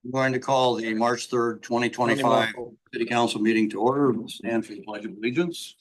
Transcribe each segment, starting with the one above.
I'm going to call the March 3rd, 2025 City Council meeting to order. We'll stand for the Pledge of Allegiance.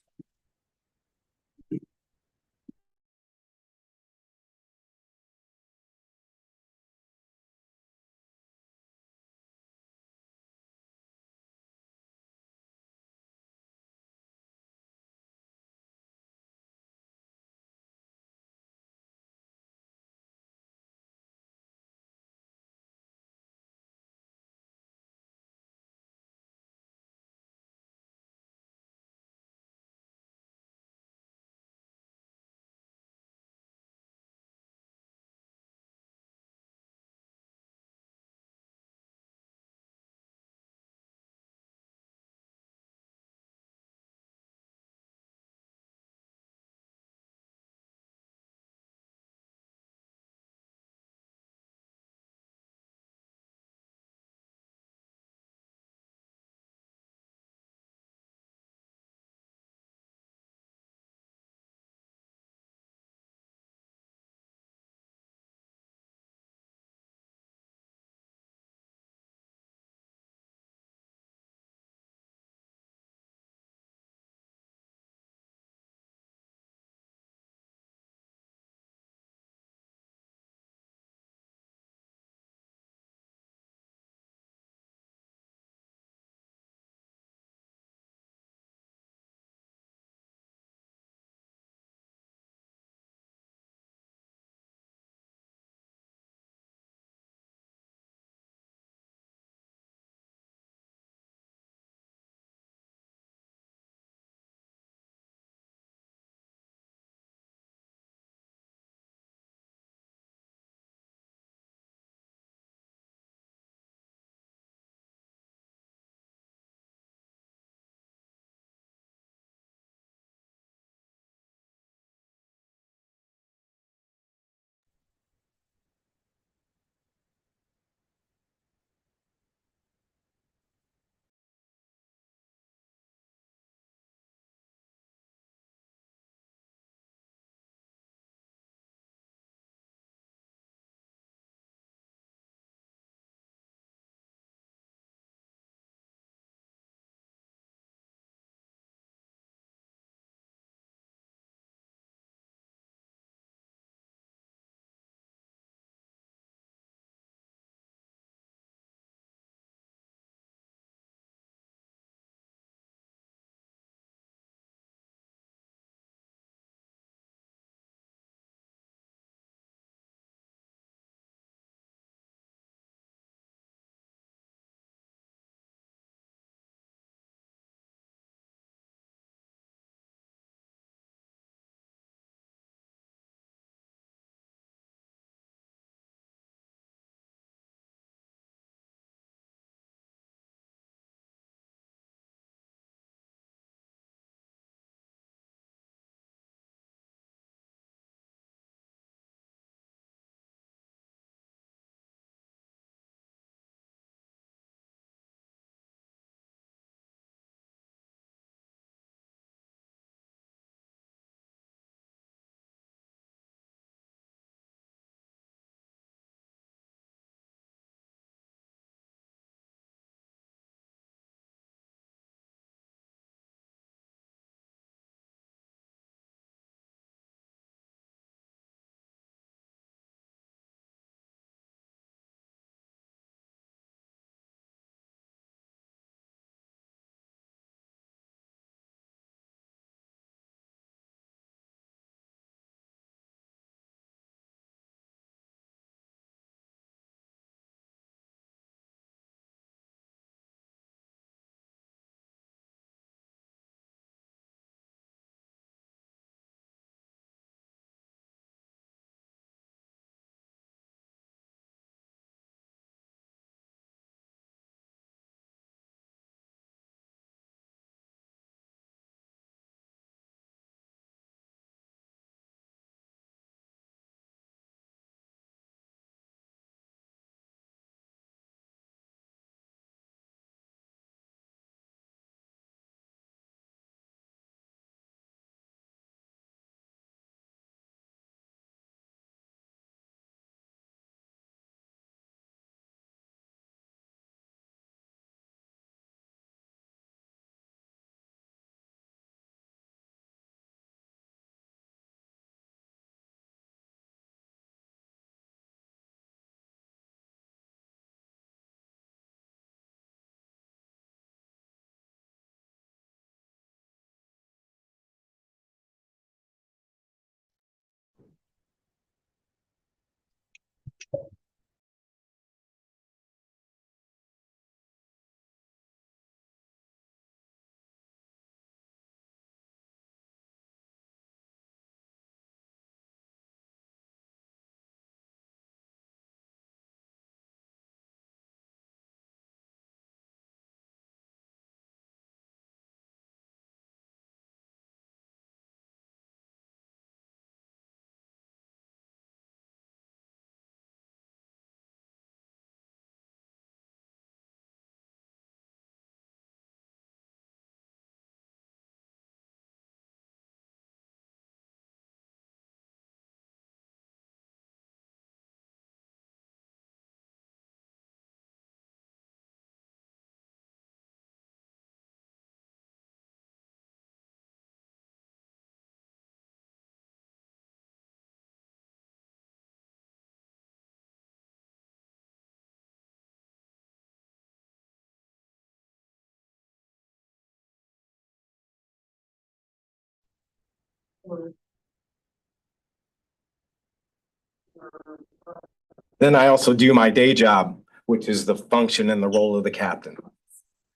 Then I also do my day job, which is the function and the role of the captain.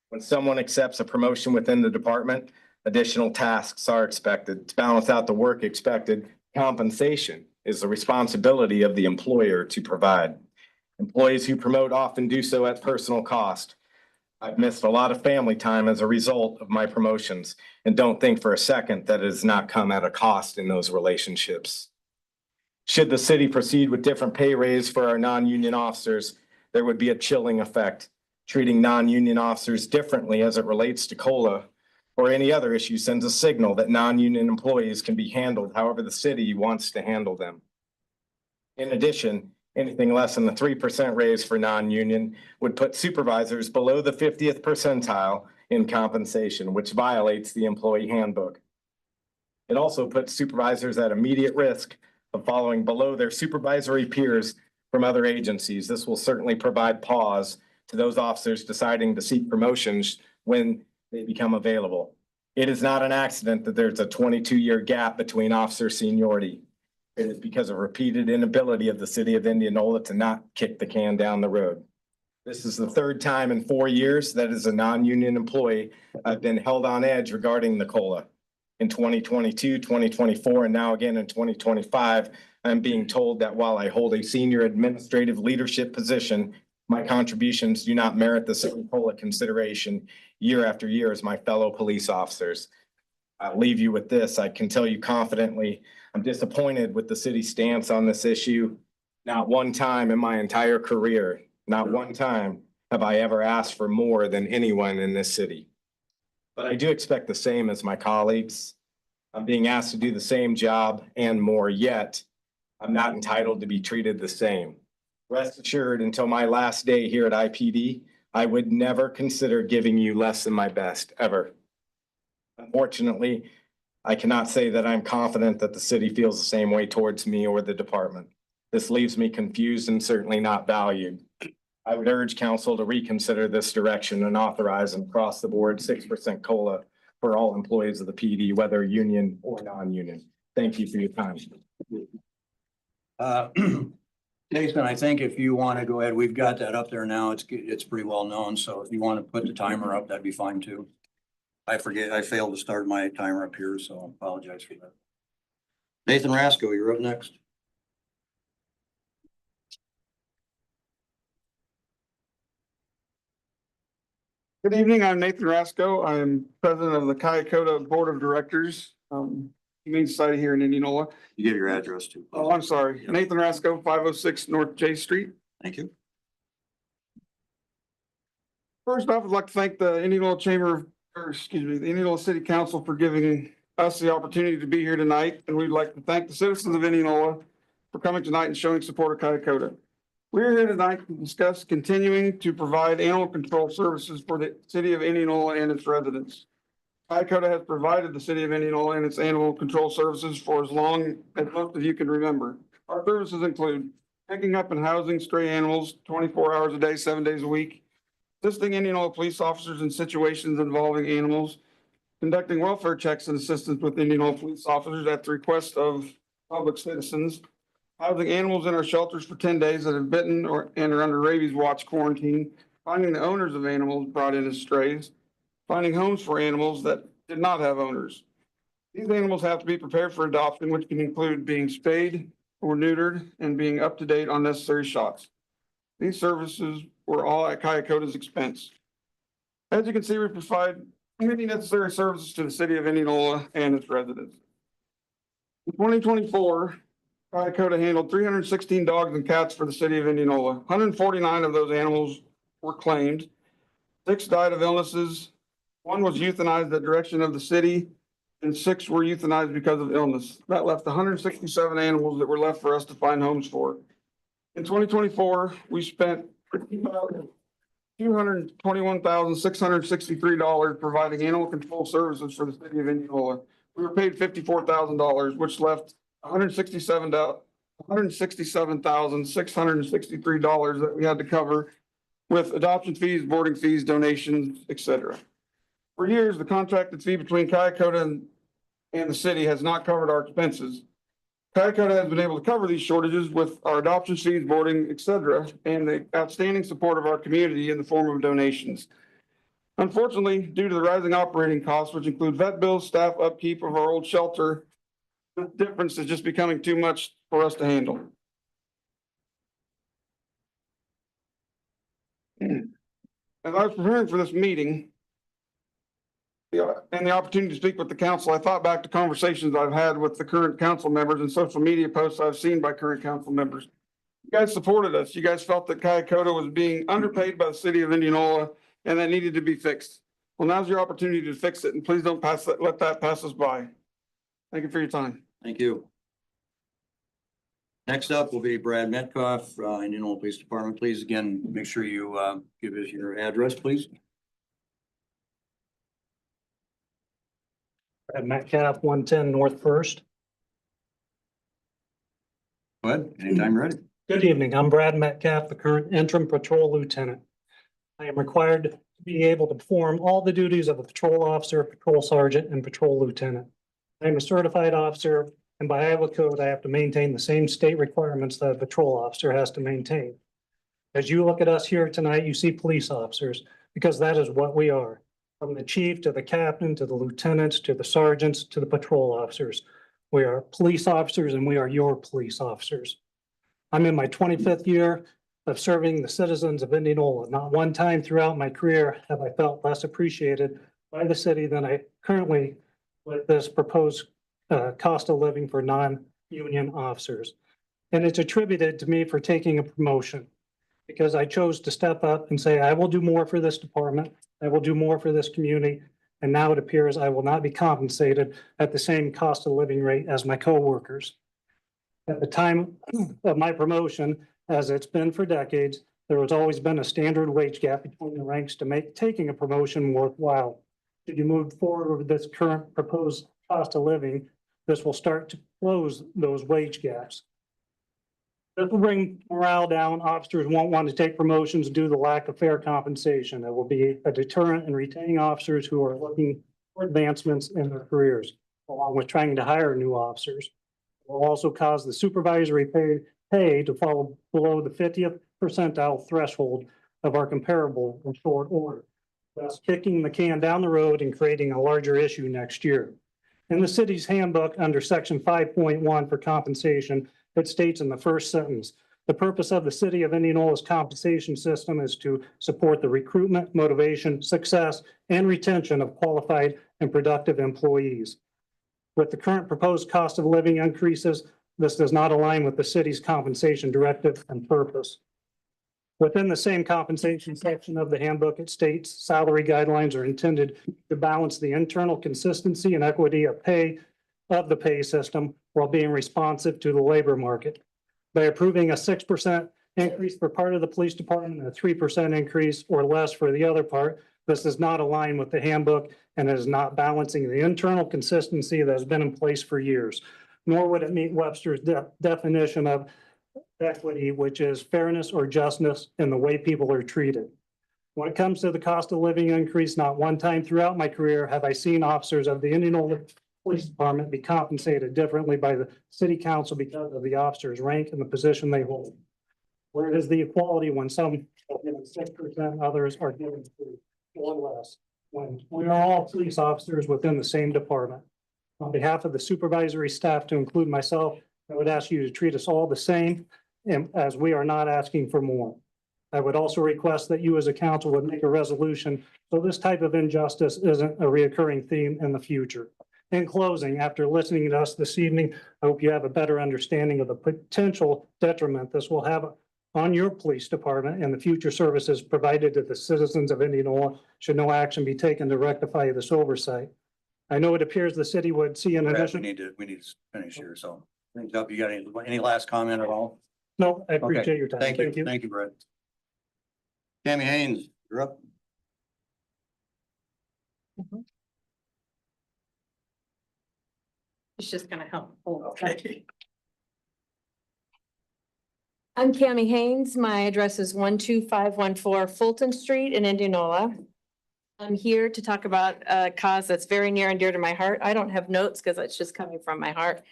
When someone accepts a promotion within the department, additional tasks are expected. To balance out the work expected, compensation is the responsibility of the employer to provide. Employees who promote often do so at personal cost. I've missed a lot of family time as a result of my promotions and don't think for a second that it has not come at a cost in those relationships. Should the city proceed with different pay raise for our non-union officers, there would be a chilling effect. Treating non-union officers differently as it relates to COLA or any other issue sends a signal that non-union employees can be handled however the city wants to handle them. In addition, anything less than the 3% raise for non-union would put supervisors below the 50th percentile in compensation, which violates the employee handbook. It also puts supervisors at immediate risk of falling below their supervisory peers from other agencies. This will certainly provide pause to those officers deciding to seek promotions when they become available. It is not an accident that there's a 22-year gap between officer seniority. It is because of repeated inability of the city of Indianola to not kick the can down the road. This is the third time in 4 years that as a non-union employee, I've been held on edge regarding the COLA. In 2022, 2024, and now again in 2025, I'm being told that while I hold a senior administrative leadership position, my contributions do not merit the same COLA consideration year after year as my fellow police officers. I'll leave you with this. I can tell you confidently, I'm disappointed with the city's stance on this issue. Not one time in my entire career, not one time have I ever asked for more than anyone in this city. But I do expect the same as my colleagues. I'm being asked to do the same job and more, yet I'm not entitled to be treated the same. Rest assured, until my last day here at IPD, I would never consider giving you less than my best, ever. Unfortunately, I cannot say that I'm confident that the city feels the same way towards me or the department. This leaves me confused and certainly not valued. I would urge council to reconsider this direction and authorize an across-the-board 6% COLA for all employees of the PD, whether union or non-union. Thank you for your time. Jason, I think if you want to go ahead, we've got that up there now. It's pretty well known. So if you want to put the timer up, that'd be fine too. I failed to start my timer up here, so I apologize for that. Nathan Rasco, you're up next. Good evening. I'm Nathan Rasco. I'm president of the Kyakota Board of Directors, Humane Society here in Indianola. You give your address too. Oh, I'm sorry. Nathan Rasco, 506 North J Street. Thank you. First off, I'd like to thank the Indianola the Indianola City Council for giving us the opportunity to be here tonight. And we'd like to thank the citizens of Indianola for coming tonight and showing support of Kyakota. We're here tonight to discuss continuing to provide animal control services for the city of Indianola and its residents. Kyakota has provided the city of Indianola and its animal control services for as long as most of you can remember. Our services include picking up and housing stray animals 24 hours a day, 7 days a week, assisting Indianola police officers in situations involving animals, conducting welfare checks and assistance with Indianola police officers at the request of public citizens, housing animals in our shelters for 10 days that have bitten and are under rabies watch quarantine, finding the owners of animals brought in as strays, finding homes for animals that did not have owners. These animals have to be prepared for adoption, which can include being spayed or neutered and being up to date on necessary shots. These services were all at Kyakota's expense. As you can see, we provide many necessary services to the city of Indianola and its residents. In 2024, Kyakota handled 316 dogs and cats for the city of Indianola. 149 of those animals were claimed. 6 died of illnesses. 1 was euthanized at the direction of the city, and 6 were euthanized because of illness. That left 167 animals that were left for us to find homes for. In 2024, we spent $221,663 providing animal control services for the city of Indianola. We were paid $54,000, which left $167,663 that we had to cover with adoption fees, boarding fees, donations, etc. For years, the contracted fee between Kyakota and the city has not covered our expenses. Calicotta has been able to cover these shortages with our adoption fees, boarding, et cetera, and the outstanding support of our community in the form of donations. Unfortunately, due to the rising operating costs, which include vet bills, staff upkeep of our old shelter, the difference is just becoming too much for us to handle. As I was preparing for this meeting, and the opportunity to speak with the council, I thought back to conversations I've had with the current council members and social media posts I've seen by current council members. You guys supported us. You guys felt that Calicotta was being underpaid by the city of Indianola and that needed to be fixed. Well, now's your opportunity to fix it, and please don't let that pass us by. Thank you for your time. Thank you. Next up will be Brad Metcalf, Indianola Police Department. Please, again, make sure you give us your address, please. At Metcalf, 110 North First. Go ahead, anytime you're ready. Good evening. I'm Brad Metcalf, the current interim patrol lieutenant. I am required to be able to perform all the duties of a patrol officer, patrol sergeant, and patrol lieutenant. I am a certified officer, and by Iowa code, I have to maintain the same state requirements that a patrol officer has to maintain. As you look at us here tonight, you see police officers, because that is what we are. From the chief to the captain, to the lieutenants, to the sergeants, to the patrol officers. We are police officers and we are your police officers. I'm in my 25th year of serving the citizens of Indianola. Not one time throughout my career have I felt less appreciated by the city than I currently with this proposed cost of living for non-union officers. And it's attributed to me for taking a promotion because I chose to step up and say, I will do more for this department. I will do more for this community. And now it appears I will not be compensated at the same cost of living rate as my coworkers. At the time of my promotion, as it's been for decades, there has always been a standard wage gap between the ranks to make taking a promotion worthwhile. Should you move forward with this current proposed cost of living, this will start to close those wage gaps. This will bring morale down. Officers won't want to take promotions due to the lack of fair compensation. It will be a deterrent in retaining officers who are looking for advancements in their careers, along with trying to hire new officers. It will also cause the supervisory pay to fall below the 50th percentile threshold of our comparable in short order, thus kicking the can down the road and creating a larger issue next year. In the city's handbook under section 5.1 for compensation, it states in the first sentence, the purpose of the city of Indianola's compensation system is to support the recruitment, motivation, success, and retention of qualified and productive employees. With the current proposed cost of living increases, this does not align with the city's compensation directive and purpose. Within the same compensation section of the handbook, it states salary guidelines are intended to balance the internal consistency and equity of the pay system while being responsive to the labor market. By approving a 6% increase for part of the police department and a 3% increase or less for the other part, this does not align with the handbook and is not balancing the internal consistency that has been in place for years, nor would it meet Webster's definition of equity, which is fairness or justness in the way people are treated. When it comes to the cost of living increase, not one time throughout my career have I seen officers of the Indianola Police Department be compensated differently by the city council because of the officer's rank and the position they hold. Where is the equality when some are given 6%, others are given 3% or less, when we are all police officers within the same department? On behalf of the supervisory staff, to include myself, I would ask you to treat us all the same, and as we are not asking for more. I would also request that you as a council would make a resolution so this type of injustice isn't a reoccurring theme in the future. In closing, after listening to us this evening, I hope you have a better understanding of the potential detriment this will have on your police department and the future services provided to the citizens of Indianola should no action be taken to rectify this oversight. I know it appears the city would see an Brad, addition. we need to finish here, so. Thanks up. You got any last comment at all? No, I appreciate Okay. your time. Thank you. Thank you, Brad. Tammy Haynes, you're up. It's just gonna help. Okay. I'm Cammie Haynes. My address is 12514 Fulton Street in Indianola. I'm here to talk about a cause that's very near and dear to my heart. I don't have notes because it's just coming from my heart.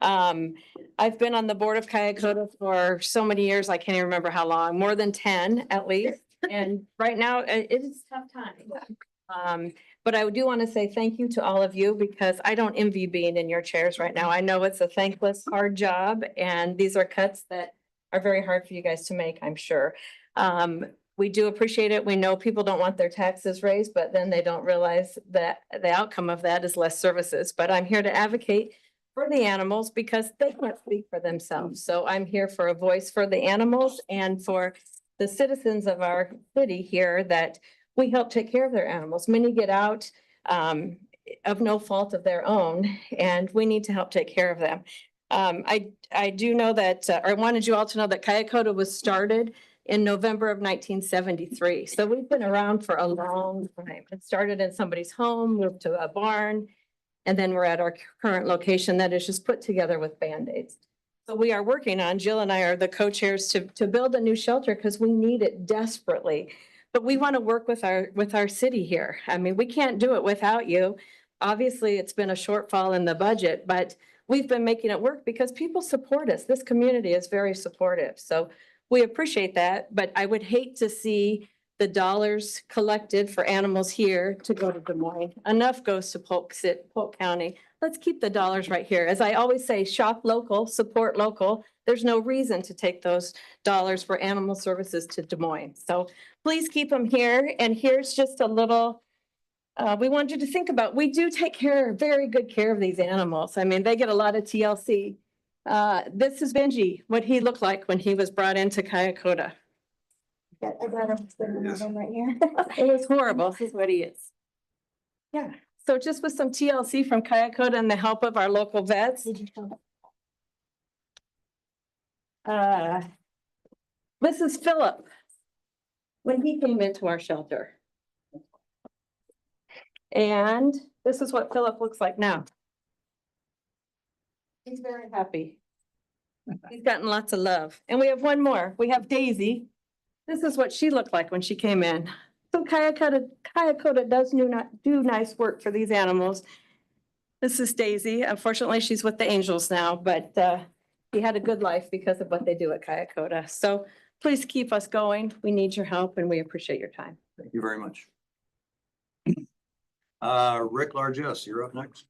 I've been on the board of Kayakota for so many years, I can't even remember how long, more than 10 at least. And right now it is a tough time. But I do want to say thank you to all of you because I don't envy being in your chairs right now. I know it's a thankless, hard job, and these are cuts that are very hard for you guys to make, I'm sure. We do appreciate it. We know people don't want their taxes raised, but then they don't realize that the outcome of that is less services. But I'm here to advocate for the animals because they can't speak for themselves. So I'm here for a voice for the animals and for the citizens of our city here that we help take care of their animals. Many get out of no fault of their own, and we need to help take care of them. I do know that, or I wanted you all to know that Kayakota was started in November of 1973. So we've been around for a long time. It started in somebody's home, moved to a barn, and then we're at our current location that is just put together with Band-Aids. So we are working on, Jill and I are the co-chairs to build a new shelter because we need it desperately. But we want to work with our city here. I mean, we can't do it without you. Obviously, it's been a shortfall in the budget, but we've been making it work because people support us. This community is very supportive. So we appreciate that, but I would hate to see the dollars collected for animals here to go to Des Moines. Enough goes to Polk County. Let's keep the dollars right here. As I always say, shop local, support local. There's no reason to take those dollars for animal services to Des Moines. So please keep them here. And here's just a little, we want you to think about, we do take very good care of these animals. I mean, they get a lot of TLC. This is Benji, what he looked like when he was brought into Kayakota. I brought him right here. It was horrible. This is what he is. Yeah, so just with some TLC from Kayakota and the help of our local vets. This is Philip. When he came into our shelter. And this is what Philip looks like now. He's very happy. He's gotten lots of love. And we have one more. We have Daisy. This is what she looked like when she came in. So Kayakota does do nice work for these animals. This is Daisy. Unfortunately, she's with the Angels now, but she had a good life because of what they do at Kayakota. So please keep us going. We need your help and we appreciate your time. Thank you very much. Rick Largess, you're up next.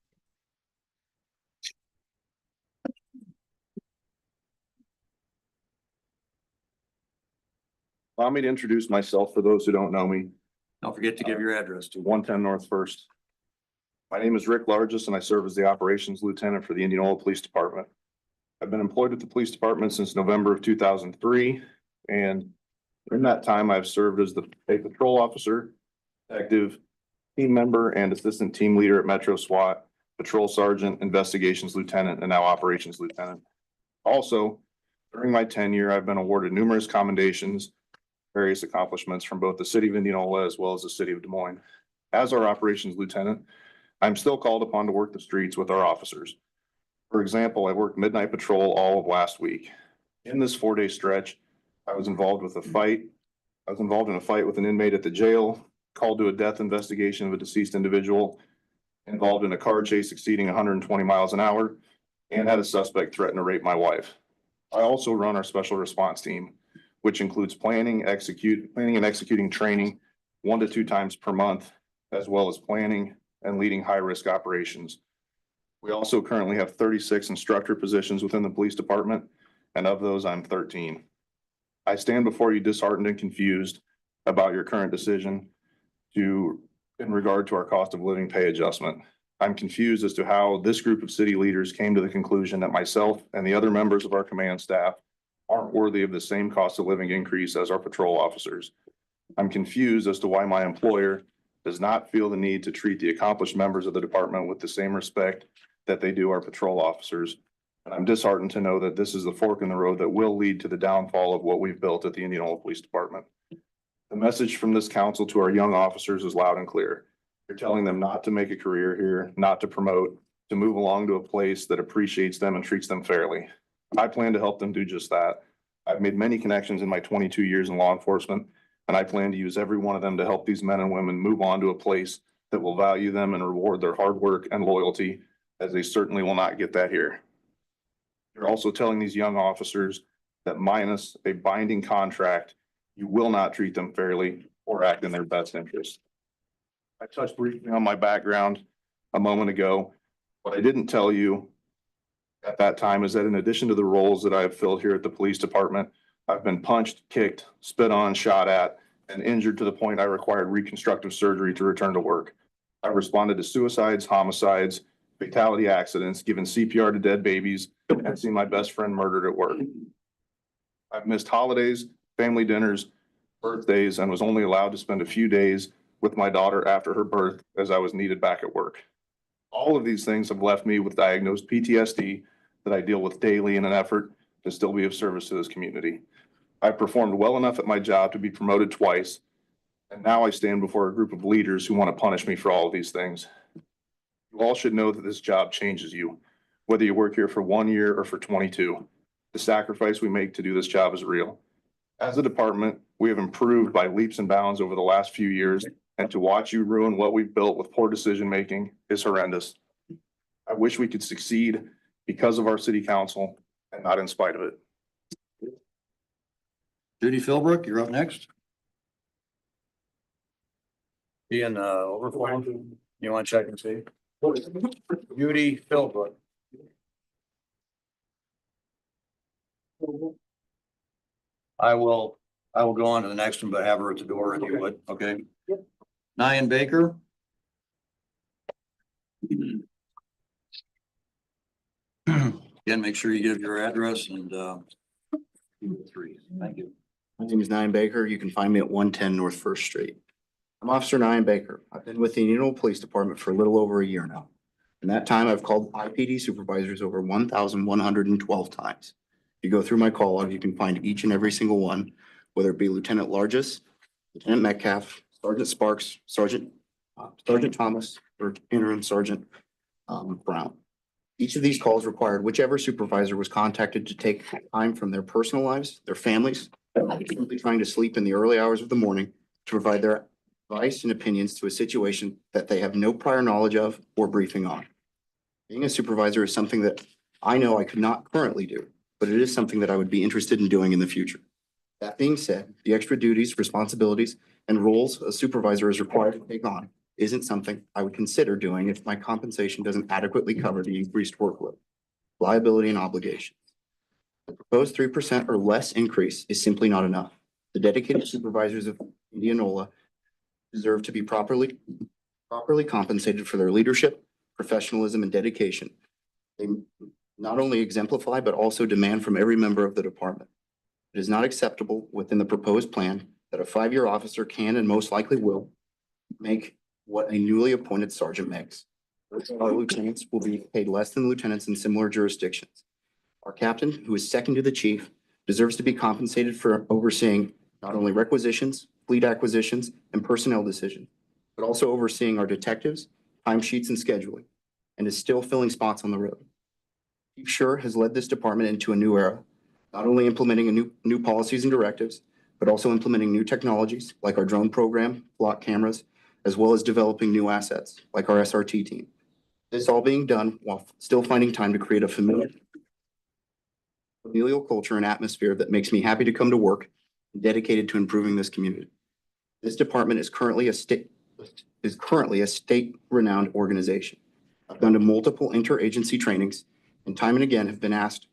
Allow me to introduce myself for those who don't know me. Don't forget to give your address to 110 North First. My name is Rick Largess and I serve as the Operations Lieutenant for the Indianola Police Department. I've been employed with the police department since November of 2003. And during that time, I've served as a patrol officer, detective, team member, and assistant team leader at Metro SWAT, patrol sergeant, investigations lieutenant, and now operations lieutenant. Also, during my tenure, I've been awarded numerous commendations, various accomplishments from both the city of Indianola as well as the city of Des Moines. As our operations lieutenant, I'm still called upon to work the streets with our officers. For example, I worked midnight patrol all of last week. In this 4-day stretch, I was involved in a fight with an inmate at the jail, called to a death investigation of a deceased individual, involved in a car chase exceeding 120 miles an hour, and had a suspect threaten to rape my wife. I also run our special response team, which includes planning and executing training 1 to 2 times per month, as well as planning and leading high-risk operations. We also currently have 36 instructor positions within the police department, and of those, I'm 13. I stand before you disheartened and confused about your current decision in regard to our cost of living pay adjustment. I'm confused as to how this group of city leaders came to the conclusion that myself and the other members of our command staff aren't worthy of the same cost of living increase as our patrol officers. I'm confused as to why my employer does not feel the need to treat the accomplished members of the department with the same respect that they do our patrol officers. And I'm disheartened to know that this is the fork in the road that will lead to the downfall of what we've built at the Indianola Police Department. The message from this council to our young officers is loud and clear. You're telling them not to make a career here, not to promote, to move along to a place that appreciates them and treats them fairly. I plan to help them do just that. I've made many connections in my 22 years in law enforcement. and I plan to use every one of them to help these men and women move on to a place that will value them and reward their hard work and loyalty, as they certainly will not get that here. You're also telling these young officers that minus a binding contract, you will not treat them fairly or act in their best interest. I touched briefly on my background a moment ago. What I didn't tell you at that time is that in addition to the roles that I have filled here at the police department, I've been punched, kicked, spit on, shot at, and injured to the point I required reconstructive surgery to return to work. I've responded to suicides, homicides, fatality accidents, given CPR to dead babies, and seen my best friend murdered at work. I've missed holidays, family dinners, birthdays, and was only allowed to spend a few days with my daughter after her birth as I was needed back at work. All of these things have left me with diagnosed PTSD that I deal with daily in an effort to still be of service to this community. I performed well enough at my job to be promoted twice, and now I stand before a group of leaders who want to punish me for all of these things. You all should know that this job changes you, whether you work here for 1 year or for 22. The sacrifice we make to do this job is real. As a department, we have improved by leaps and bounds over the last few years, and to watch you ruin what we've built with poor decision-making is horrendous. I wish we could succeed because of our city council and not in spite of it. Judy Philbrook, you're up next. Ian, overflow, you want to check and see? Judy Philbrook. I will go on to the next one, but have her at the door if you would, okay? Yep. Nyan Baker. Again, make sure you give your address and, 3, thank you. My name is Nyan Baker. You can find me at 110 North First Street. I'm Officer Nyan Baker. I've been with the Indianola Police Department for a little over a year now. In that time, I've called IPD supervisors over 1,112 times. If you go through my call log, you can find each and every single one, whether it be Lieutenant Largess, Lieutenant Metcalf, Sergeant Sparks, Sergeant Thomas, or Interim Sergeant Brown. Each of these calls required whichever supervisor was contacted to take time from their personal lives, their families, simply trying to sleep in the early hours of the morning to provide their advice and opinions to a situation that they have no prior knowledge of or briefing on. Being a supervisor is something that I know I could not currently do, but it is something that I would be interested in doing in the future. That being said, the extra duties, responsibilities, and roles a supervisor is required to take on isn't something I would consider doing if my compensation doesn't adequately cover the increased workload, liability, and obligations. The proposed 3% or less increase is simply not enough. The dedicated supervisors of Indianola deserve to be properly compensated for their leadership, professionalism, and dedication. They not only exemplify, but also demand from every member of the department. It is not acceptable within the proposed plan that a 5-year officer can and most likely will make what a newly appointed sergeant makes. Our lieutenants will be paid less than lieutenants in similar jurisdictions. Our captain, who is second to the chief, deserves to be compensated for overseeing not only requisitions, fleet acquisitions, and personnel decisions, but also overseeing our detectives, timesheets, and scheduling, and is still filling spots on the road. Chief Schur has led this department into a new era, not only implementing new policies and directives, but also implementing new technologies like our drone program, block cameras, as well as developing new assets like our SRT team. This all being done while still finding time to create a familial culture and atmosphere that makes me happy to come to work and dedicated to improving this community. This department is currently a state-renowned organization. I've gone to multiple interagency trainings and time and again have been asked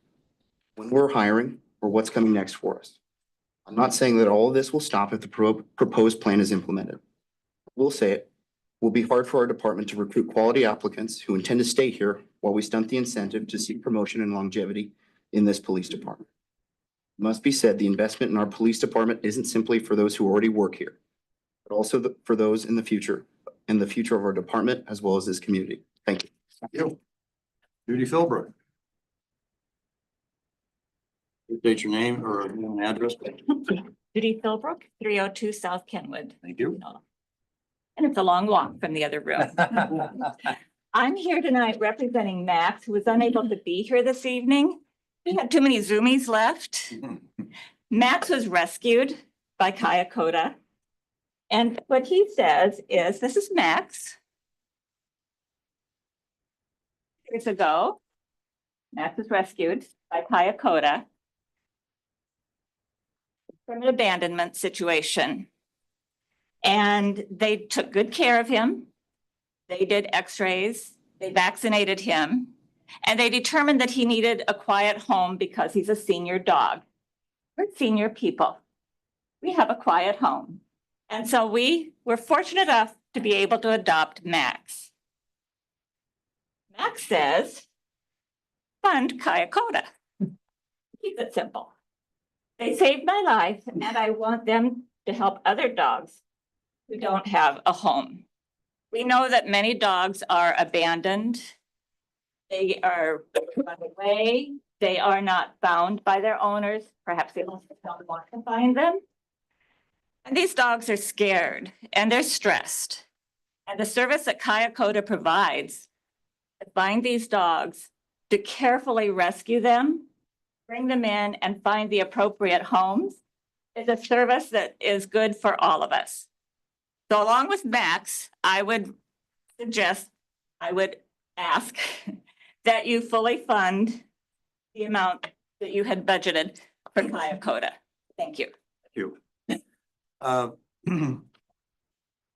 when we're hiring or what's coming next for us. I'm not saying that all of this will stop if the proposed plan is implemented. We'll say it will be hard for our department to recruit quality applicants who intend to stay here while we stunt the incentive to seek promotion and longevity in this police department. It must be said, the investment in our police department isn't simply for those who already work here, but also for those in the future of our department as well as this community. Thank you. Thank you. Judy Philbrook. State your name or an address. Judy Philbrook, 302 South Kenwood. Thank you. And it's a long walk from the other room. I'm here tonight representing Max, who was unable to be here this evening. He had too many Zoomies left. Max was rescued by Kayakota And what he says is, this is Max. Years ago, Max was rescued by Kayakota from an abandonment situation. And they took good care of him. They did x-rays, they vaccinated him, and they determined that he needed a quiet home because he's a senior dog. We're senior people. We have a quiet home. And so we were fortunate enough to be able to adopt Max. Max says, fund Kayakota. Keep it simple. They saved my life, and I want them to help other dogs who don't have a home. We know that many dogs are abandoned. They are run away. They are not found by their owners. Perhaps they don't want to find them. And these dogs are scared and they're stressed. And the service that Kayakota provides to find these dogs, to carefully rescue them, bring them in and find the appropriate homes is a service that is good for all of us. So along with Max, I would ask that you fully fund the amount that you had budgeted for Kayakota. Thank you. You. I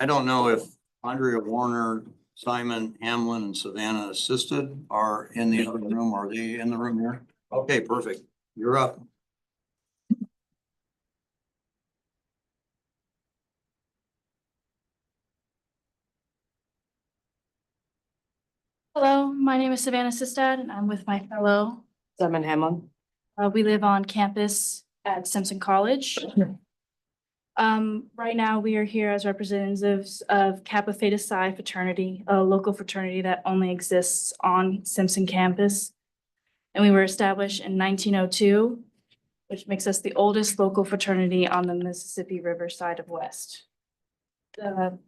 don't know if Andrea Warner, Simon Hamlin, and Savannah Assisted are in the other room. Are they in the room here? Okay, perfect. You're up. Hello, my name is Savannah Sistad, and I'm with my fellow Simon Hamlin. We live on campus at Simpson College. Right now, we are here as representatives of Kappa Theta Psi fraternity, a local fraternity that only exists on Simpson campus. And we were established in 1902, which makes us the oldest local fraternity on the Mississippi River side of West. The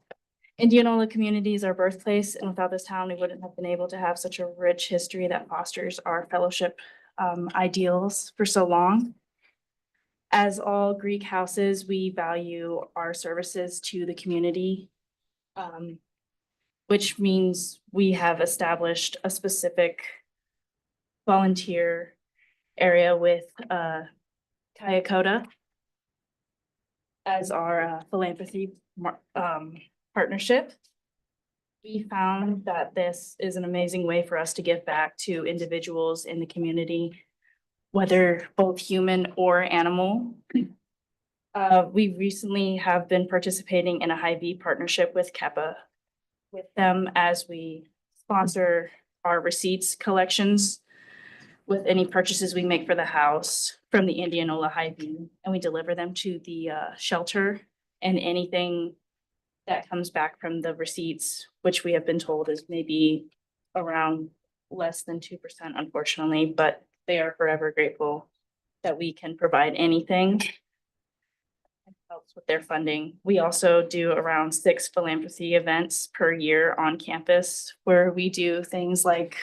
Indianola community is our birthplace, and without this town, we wouldn't have been able to have such a rich history that fosters our fellowship ideals for so long. As all Greek houses, we value our services to the community, which means we have established a specific volunteer area with Kayakota as our philanthropy partnership. We found that this is an amazing way for us to give back to individuals in the community, whether both human or animal. We recently have been participating in a Hy-Vee partnership with Kappa with them as we sponsor our receipts collections with any purchases we make for the house from the Indianola Hy-Vee, and we deliver them to the shelter, and anything that comes back from the receipts, which we have been told is maybe around less than 2%, unfortunately, but they are forever grateful that we can provide anything. It helps with their funding. We also do around 6 philanthropy events per year on campus where we do things like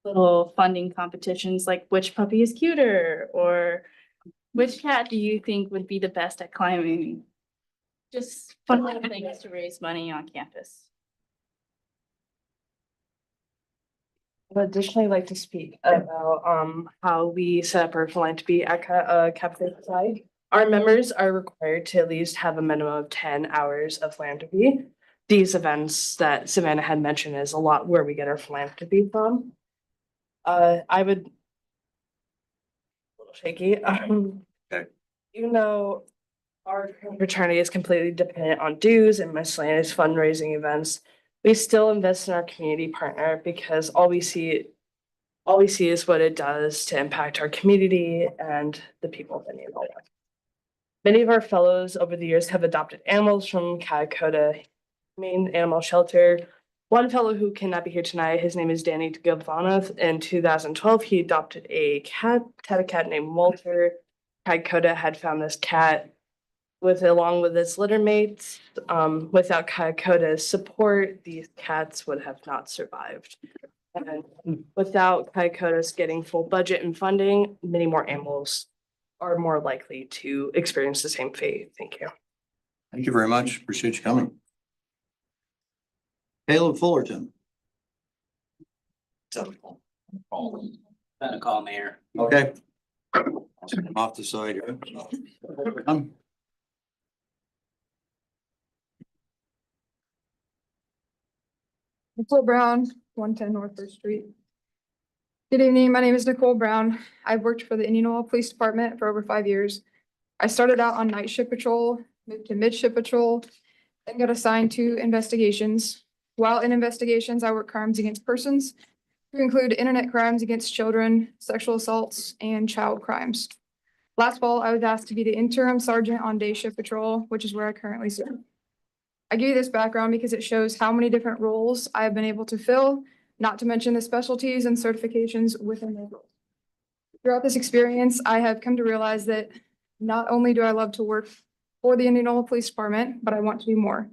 little funding competitions like which puppy is cuter or which cat do you think would be the best at climbing? Just fun little things to raise money on campus. I would additionally like to speak about how we set up our philanthropy at Kappa Theta Psi. Our members are required to at least have a minimum of 10 hours of philanthropy. These events that Savannah had mentioned is a lot where we get our philanthropy from. I would a little shaky. Okay. Even though our fraternity is completely dependent on dues and miscellaneous fundraising events, we still invest in our community partner because all we see is what it does to impact our community and the people of Indianola. Many of our fellows over the years have adopted animals from Kayakota Main Animal Shelter. One fellow who cannot be here tonight, his name is Danny Govanov. In 2012, he adopted a cat, had a cat named Walter. Kayakota had found this cat along with its litter mates. Without Kayakota's support, these cats would have not survived. And without Kayakota's getting full budget and funding, many more animals are more likely to experience the same fate. Thank you. Thank you very much. Appreciate you coming. Caleb Fullerton. Call Mayor. Okay. Off the side here. Nicole Brown, 110 North First Street. Good evening, my name is Nicole Brown. I've worked for the Indianola Police Department for over 5 years. I started out on night shift patrol, moved to midship patrol, then got assigned to investigations. While in investigations, I work crimes against persons, to include internet crimes against children, sexual assaults, and child crimes. Last fall, I was asked to be the interim sergeant on day shift patrol, which is where I currently serve. I give you this background because it shows how many different roles I have been able to fill, not to mention the specialties and certifications within those roles. Throughout this experience, I have come to realize that not only do I love to work for the Indianola Police Department, but I want to be more.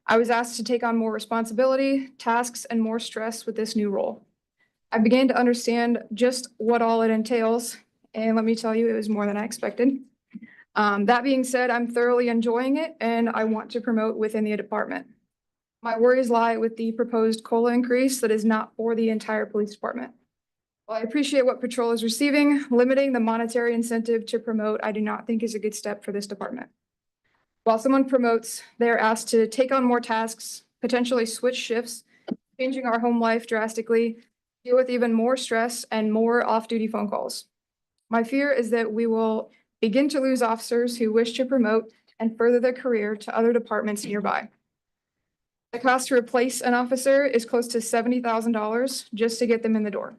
I was asked to take on more responsibility, tasks, and more stress with this new role. I began to understand just what all it entails, and let me tell you, it was more than I expected. That being said, I'm thoroughly enjoying it and I want to promote within the department. My worries lie with the proposed COLA increase that is not for the entire police department. While I appreciate what patrol is receiving, limiting the monetary incentive to promote, I do not think is a good step for this department. While someone promotes, they are asked to take on more tasks, potentially switch shifts, changing our home life drastically, deal with even more stress and more off-duty phone calls. My fear is that we will begin to lose officers who wish to promote and further their career to other departments nearby. The cost to replace an officer is close to $70,000 just to get them in the door.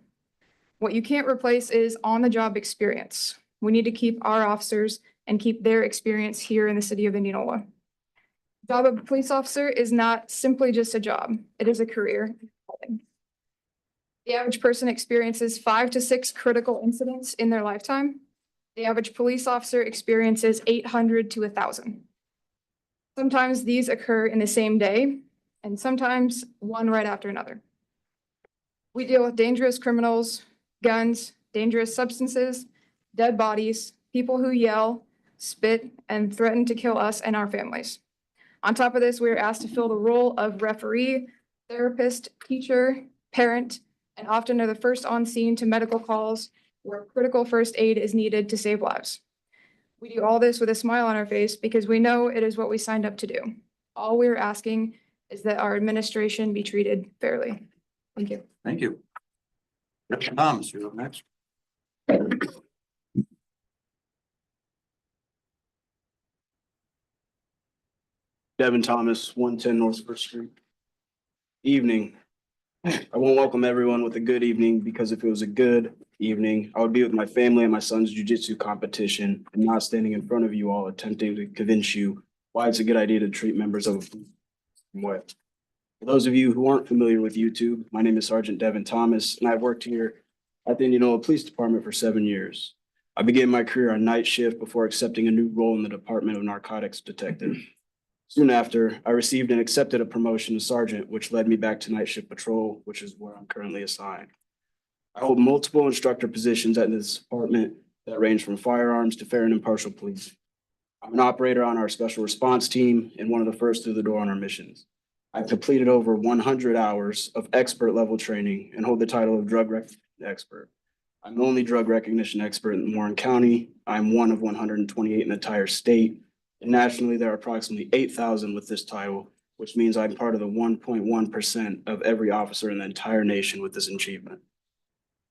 What you can't replace is on-the-job experience. We need to keep our officers and keep their experience here in the city of Indianola. The job of a police officer is not simply just a job. It is a career. The average person experiences 5 to 6 critical incidents in their lifetime. The average police officer experiences 800 to 1,000. Sometimes these occur in the same day, and sometimes one right after another. We deal with dangerous criminals, guns, dangerous substances, dead bodies, people who yell, spit, and threaten to kill us and our families. On top of this, we are asked to fill the role of referee, therapist, teacher, parent, and often are the first on scene to medical calls where critical first aid is needed to save lives. We do all this with a smile on our face because we know it is what we signed up to do. All we're asking is that our administration be treated fairly. Thank you. Thank you. Thomas, you're up next. Devin Thomas, 110 North First Street. Evening. I won't welcome everyone with a good evening because if it was a good evening, I would be with my family at my son's jiu-jitsu competition and not standing in front of you all attempting to convince you why it's a good idea to treat members of what. For those of you who aren't familiar with YouTube, my name is Sergeant Devin Thomas, and I've worked here at the Indianola Police Department for 7 years. I began my career on night shift before accepting a new role in the Department of Narcotics Detective. Soon after, I received and accepted a promotion to sergeant, which led me back to night shift patrol, which is where I'm currently assigned. I hold multiple instructor positions at this department that range from firearms to fair and impartial policing. I'm an operator on our special response team and one of the first through the door on our missions. I've completed over 100 hours of expert level training and hold the title of drug recognition expert. I'm the only drug recognition expert in Warren County. I'm one of 128 in the entire state. And nationally, there are approximately 8,000 with this title, which means I'm part of the 1.1% of every officer in the entire nation with this achievement.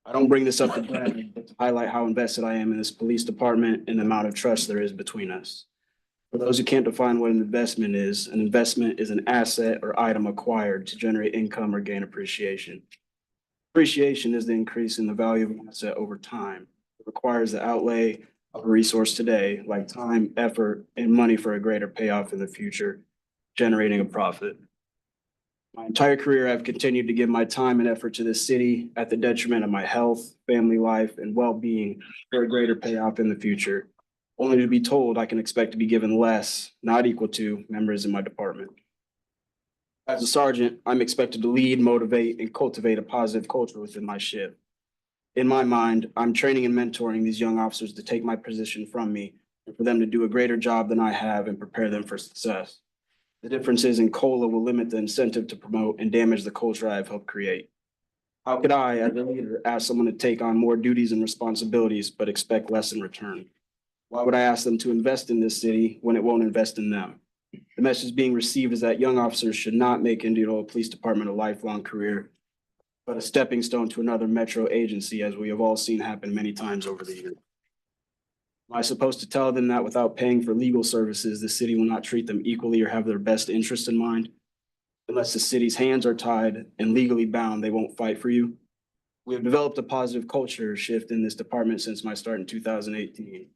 I don't bring this up to brag, but to highlight how invested I am in this police department and the amount of trust there is between us. For those who can't define what an investment is an asset or item acquired to generate income or gain appreciation. Appreciation is the increase in the value of an asset over time. It requires the outlay of a resource today, like time, effort, and money for a greater payoff in the future, generating a profit. My entire career, I've continued to give my time and effort to this city at the detriment of my health, family life, and well-being for a greater payoff in the future, only to be told I can expect to be given less, not equal to, members in my department. As a sergeant, I'm expected to lead, motivate, and cultivate a positive culture within my shift. In my mind, I'm training and mentoring these young officers to take my position from me and for them to do a greater job than I have and prepare them for success. The difference is in COLA will limit the incentive to promote and damage the culture I have helped create. How could I, as a leader, ask someone to take on more duties and responsibilities, but expect less in return? Why would I ask them to invest in this city when it won't invest in them? The message being received is that young officers should not make Indianola Police Department a lifelong career, but a stepping stone to another metro agency, as we have all seen happen many times over the years. Am I supposed to tell them that without paying for legal services, the city will not treat them equally or have their best interest in mind? Unless the city's hands are tied and legally bound, they won't fight for you. We have developed a positive culture shift in this department since my start in 2018.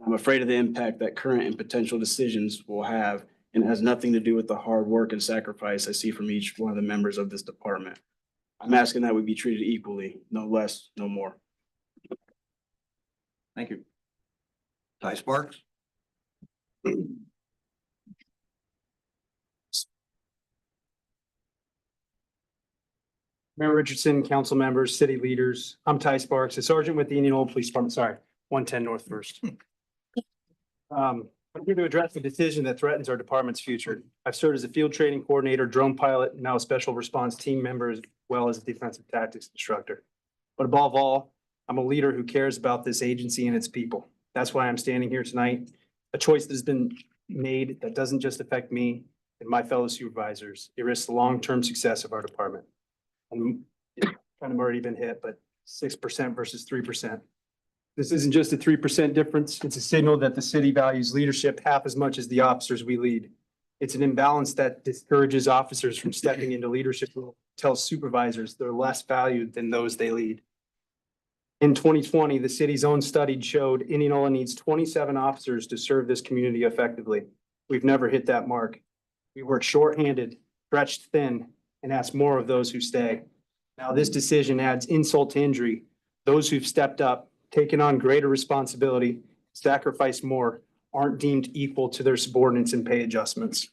I'm afraid of the impact that current and potential decisions will have, and it has nothing to do with the hard work and sacrifice I see from each one of the members of this department. I'm asking that we be treated equally, no less, no more. Thank you. Ty Sparks? Mayor Richardson, council members, city leaders, I'm Ty Sparks, a sergeant with the Indianola Police Department, sorry, 110 North First. I'm here to address the decision that threatens our department's future. I've served as a field training coordinator, drone pilot, and now a special response team member, as well as a defensive tactics instructor. But above all, I'm a leader who cares about this agency and its people. That's why I'm standing here tonight. A choice that has been made that doesn't just affect me and my fellow supervisors. It risks the long-term success of our department. And kind of already been hit, but 6% versus 3%. This isn't just a 3% difference. It's a signal that the city values leadership half as much as the officers we lead. It's an imbalance that discourages officers from stepping into leadership role, tells supervisors they're less valued than those they lead. In 2020, the city's own study showed Indianola needs 27 officers to serve this community effectively. We've never hit that mark. We work shorthanded, stretched thin, and ask more of those who stay. Now, this decision adds insult to injury. Those who've stepped up, taken on greater responsibility, sacrificed more, aren't deemed equal to their subordinates in pay adjustments.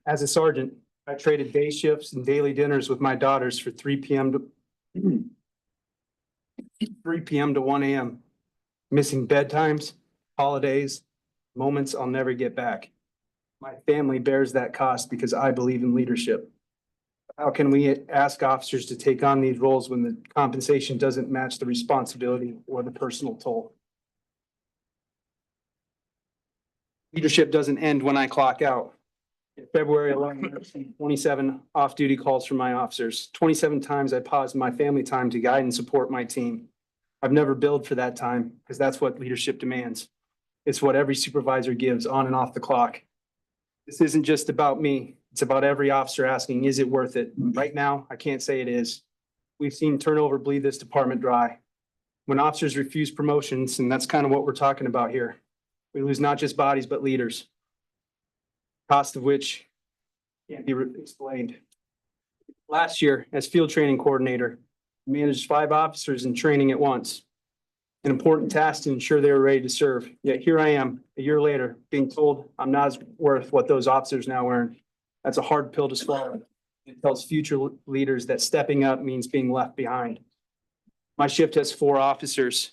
As a sergeant, I traded day shifts and daily dinners with my daughters for 3 p.m. to 1 a.m., missing bedtimes, holidays, moments I'll never get back. My family bears that cost because I believe in leadership. How can we ask officers to take on these roles when the compensation doesn't match the responsibility or the personal toll? Leadership doesn't end when I clock out. In February alone, I received 27 off-duty calls from my officers. 27 times I paused my family time to guide and support my team. I've never billed for that time because that's what leadership demands. It's what every supervisor gives on and off the clock. This isn't just about me. It's about every officer asking, is it worth it? Right now, I can't say it is. We've seen turnover bleed this department dry. When officers refuse promotions, and that's kind of what we're talking about here, we lose not just bodies, but leaders. Cost of which can't be explained. Last year, as field training coordinator, I managed 5 officers in training at once. An important task to ensure they were ready to serve. Yet here I am, a year later, being told I'm not as worth what those officers now earn. That's a hard pill to swallow. It tells future leaders that stepping up means being left behind. My shift has 4 officers,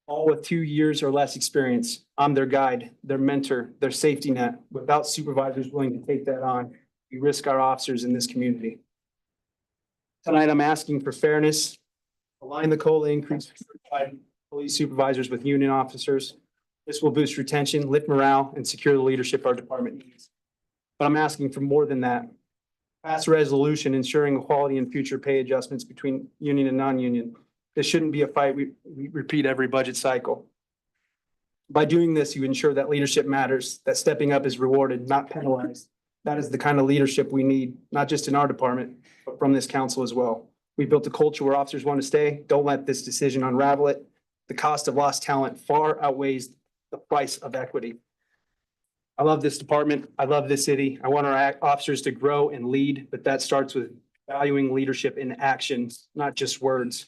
all with 2 years or less experience. I'm their guide, their mentor, their safety net. Without supervisors willing to take that on, we risk our officers in this community. Tonight, I'm asking for fairness, align the COLA increase for certified police supervisors with union officers. This will boost retention, lift morale, and secure the leadership our department needs. But I'm asking for more than that. Pass a resolution ensuring equality in future pay adjustments between union and non-union. This shouldn't be a fight we repeat every budget cycle. By doing this, you ensure that leadership matters, that stepping up is rewarded, not penalized. That is the kind of leadership we need, not just in our department, but from this council as well. We built a culture where officers want to stay. Don't let this decision unravel it. The cost of lost talent far outweighs the price of equity. I love this department. I love this city. I want our officers to grow and lead, but that starts with valuing leadership in actions, not just words.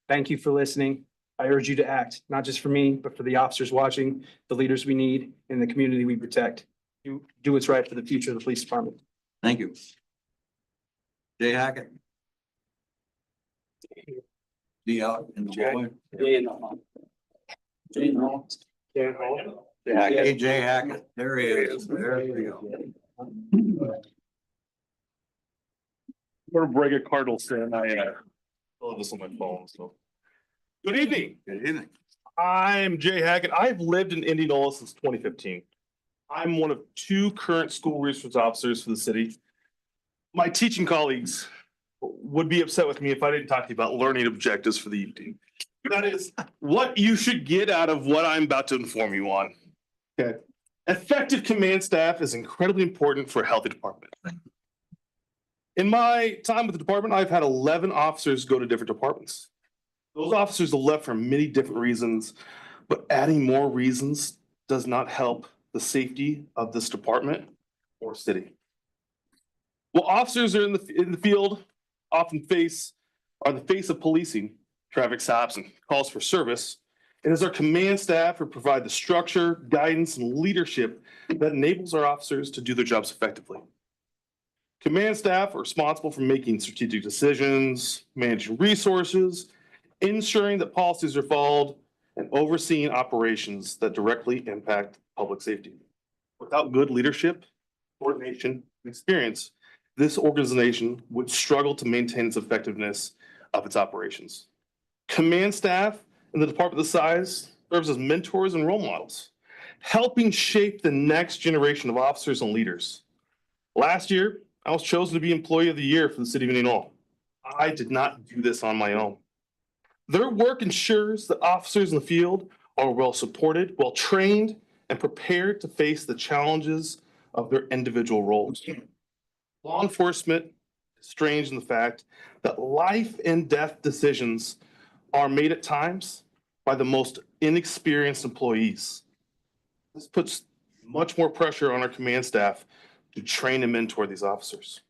Thank you for listening. I urge you to act, not just for me, but for the officers watching, the leaders we need, and the community we protect. Do what's right for the future of the police department. Thank you. Jay Hackett. D out in the hallway. AJ Hackett, there he is, there we go. We're a Brega Cardinals fan. I love this on my phone, so. Good evening. Good evening. I'm Jay Hackett. I've lived in Indianola since 2015. I'm one of 2 current school resource officers for the city. My teaching colleagues would be upset with me if I didn't talk to you about learning objectives for the evening. That is what you should get out of what I'm about to inform you on. Okay. Effective command staff is incredibly important for a healthy department. In my time with the department, I've had 11 officers go to different departments. Those officers have left for many different reasons, but adding more reasons does not help the safety of this department or city. Well, officers are in the field often are the face of policing, traffic stops, and calls for service. It is our command staff who provide the structure, guidance, and leadership that enables our officers to do their jobs effectively. Command staff are responsible for making strategic decisions, managing resources, ensuring that policies are followed, and overseeing operations that directly impact public safety. Without good leadership, coordination, and experience, this organization would struggle to maintain its effectiveness of its operations. Command staff in the department this size serves as mentors and role models, helping shape the next generation of officers and leaders. Last year, I was chosen to be Employee of the Year for the city of Indianola. I did not do this on my own. Their work ensures that officers in the field are well supported, well trained, and prepared to face the challenges of their individual roles. Law enforcement is strange in the fact that life and death decisions are made at times by the most inexperienced employees. This puts much more pressure on our command staff to train and mentor these officers.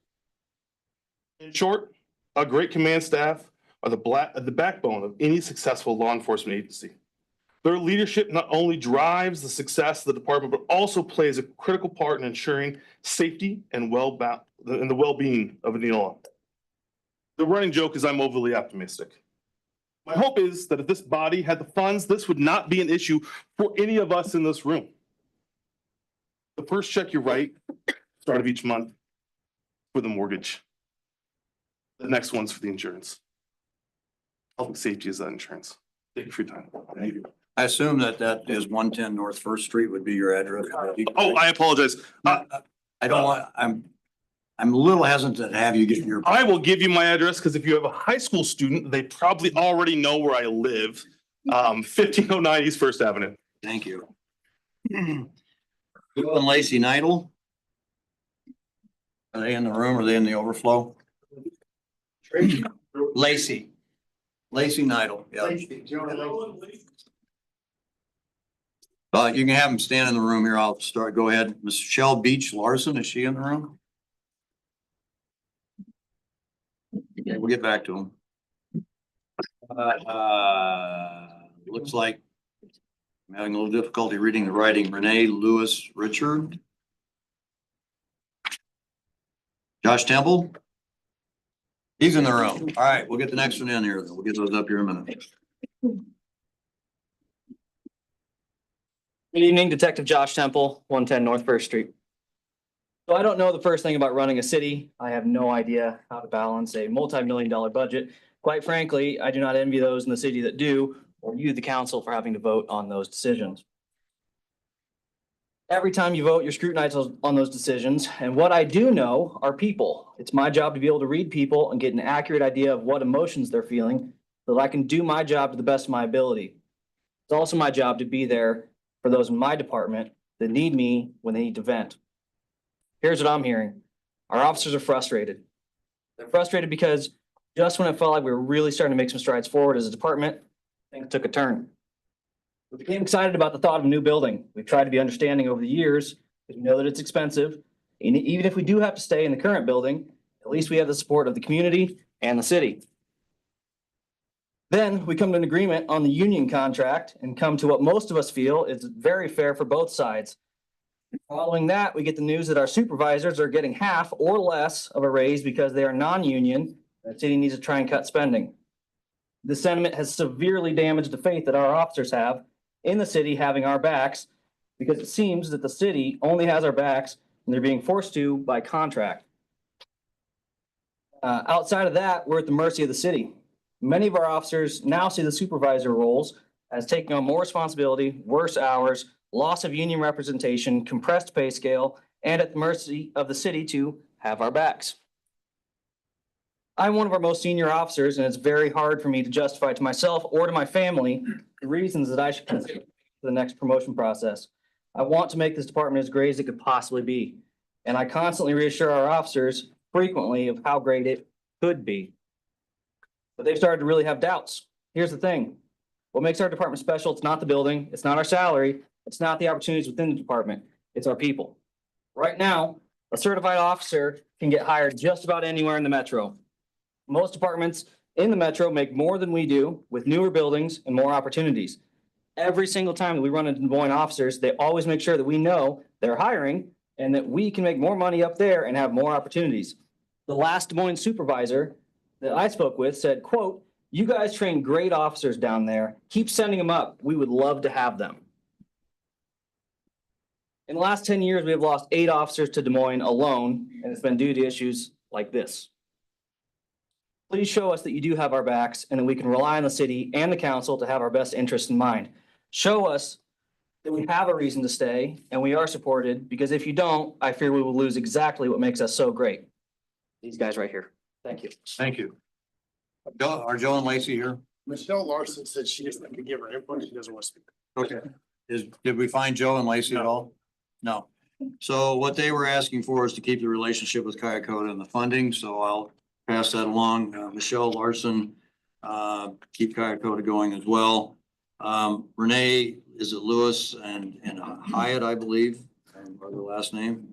In short, a great command staff are the backbone of any successful law enforcement agency. Their leadership not only drives the success of the department, but also plays a critical part in ensuring safety and the well-being of Indianola. The running joke is I'm overly optimistic. My hope is that if this body had the funds, this would not be an issue for any of us in this room. The first check you write, start of each month, for the mortgage. The next one's for the insurance. Public safety is that insurance. Thank you for your time. Thank you. I assume that is 110 North First Street would be your address. Oh, I apologize. I don't want, I'm a little hesitant to have you get your. I will give you my address because if you have a high school student, they probably already know where I live. 1509 East First Avenue. Thank you. Bill and Lacey Neidl. Are they in the room? Or are they in the overflow? Lacey Neidl. Yeah. You can have them stand in the room here. I'll start. Go ahead. Michelle Beach Larson, is she in the room? Okay, we'll get back to them. Looks like I'm having a little difficulty reading the writing. Renee Lewis Richard. Josh Temple. He's in the room. All right, we'll get the next one in here. We'll get those up here in a minute. Good evening, Detective Josh Temple, 110 North First Street. So I don't know the first thing about running a city. I have no idea how to balance a multi-million-dollar budget. Quite frankly, I do not envy those in the city that do, or you, the council, for having to vote on those decisions. Every time you vote, you're scrutinized on those decisions. And what I do know are people. It's my job to be able to read people and get an accurate idea of what emotions they're feeling so that I can do my job to the best of my ability. It's also my job to be there for those in my department that need me when they need to vent. Here's what I'm hearing. Our officers are frustrated. They're frustrated because just when it felt like we were really starting to make some strides forward as a department, things took a turn. We became excited about the thought of a new building. We've tried to be understanding over the years because we know that it's expensive. And even if we do have to stay in the current building, at least we have the support of the community and the city. Then we come to an agreement on the union contract and come to what most of us feel is very fair for both sides. Following that, we get the news that our supervisors are getting half or less of a raise because they are non-union. The city needs to try and cut spending. The sentiment has severely damaged the faith that our officers have in the city having our backs because it seems that the city only has our backs and they're being forced to by contract. Outside of that, we're at the mercy of the city. Many of our officers now see the supervisor roles as taking on more responsibility, worse hours, loss of union representation, compressed pay scale, and at the mercy of the city to have our backs. I'm one of our most senior officers, and it's very hard for me to justify to myself or to my family the reasons that I should consider the next promotion process. I want to make this department as great as it could possibly be, and I constantly reassure our officers frequently of how great it could be. But they've started to really have doubts. Here's the thing. What makes our department special, it's not the building, it's not our salary, it's not the opportunities within the department, it's our people. Right now, a certified officer can get hired just about anywhere in the metro. Most departments in the metro make more than we do with newer buildings and more opportunities. Every single time that we run into Des Moines officers, they always make sure that we know they're hiring and that we can make more money up there and have more opportunities. The last Des Moines supervisor that I spoke with said, quote, "You guys train great officers down there. Keep sending them up. We would love to have them." In the last 10 years, we have lost 8 officers to Des Moines alone, and it's been due to issues like this. Please show us that you do have our backs and that we can rely on the city and the council to have our best interests in mind. Show us that we have a reason to stay and we are supported, because if you don't, I fear we will lose exactly what makes us so great. These guys right here. Thank you. Thank you. Are Joe and Lacey here? Michelle Larson said she just like to give her input. She doesn't want to speak. Okay. Did we find Joe and Lacey at all? No. So what they were asking for is to keep the relationship with Kayakota and the funding, so I'll pass that along. Michelle Larson, keep Kayakota going as well. Renee, is it Lewis and Hyatt, I believe, or the last name?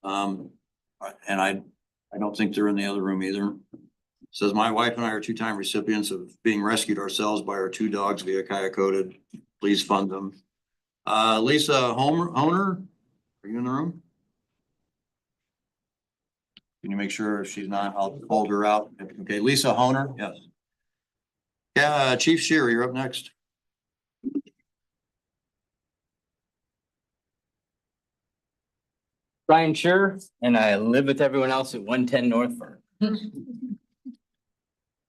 And I don't think they're in the other room either. Says my wife and I are 2-time recipients of being rescued ourselves by our 2 dogs via Kayakota. Please fund them. Lisa Honer, are you in the room? Can you make sure if she's not, I'll hold her out. Okay, Lisa Honer, yes. Yeah, Chief Shear, you're up next. Brian Scher, and I live with everyone else at 110 North Fern.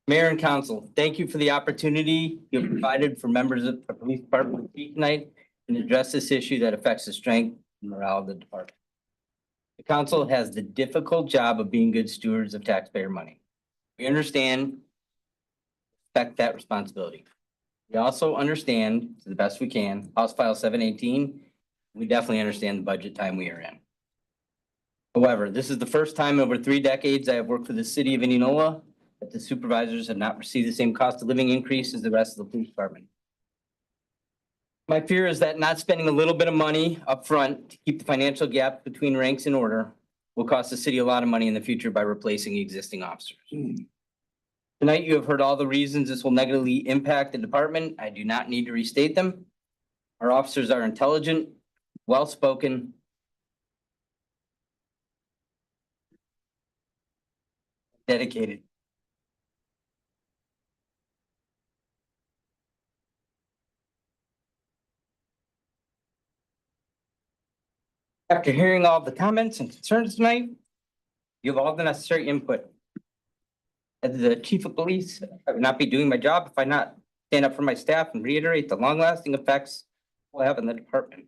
Mayor and council, thank you for the opportunity you have provided for members of the police department to speak tonight and address this issue that affects the strength and morale of the department. The council has the difficult job of being good stewards of taxpayer money. We understand, respect that responsibility. We also understand, to the best we can, House File 718, we definitely understand the budget time we are in. However, this is the first time in over 3 decades I have worked for the city of Indianola that the supervisors have not received the same cost of living increase as the rest of the police department. My fear is that not spending a little bit of money up front to keep the financial gap between ranks in order will cost the city a lot of money in the future by replacing existing officers. Tonight, you have heard all the reasons this will negatively impact the department. I do not need to restate them. Our officers are intelligent, well-spoken, dedicated. After hearing all the comments and concerns tonight, you have all the necessary input. As the chief of police, I would not be doing my job if I not stand up for my staff and reiterate the long-lasting effects we'll have in the department.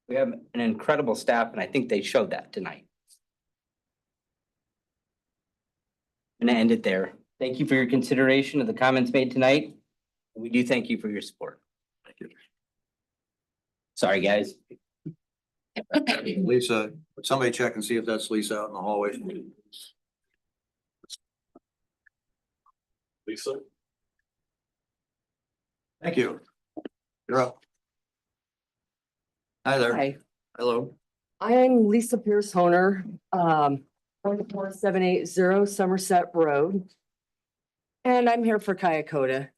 We have an incredible staff, and I think they showed that tonight. I'm gonna end it there. Thank you for your consideration of the comments made tonight. We do thank you for your support. Thank you. Sorry, guys. Lisa, would somebody check and see if that's Lisa out in the hallway? Lisa? Thank you. You're up. Hi there. Hi, Hello. I'm Lisa Pierce Honer, 44780 Somerset Road. And I'm here for Kayakota.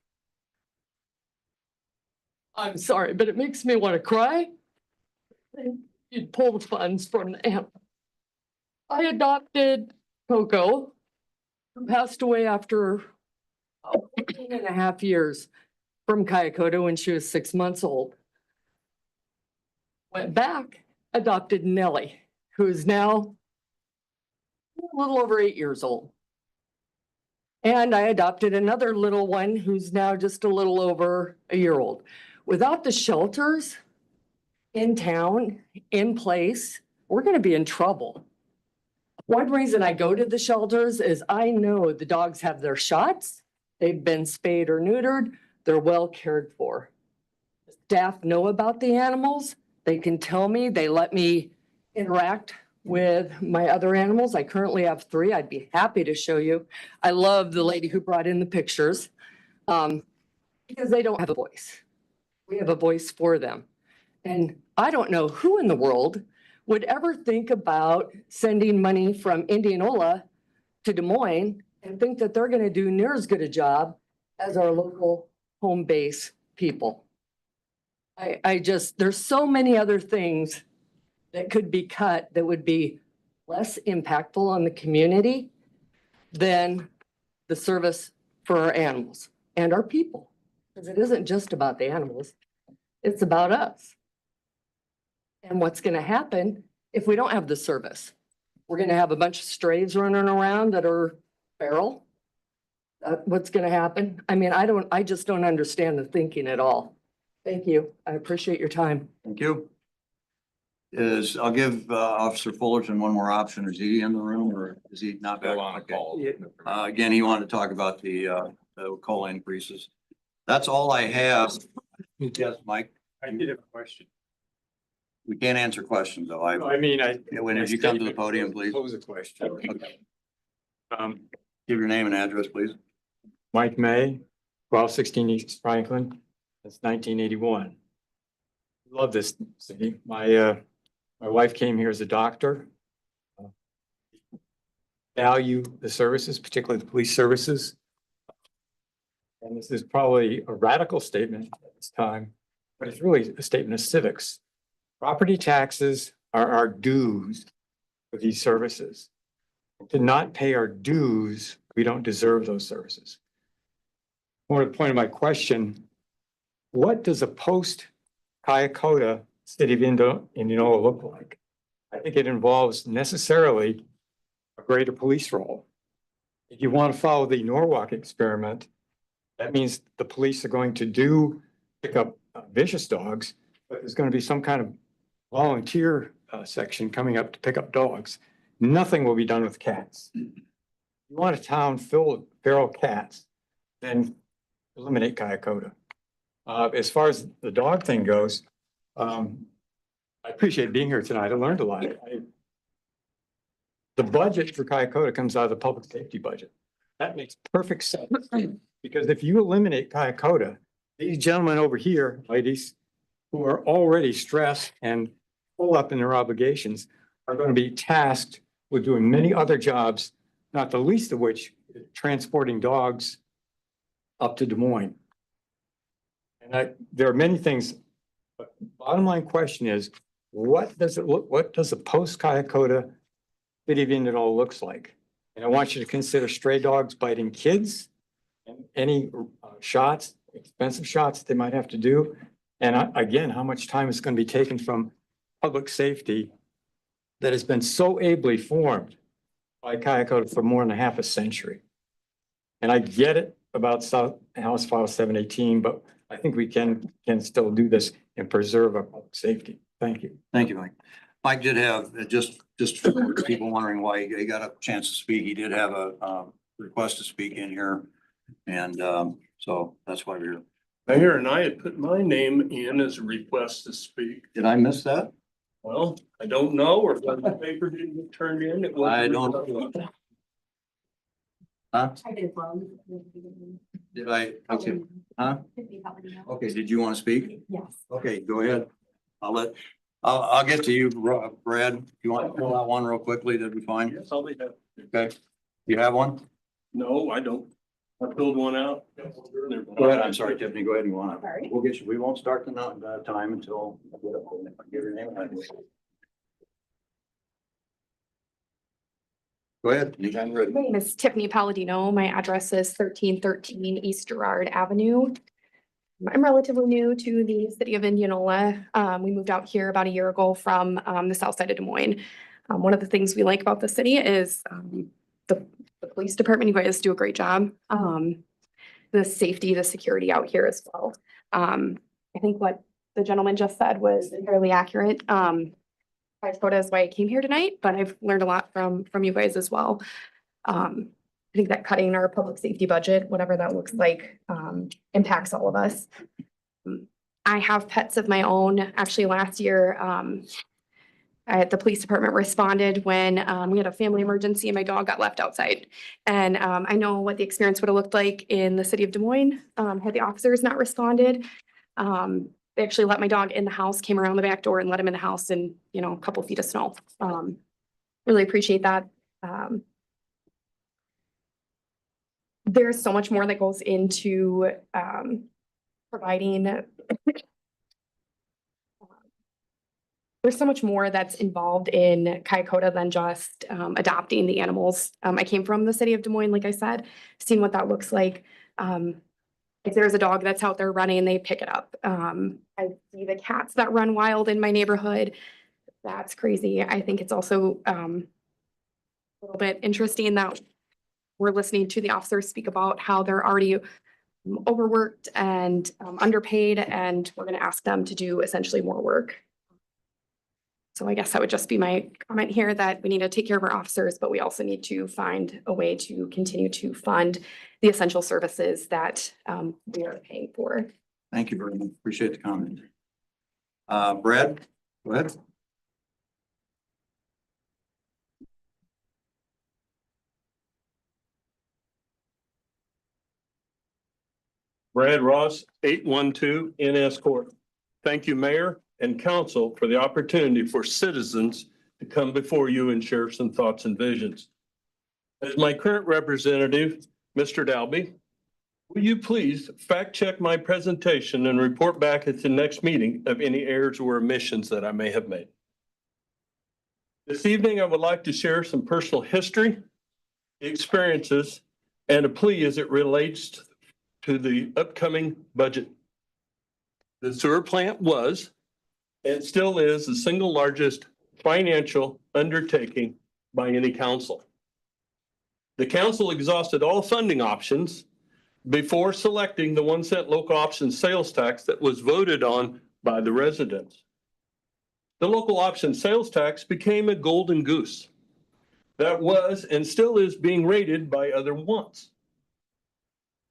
I'm sorry, but it makes me want to cry. You'd pull the funds from the amp. I adopted Coco, who passed away after 18 and a half years from Kayakota when she was 6 months old. Went back, adopted Nellie, who is now a little over 8 years old. And I adopted another little one who's now just a little over a year old. Without the shelters in town, in place, we're gonna be in trouble. One reason I go to the shelters is I know the dogs have their shots, they've been spayed or neutered, they're well cared for. Staff know about the animals, they can tell me, they let me interact with my other animals. I currently have 3. I'd be happy to show you. I love the lady who brought in the pictures, because they don't have a voice. We have a voice for them. And I don't know who in the world would ever think about sending money from Indianola to Des Moines and think that they're gonna do near as good a job as our local home base people. I just, there's so many other things that could be cut that would be less impactful on the community than the service for our animals and our people. Because it isn't just about the animals, it's about us. And what's gonna happen if we don't have the service? We're gonna have a bunch of strays running around that are feral. What's gonna happen? I mean, I just don't understand the thinking at all. Thank you. I appreciate your time. Thank you. I'll give Officer Fullerton one more option. Is he in the room or is he not back? Okay. Again, he wanted to talk about the COLA increases. That's all I have. Yes, Mike? I did have a question. We can't answer questions though. If you come to the podium, please. Pose a question. Okay. Give your name and address, please. Mike May, 1216 East Franklin. That's 1981. Love this city. My wife came here as a doctor. Value the services, particularly the police services. And this is probably a radical statement at this time, but it's really a statement of civics. Property taxes are our dues for these services. To not pay our dues, we don't deserve those services. More to the point of my question, what does a post-Kayakota city of Indianola look like? I think it involves necessarily a greater police role. If you want to follow the Norwalk experiment, that means the police are going to pick up vicious dogs, but there's going to be some kind of volunteer section coming up to pick up dogs. Nothing will be done with cats. You want a town filled with feral cats, then eliminate Kayakota. As far as the dog thing goes, I appreciate being here tonight. I learned a lot. The budget for Kayakota comes out of the public safety budget. That makes perfect sense. Because if you eliminate Kayakota, these gentlemen over here, ladies, who are already stressed and full up in their obligations, are going to be tasked with doing many other jobs, not the least of which is transporting dogs up to Des Moines. And there are many things, but bottom line question is, what does a post-Kayakota city of Indianola looks like? And I want you to consider stray dogs biting kids and any shots, expensive shots they might have to do. And again, how much time is going to be taken from public safety that has been so ably formed by Kayakota for more than half a century. And I get it about House File 718, but I think we can still do this and preserve our public safety. Thank you. Thank you, Mike. Mike did have, just for people wondering why he got a chance to speak, he did have a request to speak in here. And so that's why we're here. Mayor, and I had put my name in as a request to speak. Did I miss that? Well, I don't know, or if the paper didn't get turned in. It wasn't. I don't. Huh? I did well. Did I? Okay. Huh? Okay, did you want to speak? Yes. Okay, go ahead. I'll get to you, Brad. You want to pull out one real quickly? That'd be fine. Yes, I'll be happy. Okay. You have one? No, I don't. I filled one out. Go ahead. I'm sorry, Tiffany. Go ahead. You want to? We'll get you. We won't start the time until I give your name and address. Go ahead. My name is Tiffany Palladino. My address is 1313 East Girard Avenue. I'm relatively new to the city of Indianola. We moved out here about a year ago from the south side of Des Moines. One of the things we like about the city is the police department. You guys do a great job. The safety, the security out here as well. I think what the gentleman just said was fairly accurate. I thought that's why I came here tonight, but I've learned a lot from you guys as well. I think that cutting our public safety budget, whatever that looks like, impacts all of us. I have pets of my own. Actually, last year, the police department responded when we had a family emergency and my dog got left outside. And I know what the experience would have looked like in the city of Des Moines had the officers not responded. They actually let my dog in the house, came around the back door and let him in the house in, a couple feet of snow. Really appreciate that. There's so much more that goes into providing. There's so much more that's involved in Kyakota than just adopting the animals. I came from the city of Des Moines, like I said, seeing what that looks like. If there's a dog that's out there running, they pick it up. I see the cats that run wild in my neighborhood. That's crazy. I think it's also a little bit interesting that we're listening to the officers speak about how they're already overworked and underpaid, and we're going to ask them to do essentially more work. So I guess that would just be my comment here, that we need to take care of our officers, but we also need to find a way to continue to fund the essential services that we are paying for. Thank you very much. Appreciate the comment. Brad, go ahead. Brad Ross, 812 NS Court. Thank you, Mayor and Council, for the opportunity for citizens to come before you and share some thoughts and visions. As my current representative, Mr. Dalby, will you please fact check my presentation and report back at the next meeting of any errors or omissions that I may have made? This evening, I would like to share some personal history, experiences, and a plea as it relates to the upcoming budget. The sewer plant was and still is the single largest financial undertaking by any council. The council exhausted all funding options before selecting the 1 cent local option sales tax that was voted on by the residents. The local option sales tax became a golden goose that was and still is being rated by other wants.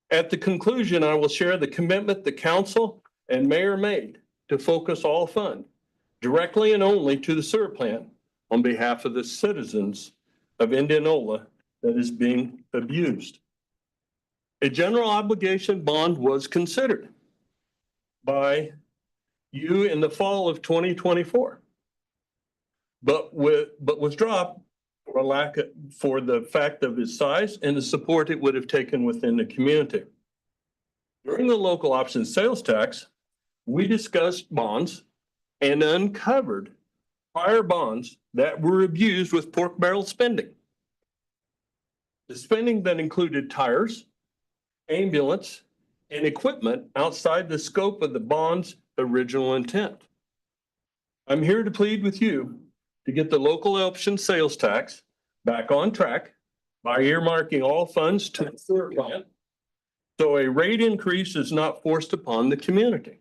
At the conclusion, I will share the commitment the council and mayor made to focus all fund directly and only to the sewer plant on behalf of the citizens of Indianola that is being abused. A general obligation bond was considered by you in the fall of 2024, but was dropped for the fact of its size and the support it would have taken within the community. During the local option sales tax, we discussed bonds and uncovered prior bonds that were abused with pork barrel spending. The spending that included tires, ambulance, and equipment outside the scope of the bond's original intent. I'm here to plead with you to get the local option sales tax back on track by earmarking all funds to the sewer plant, so a rate increase is not forced upon the community.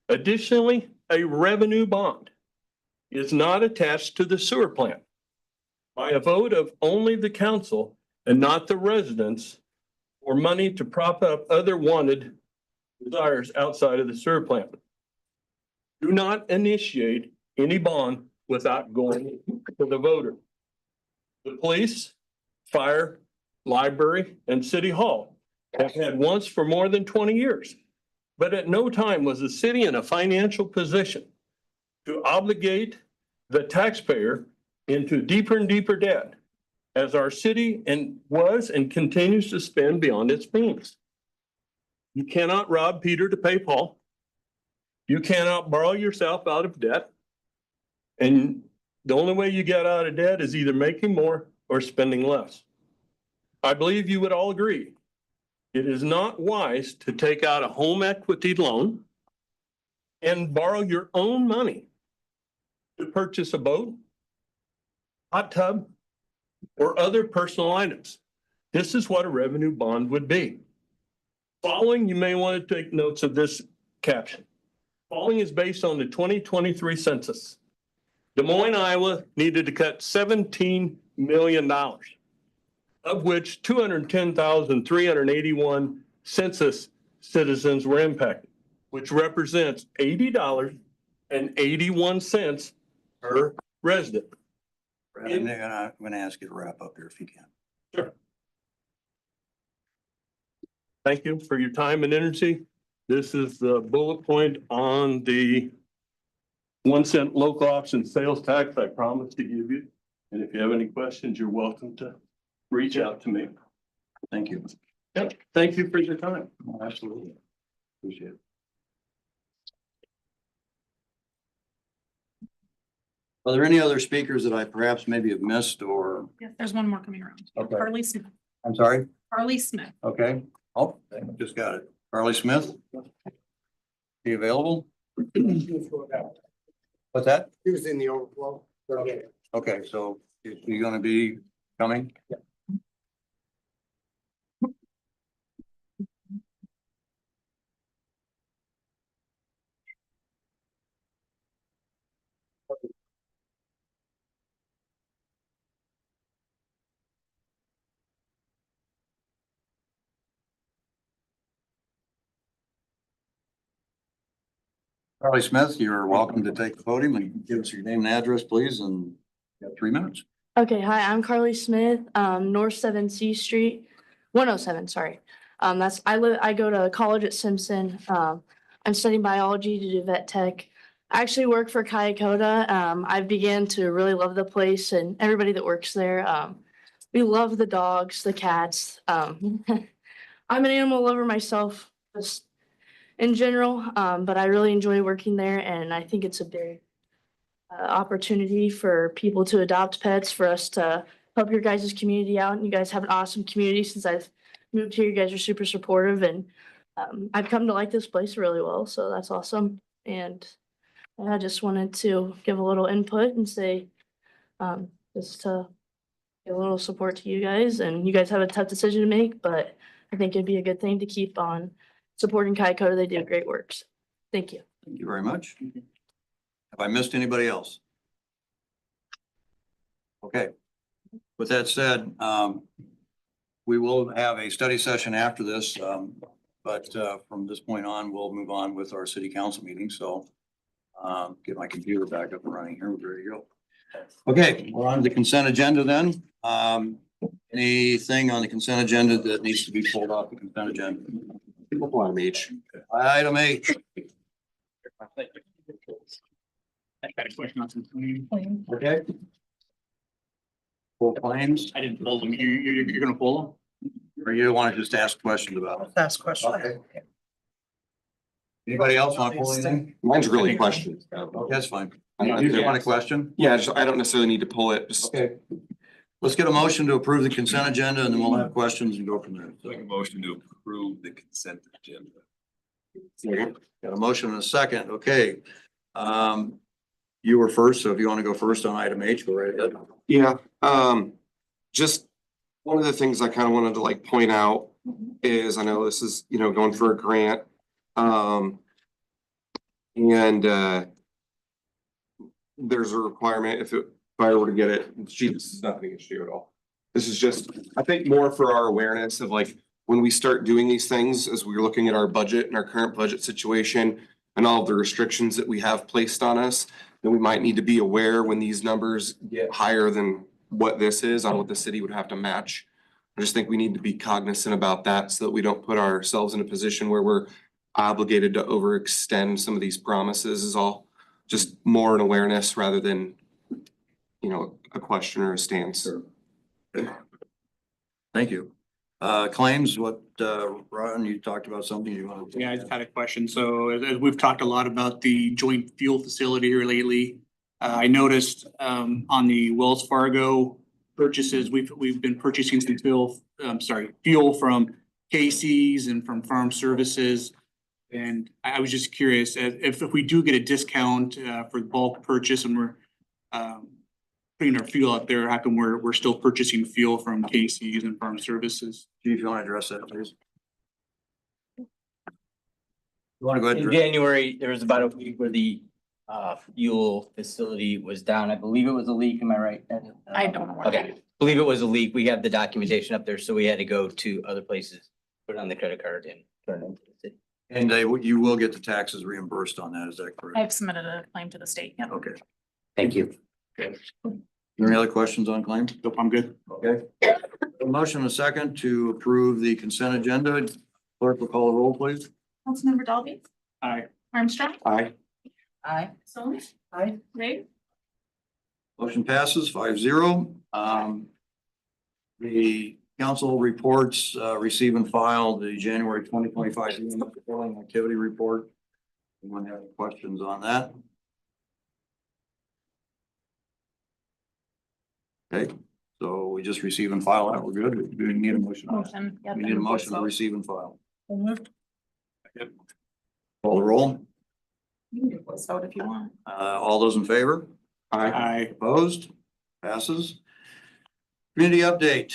Additionally, a revenue bond is not attached to the sewer plant. By a vote of only the council and not the residents, or money to prop up other wanted desires outside of the sewer plant. Do not initiate any bond without going to the voter. The police, fire, library, and city hall have had once for more than 20 years, but at no time was the city in a financial position to obligate the taxpayer into deeper and deeper debt as our city was and continues to spend beyond its means. You cannot rob Peter to pay Paul. You cannot borrow yourself out of debt. And the only way you get out of debt is either making more or spending less. I believe you would all agree. it is not wise to take out a home equity loan and borrow your own money to purchase a boat, hot tub, or other personal items. This is what a revenue bond would be. Following, you may want to take notes of this caption. Following is based on the 2023 census. Des Moines, Iowa needed to cut $17 million, of which 210,381 census citizens were impacted, which represents $80.81 per resident. Brad, I'm gonna ask you to wrap up here if you can. Sure. Thank you for your time and energy. This is the bullet point on the 1 cent local option sales tax I promised to give you. And if you have any questions, you're welcome to reach out to me. Thank you. Yep, thank you for your time. Absolutely. Appreciate it. Are there any other speakers that I perhaps maybe have missed or? Yes, there's one more coming around. Okay. Carly Smith. I'm sorry? Carly Smith. Okay. Oh, I just got it. Carly Smith? Be available? What's that? He was in the overflow. Okay, so you're gonna be coming? Yeah. Carly Smith, you're welcome to take the podium and give us your name and address, please, and you have 3 minutes. Okay, hi, I'm Carly Smith, North 7 C Street, 107, sorry. I go to college at Simpson. I'm studying biology to do vet tech. I actually work for Kayakota. I began to really love the place and everybody that works there. We love the dogs, the cats. I'm an animal lover myself, just in general, but I really enjoy working there, and I think it's a big opportunity for people to adopt pets, for us to help your guys' community out. And you guys have an awesome community. Since I've moved here, you guys are super supportive, and I've come to like this place really well, so that's awesome. And I just wanted to give a little input and say, just to give a little support to you guys, and you guys have a tough decision to make, but I think it'd be a good thing to keep on supporting Kayakota. They do great works. Thank you. Thank you very much. Have I missed anybody else? Okay. With that said, we will have a study session after this, but from this point on, we'll move on with our city council meeting. So get my computer back up and running here. We're ready to go. Okay, we're on the consent agenda then. Anything on the consent agenda that needs to be pulled off the consent agenda? Item H. Item H. I got a question on some. Okay. Full claims, I didn't pull them. You're gonna pull or you want to just ask questions about it? Ask question. Okay. Anybody else want to pull anything? Mine's really questions. Okay, that's fine. You want a question? Yeah, I don't necessarily need to pull it. Okay. Let's get a motion to approve the consent agenda and then we'll have questions and go from there. Make a motion to approve the consent agenda. Got a motion and a second. Okay. You were first, so if you want to go first on item H, go right ahead. Yeah, just one of the things I kind of wanted to like point out is I know this is, going for a grant. There's a requirement if I were to get it, gee, this is nothing against you at all. This is just, I think more for our awareness of like, when we start doing these things, as we're looking at our budget and our current budget situation and all of the restrictions that we have placed on us, then we might need to be aware when these numbers get higher than what this is on what the city would have to match. I just think we need to be cognizant about that so that we don't put ourselves in a position where we're obligated to overextend some of these promises is all. Just more an awareness rather than, a question or a stance. Thank you. Claims, what, Ron, you talked about something you want to. Yeah, I just had a question. So as we've talked a lot about the joint fuel facility here lately, I noticed on the Wells Fargo purchases, we've been purchasing some fuel from Casey's and from Farm Services. And I was just curious, if we do get a discount for bulk purchase and we're putting our fuel out there, how come we're still purchasing fuel from Casey's and Farm Services? Chief, you want to address that, please? You want to go ahead? In and address- January, there was about a week where the fuel facility was down. I believe it was a leak. Am I right? I don't know. what Okay, believe it was a leak. We have the documentation up there, so we had to go to other places, put it on the credit card and turn it into the city. And you will get the taxes reimbursed on that, is that correct? I've submitted a claim to the state. Yep. Okay. Thank you. Are there any other questions on claims? Nope, I'm good. Okay. A motion and a second to approve the consent agenda. Clerk will call the roll, please. Councilmember Dalby, Aye. Armstrong, Aye. Aye. Solms. Aye. Ray, Motion passes 5-0. The council reports, receive and file the January 2025 polling activity report. Anyone have any questions on that? Okay, so we just receive and file that. We're good. We need a motion on that. motion. Yep, We need a and motion to vote. receive and file. So moved. Call the roll. You can do voice vote if you want. All those in favor? Aye. Opposed? Passes. Community update.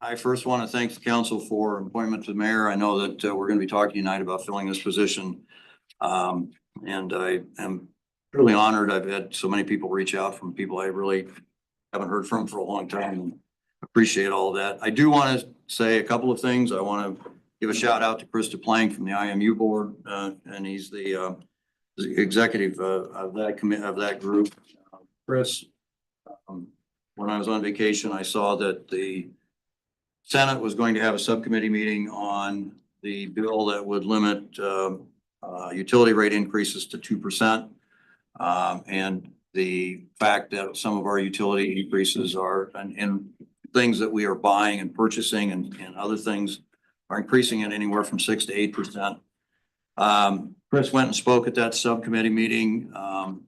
I first want to thank the council for appointment to the mayor. I know that we're going to be talking tonight about filling this position. And I am truly honored. I've had so many people reach out from people I really haven't heard from for a long time. And appreciate all of that. I do want to say a couple of things. I want to give a shout out to Krista Plank from the IMU board, and he's the executive of that group. Chris, when I was on vacation, I saw that the Senate was going to have a subcommittee meeting on the bill that would limit utility rate increases to 2%. And the fact that some of our utility increases are in things that we are buying and purchasing and other things are increasing at anywhere from 6 to 8%. Chris went and spoke at that subcommittee meeting.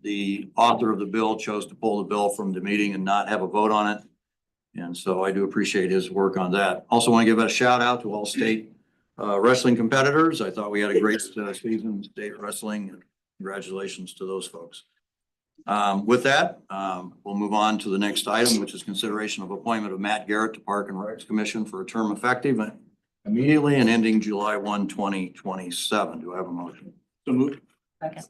The author of the bill chose to pull the bill from the meeting and not have a vote on it. And so I do appreciate his work on that. Also want to give a shout out to all state wrestling competitors. I thought we had a great season in state wrestling, and congratulations to those folks. With that, we'll move on to the next item, which is consideration of appointment of Matt Garrett to Park and Recs Commission for a term effective immediately and ending July 1, 2027. Do I have a motion? So moved. Second.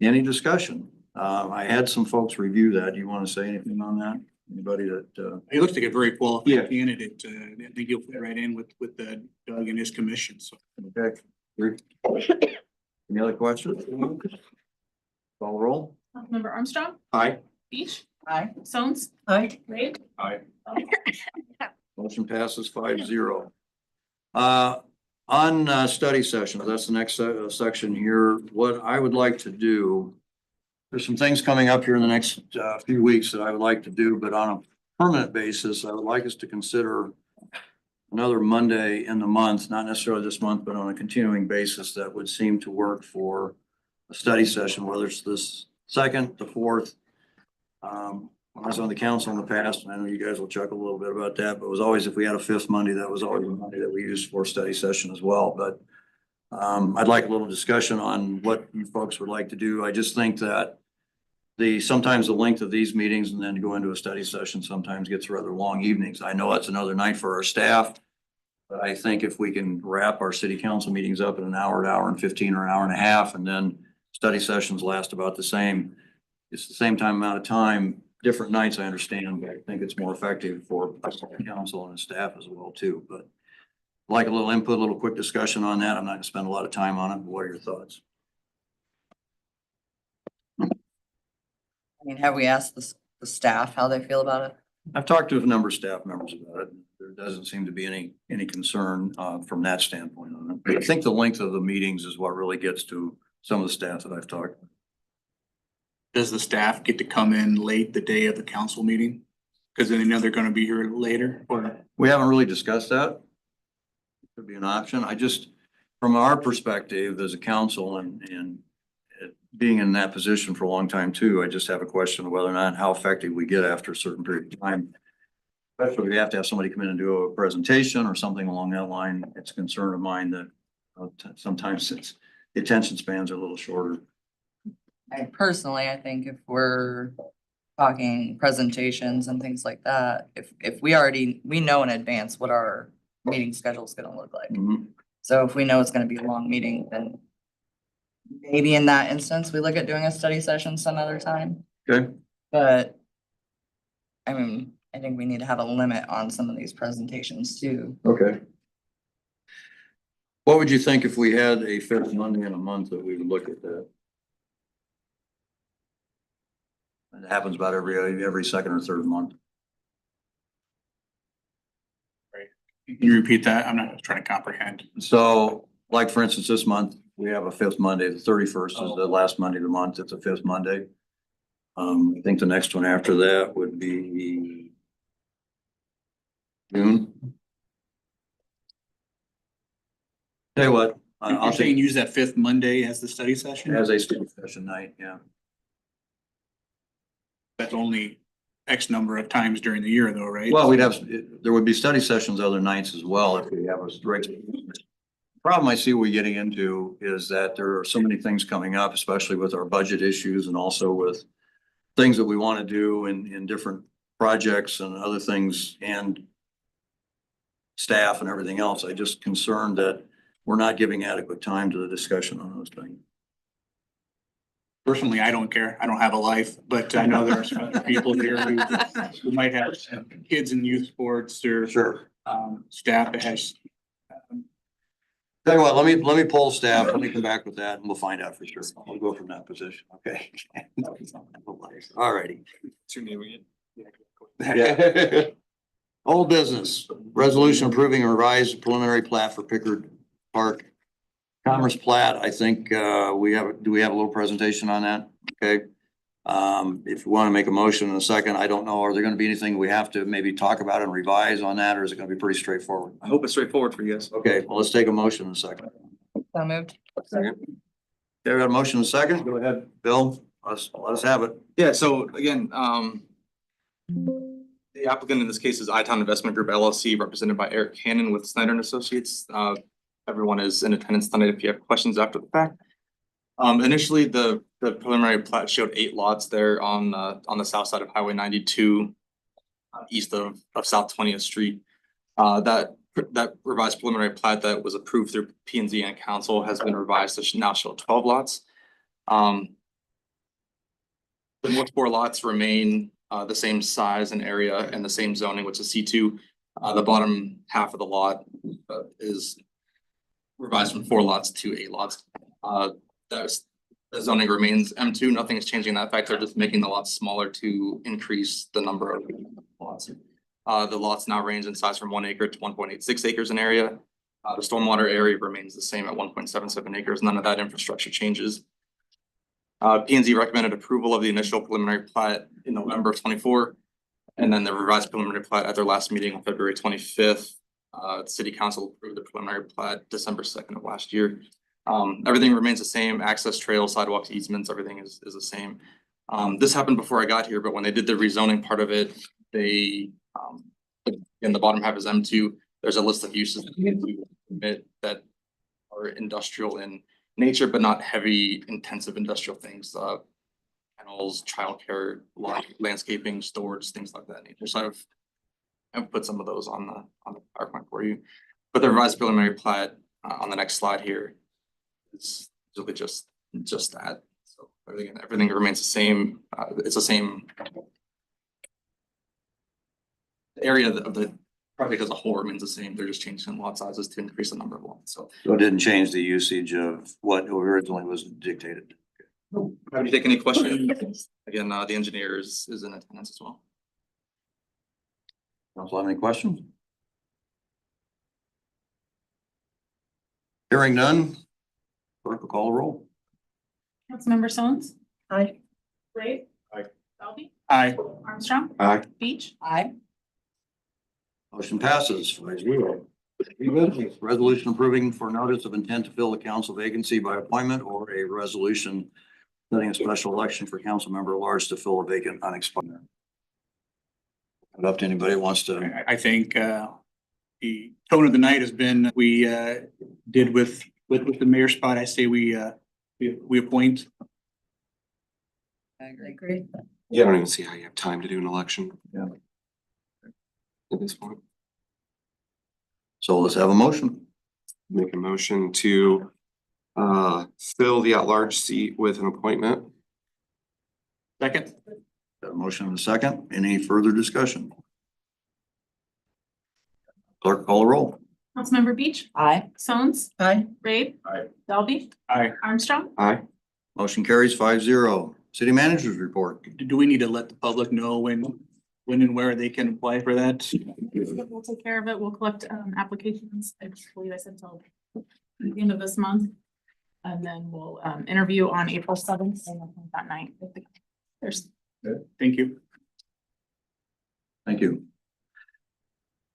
Any discussion? I had some folks review that. Do you want to say anything on that? Anybody that, He looks like a very Yeah. qualified candidate. I think he'll fit right in with Doug and his commission. So okay. Any other questions? Call the roll. Councilmember Armstrong, Aye. Beach. Aye. Solms. Aye. Ray. Aye. Motion passes 5-0. On study sessions, that's the next section here. What I would like to do, there's some things coming up here in the next few weeks that I would like to do, but on a permanent basis, I would like us to consider another Monday in the month, not necessarily this month, but on a continuing basis that would seem to work for a study session, whether it's this second, the fourth. When I was on the council in the past, and I know you guys will chuckle a little bit about that, but it was always, if we had a fifth Monday, that was always a Monday that we used for study session as well. But I'd like a little discussion on what you folks would like to do. I just think that sometimes the length of these meetings and then to go into a study session sometimes gets rather long evenings. I know it's another night for our staff. But I think if we can wrap our city council meetings up in an hour and 15 or an hour and a half, and then study sessions last about the same. It's the same amount of time, different nights, I understand, but I think it's more effective for the council and the staff as well too. But I'd like a little input, a little quick discussion on that. I'm not gonna spend a lot of time on it, but what are your thoughts? I mean, have we asked the staff how they feel about it? I've talked to a number of staff members about it. There doesn't seem to be any concern from that standpoint on it. But I think the length of the meetings is what really gets to some of the staff that I've talked to. does the staff get to come in late the day of the council meeting? Because then they know they're going to be here later, or We haven't really discussed that. Could be an option. I just, from our perspective as a council and being in that position for a long time too, I just have a question of whether or not how effective we get after a certain period of time. Especially if you have to have somebody come in and do a presentation or something along that line. It's a concern of mine that sometimes the attention spans are a little shorter. I personally, I think if we're talking presentations and things like that, if we know in advance what our meeting schedule is gonna look like. So if we know it's gonna be a long meeting, then maybe in that instance, we look at doing a study session some other time. Okay. But I mean, I think we need to have a limit on some of these presentations too. Okay. What would you think if we had a fifth Monday in a month that we would look at that? It happens about every second or third month. Can you repeat that? I'm not trying to comprehend. So like, for instance, this month, we have a fifth Monday, the 31st is the last Monday of the month. It's a fifth Monday. I think the next one after that would be June. Tell you what, You're I'll saying say use that fifth Monday as the study session? as a study session night, yeah. That's only X number of times during the year though, right? Well, there would be study sessions other nights as well if we have a regular. Problem I see we're getting into is that there are so many things coming up, especially with our budget issues and also with things that we want to do in different projects and other things and staff and everything else. I just concerned that we're not giving adequate time to the discussion on those things. Personally, I don't care. I don't have a life, but I know there are some other people here who might have kids in youth sports or Sure. Staff that has. Tell you what, let me poll staff, let me come back with that and we'll find out for sure. We'll go from that position, okay? All righty. Old business, resolution approving a revised preliminary plat for Pickard Park. Commerce plat, I think, do we have a little presentation on that? Okay. If you want to make a motion in a second, I don't know, are there going to be anything we have to maybe talk about and revise on that, or is it going to be pretty straightforward? I hope it's straightforward for you guys. Okay, well, let's take a motion in a second. So moved. Okay, we got a motion in a second. Go ahead, Bill. Let us have it. Yeah, so again, the applicant in this case is iTown Investment Group LLC, represented by Eric Cannon with Snyder and Associates. Everyone is in attendance tonight if you have questions after the fact. Initially, the preliminary plat showed 8 lots there on the south side of Highway 92, east of South 20th Street. That revised preliminary plat that was approved through P&Z and council has been revised to now show 12 lots. The north 4 lots remain the same size and area and the same zoning, which is C2. The bottom half of the lot is revised from 4 lots to 8 lots. The zoning remains M2. Nothing is changing in that fact. They're just making the lots smaller to increase the number of lots. The lots now range in size from 1 acre to 1.86 acres in area. The stormwater area remains the same at 1.77 acres. None of that infrastructure changes. P&Z recommended approval of the initial preliminary plat in November of 24, and then the revised preliminary plat at their last meeting on February 25th. City council approved the preliminary plat December 2nd of last year. Everything remains the same. Access trails, sidewalks, easements, everything is the same. This happened before I got here, but when they did the rezoning part of it, they in the bottom half is M2. There's a list of uses that are industrial in nature, but not heavy intensive industrial things. Kennels, childcare, landscaping, storage, things like that nature. So I've put some of those on the PowerPoint for you. But the revised preliminary plat on the next slide here is really just that. So everything remains the same. It's the same area of the project as a whole remains the same. They're just changing lot sizes to increase the number of lots. So it didn't change the usage of what originally was dictated. Happy to take any questions. Again, the engineer is in attendance as well. Council have any questions? Hearing none. Clerk will call the roll. Councilmember Stones? Aye. Ray? Aye. Selby? Aye. Armstrong? Aye. Beach? Aye. Motion passes 5-0. Resolution approving for notice of intent to fill the council vacancy by appointment, or a resolution setting a special election for council member at large to fill a vacant unexpired. Up to anybody who wants to. I think, the tone of the night has been, we, did with the mayor spot, I say we appoint. I agree. Yeah, I don't even see how you have time to do an election. Yeah. At this point, So let's have a motion. make a motion to fill the at-large seat with an appointment. Second. Got a motion and a second. Any further discussion? Clerk, call the roll. Councilmember Beach, Aye. Stones, Aye. Rabe. Aye. Dalby, Aye. Armstrong. Aye. Motion carries 5-0. City managers report. Do we need to let the public know when and where they can apply for that? We'll take care of it. We'll collect applications. I believe I said till the end of this month. And then we'll interview on April 7th and that night. There's. Thank you. Thank you.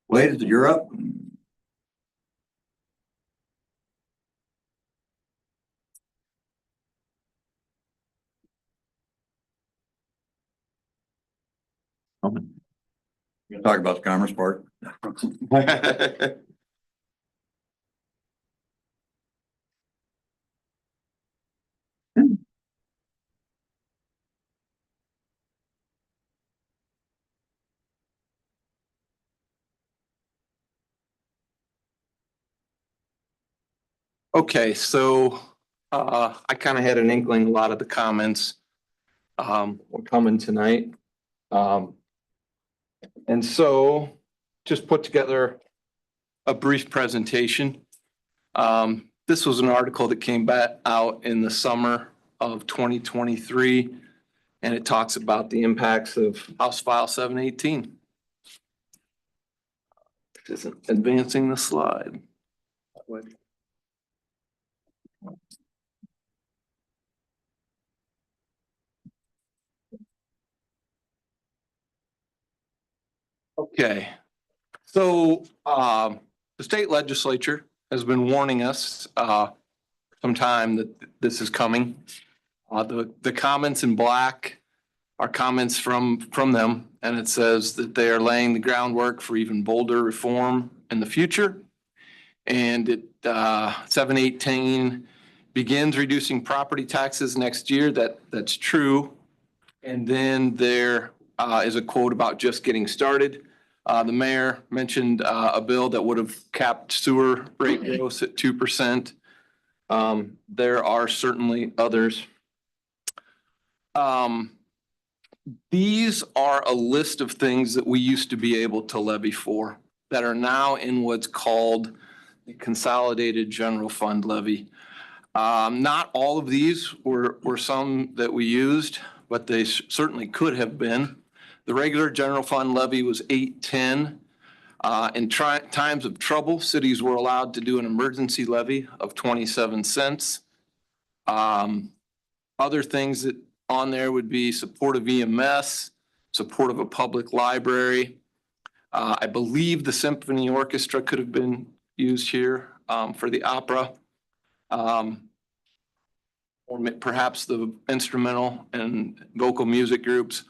Wade, you're up. Talk about the Commerce Park. Okay, so I kind of had an inkling, a lot of the comments were coming tonight. And so just put together a brief presentation. This was an article that came back out in the summer of 2023, and it talks about the impacts of House File 718. This isn't advancing the slide. Okay, so the state legislature has been warning us sometime that this is coming. The comments in black are comments from them, and it says that they are laying the groundwork for even bolder reform in the future. And 718 begins reducing property taxes next year. That's true. And then there is a quote about just getting started. The mayor mentioned a bill that would have capped sewer rate growth at 2%. There are certainly others. These are a list of things that we used to be able to levy for that are now in what's called the Consolidated General Fund levy. Not all of these were some that we used, but they certainly could have been. The regular general fund levy was 810. In times of trouble, cities were allowed to do an emergency levy of 27 cents. Other things that on there would be support of EMS, support of a public library. I believe the symphony orchestra could have been used here for the opera. Or perhaps the instrumental and vocal music groups.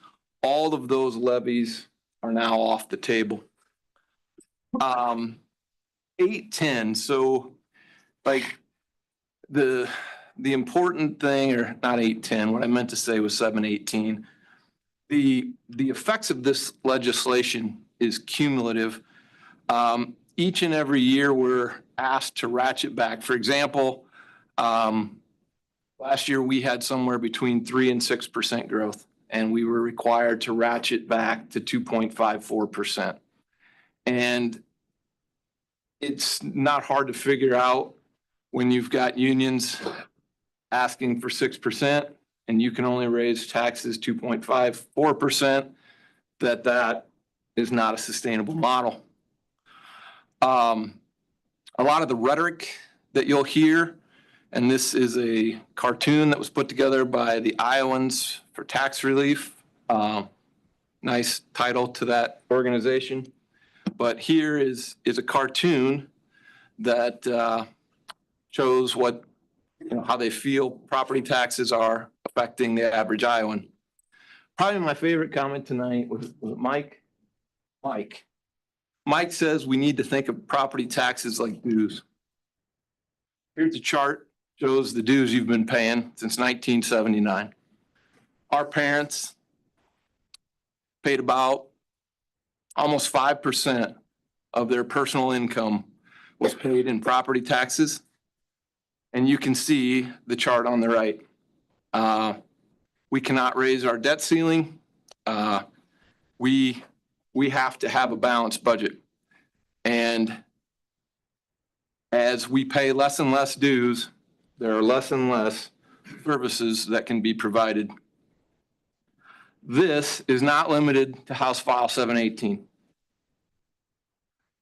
All of those levies are now off the table. 810, so like the important thing, or not 810, what I meant to say was 718. The effects of this legislation is cumulative. Each and every year we're asked to ratchet back. For example, last year we had somewhere between 3% and 6% growth, and we were required to ratchet back to 2.54%. And it's not hard to figure out when you've got unions asking for 6% and you can only raise taxes 2.54%, that is not a sustainable model. A lot of the rhetoric that you'll hear, and this is a cartoon that was put together by the Iowans for tax relief. Nice title to that organization. But here is a cartoon that shows what, how they feel property taxes are affecting the average Iowan. Probably my favorite comment tonight was Mike? Mike. Mike says we need to think of property taxes like dues. Here's a chart, shows the dues you've been paying since 1979. Our parents paid about almost 5% of their personal income was paid in property taxes. And you can see the chart on the right. We cannot raise our debt ceiling. We have to have a balanced budget. And as we pay less and less dues, there are less and less services that can be provided. This is not limited to House File 718.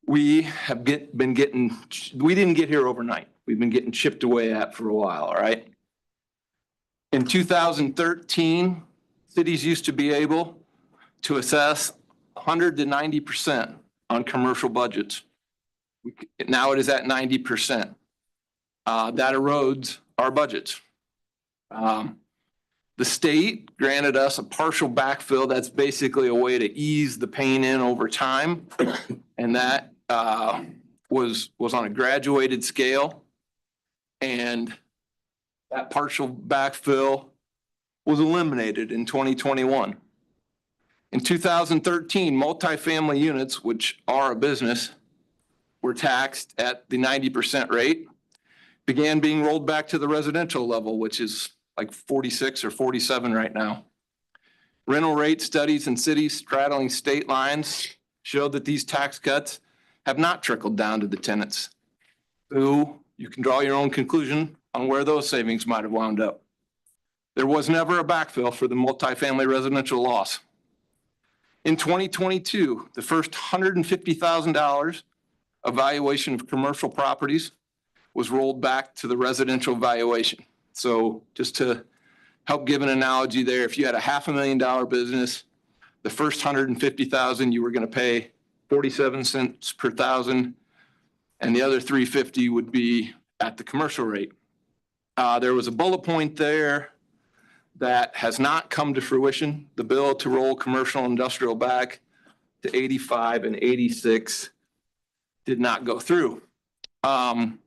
We didn't get here overnight. We've been getting chipped away at for a while, all right? In 2013, cities used to be able to assess 100 to 90% on commercial budgets. Now it is at 90%. That erodes our budgets. The state granted us a partial backfill. That's basically a way to ease the pain in over time. And that was on a graduated scale. And that partial backfill was eliminated in 2021. In 2013, multifamily units, which are a business, were taxed at the 90% rate, began being rolled back to the residential level, which is like 46 or 47 right now. Rental rate studies in cities straddling state lines showed that these tax cuts have not trickled down to the tenants. So you can draw your own conclusion on where those savings might have wound up. There was never a backfill for the multifamily residential loss. In 2022, the first $150,000 evaluation of commercial properties was rolled back to the residential valuation. So just to help give an analogy there, if you had a $500,000 business, the first $150,000 you were going to pay 47 cents per thousand, and the other 350 would be at the commercial rate. There was a bullet point there that has not come to fruition. The bill to roll commercial and industrial back to 85 and 86 did not go through. I'm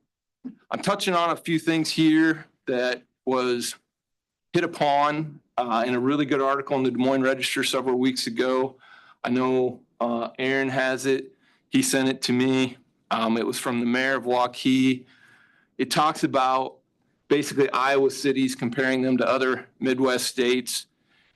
touching on a few things here that was hit upon in a really good article in the Des Moines Register several weeks ago. I know Aaron has it. He sent it to me. It was from the mayor of Waukee. It talks about basically Iowa cities, comparing them to other Midwest states.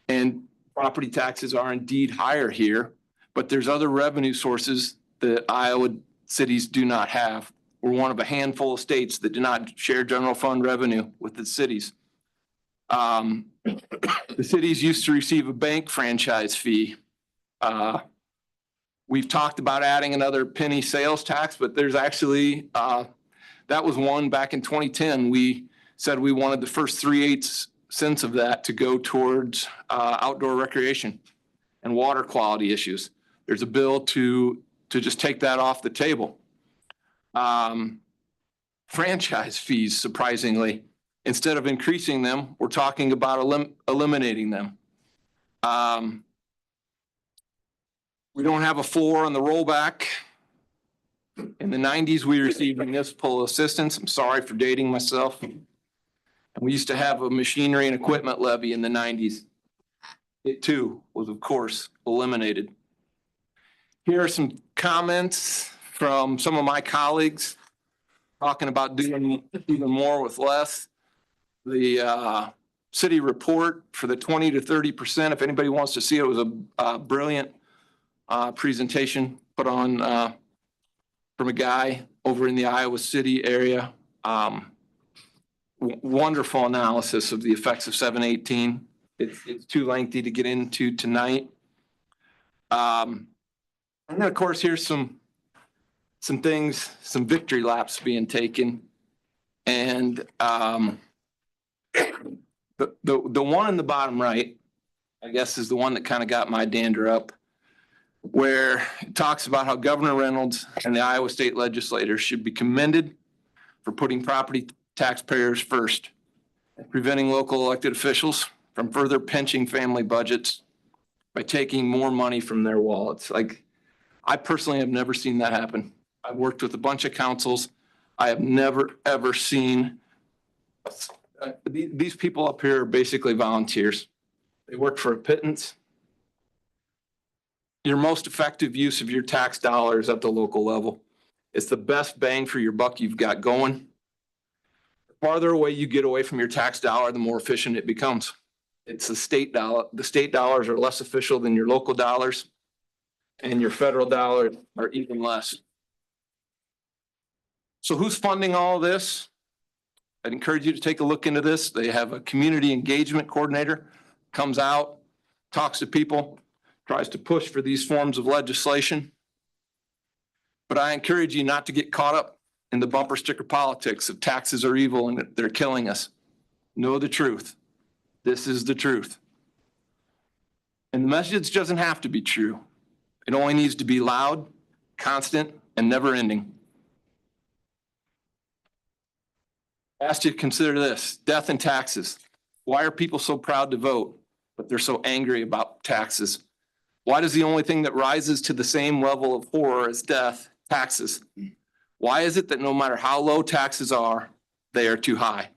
And property taxes are indeed higher here, but there's other revenue sources that Iowa cities do not have. We're one of a handful of states that do not share general fund revenue with the cities. The cities used to receive a bank franchise fee. We've talked about adding another penny sales tax, but there's actually, that was one back in 2010. We said we wanted the first 3/8 cents of that to go towards outdoor recreation and water quality issues. There's a bill to just take that off the table. Franchise fees, surprisingly, instead of increasing them, we're talking about eliminating them. We don't have a floor on the rollback. In the 90s, we received municipal assistance. I'm sorry for dating myself. And we used to have a machinery and equipment levy in the 90s. It too was, of course, eliminated. Here are some comments from some of my colleagues talking about doing even more with less. The city report for the 20 to 30%, if anybody wants to see it, was a brilliant presentation put on from a guy over in the Iowa City area. Wonderful analysis of the effects of 718. It's too lengthy to get into tonight. And then, of course, here's some things, some victory laps being taken. And the one in the bottom right, I guess, is the one that kind of got my dander up, where it talks about how Governor Reynolds and the Iowa State legislators should be commended for putting property taxpayers first, and preventing local elected officials from further pinching family budgets by taking more money from their wallets. Like, I personally have never seen that happen. I've worked with a bunch of councils. I have never, ever seen these people up here are basically volunteers. They work for a pittance. Your most effective use of your tax dollars at the local level. It's the best bang for your buck you've got going. The farther away you get away from your tax dollar, the more efficient it becomes. It's the state dollar. The state dollars are less official than your local dollars, and your federal dollars are even less. So who's funding all this? I'd encourage you to take a look into this. They have a community engagement coordinator, comes out, talks to people, tries to push for these forms of legislation. But I encourage you not to get caught up in the bumper sticker politics of taxes are evil and that they're killing us. Know the truth. This is the truth. And the message doesn't have to be true. It only needs to be loud, constant, and never ending. I asked you to consider this, death and taxes. Why are people so proud to vote, but they're so angry about taxes? Why does the only thing that rises to the same level of horror as death, taxes? Why is it that no matter how low taxes are, they are too high?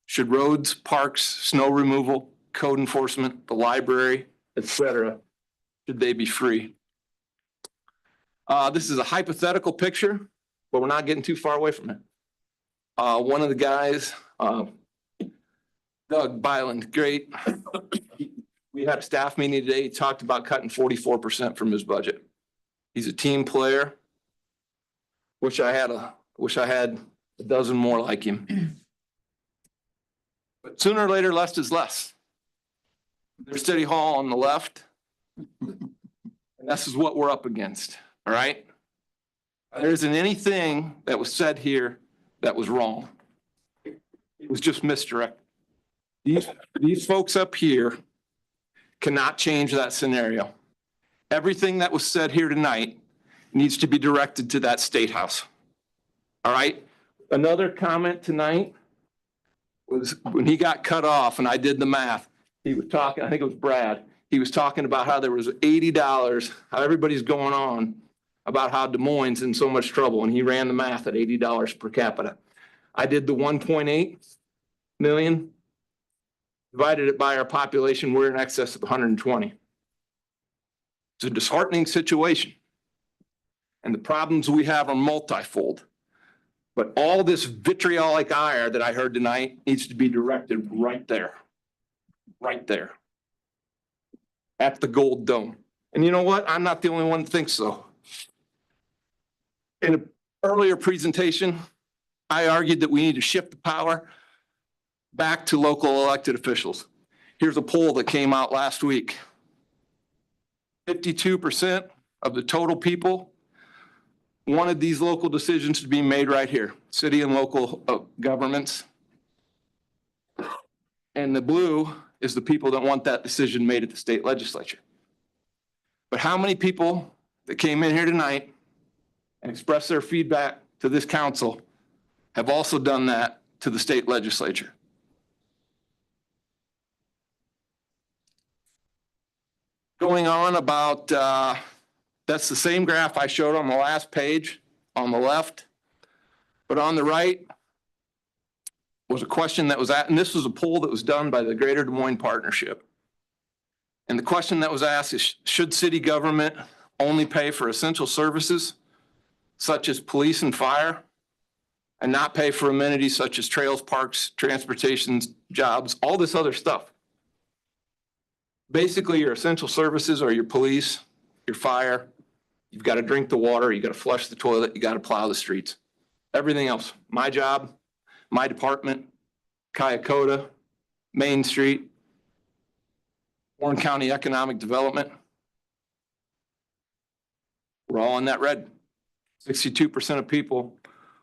Should roads, parks, snow removal, code enforcement, the library, etc., should they be free? This is a hypothetical picture, but we're not getting too far away from it. One of the guys, Doug Byland, great. We had a staff meeting today. He talked about cutting 44% from his budget. He's a team player. Wish I had a dozen more like him. But sooner or later, less is less. There's City Hall on the left. And this is what we're up against, all right? There isn't anything that was said here that was wrong. It was just misdirected. These folks up here cannot change that scenario. Everything that was said here tonight needs to be directed to that state house. All right? Another comment tonight was when he got cut off and I did the math, he was talking, I think it was Brad, he was talking about how there was $80, how everybody's going on about how Des Moines in so much trouble, and he ran the math at $80 per capita. I did the 1.8 million, divided it by our population, we're in excess of 120. It's a disheartening situation. And the problems we have are multifold. But all this vitriolic ire that I heard tonight needs to be directed right there. Right there. At the Gold Dome. And you know what? I'm not the only one that thinks so. In an earlier presentation, I argued that we need to shift the power back to local elected officials. Here's a poll that came out last week. 52% of the total people wanted these local decisions to be made right here, city and local governments. And the blue is the people that want that decision made at the state legislature. But how many people that came in here tonight and expressed their feedback to this council have also done that to the state legislature? Going on about, that's the same graph I showed on the last page on the left, but on the right was a question that was asked, and this was a poll that was done by the Greater Des Moines Partnership. And the question that was asked is, should city government only pay for essential services such as police and fire and not pay for amenities such as trails, parks, transportation, jobs, all this other stuff? Basically, your essential services are your police, your fire. You've got to drink the water. You got to flush the toilet. You got to plow the streets. Everything else, my job, my department, Kyakota, Main Street, Warren County Economic Development. We're all in that red. 62% of people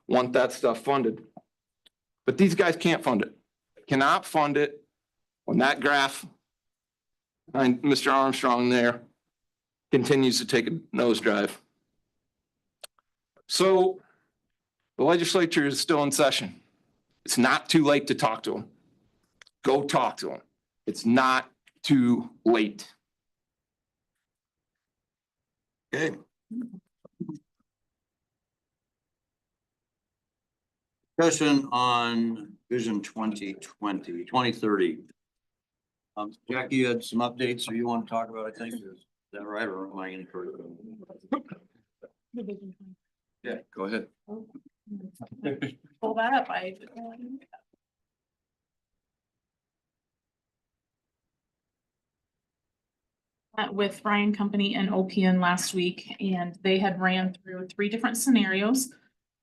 want that stuff funded. But these guys can't fund it. They cannot fund it when that graph, and Mr. Armstrong there, continues to take a nosedive. So the legislature is still in session. It's not too late to talk to them. Go talk to them. It's not too late. Okay. Discussion on Vision 2030. Jackie, you had some updates, or you want to talk about, I think, is that right, or am I incorrect? Yeah, go ahead. Pull that up, met with Ryan Company and OPN last week, and they had ran through 3 different scenarios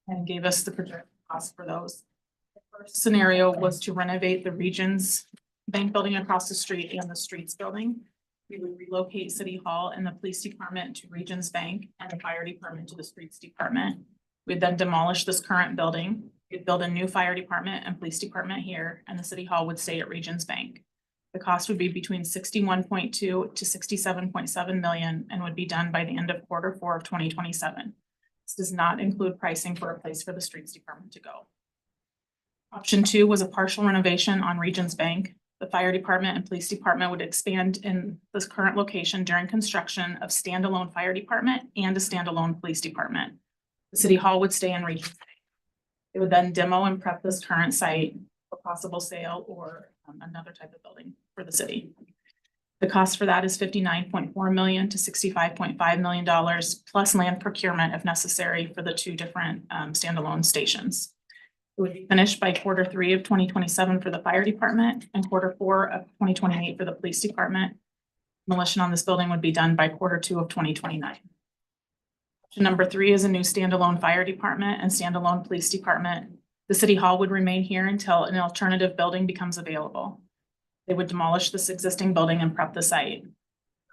and gave us the projected cost for those. The first scenario was to renovate the Regions Bank building across the street and the Streets building. We would relocate City Hall and the Police Department to Regions Bank and the Fire Department to the Streets Department. We'd then demolish this current building. We'd build a new Fire Department and Police Department here, and the City Hall would stay at Regions Bank. The cost would be between 61.2 to 67.7 million and would be done by the end of Q4 of 2027. This does not include pricing for a place for the Streets Department to go. Option 2 was a partial renovation on Regions Bank. The Fire Department and Police Department would expand in this current location during construction of standalone Fire Department and a standalone Police Department. The City Hall would stay in Regions Bank. It would then demo and prep this current site for possible sale or another type of building for the city. The cost for that is $59.4 million to $65.5 million plus land procurement if necessary for the 2 different standalone stations. It would be finished by Q3 of 2027 for the Fire Department and Q4 of 2028 for the Police Department. Demolition on this building would be done by Q2 of 2029. Option number 3 is a new standalone Fire Department and standalone Police Department. The City Hall would remain here until an alternative building becomes available. They would demolish this existing building and prep the site.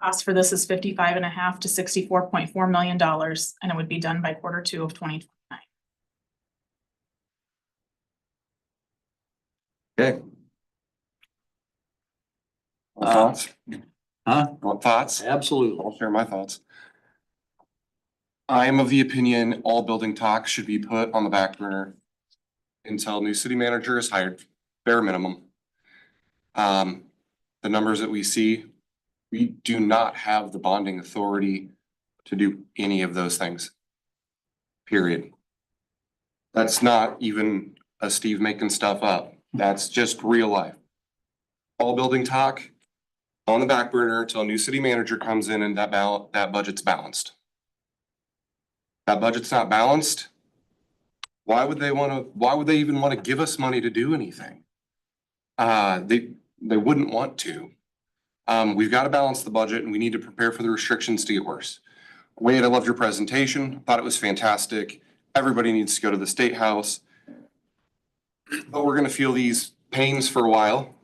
Cost for this is $55.5 to $64.4 million, and it would be done by Q2 of 2029. Okay. Thoughts? Huh? Want thoughts? Absolutely. I'll share my thoughts. I am of the opinion all building talks should be put on the back burner until new city manager is hired, bare minimum. The numbers that we see, we do not have the bonding authority to do any of those things. Period. That's not even a Steve making stuff up. That's just real life. All building talk on the back burner until a new city manager comes in and that budget's balanced. That budget's not balanced. Why would they even want to give us money to do anything? They wouldn't want to. We've got to balance the budget and we need to prepare for the restrictions to get worse. Wade, I loved your presentation. Thought it was fantastic. Everybody needs to go to the State House. But we're gonna feel these pains for a while.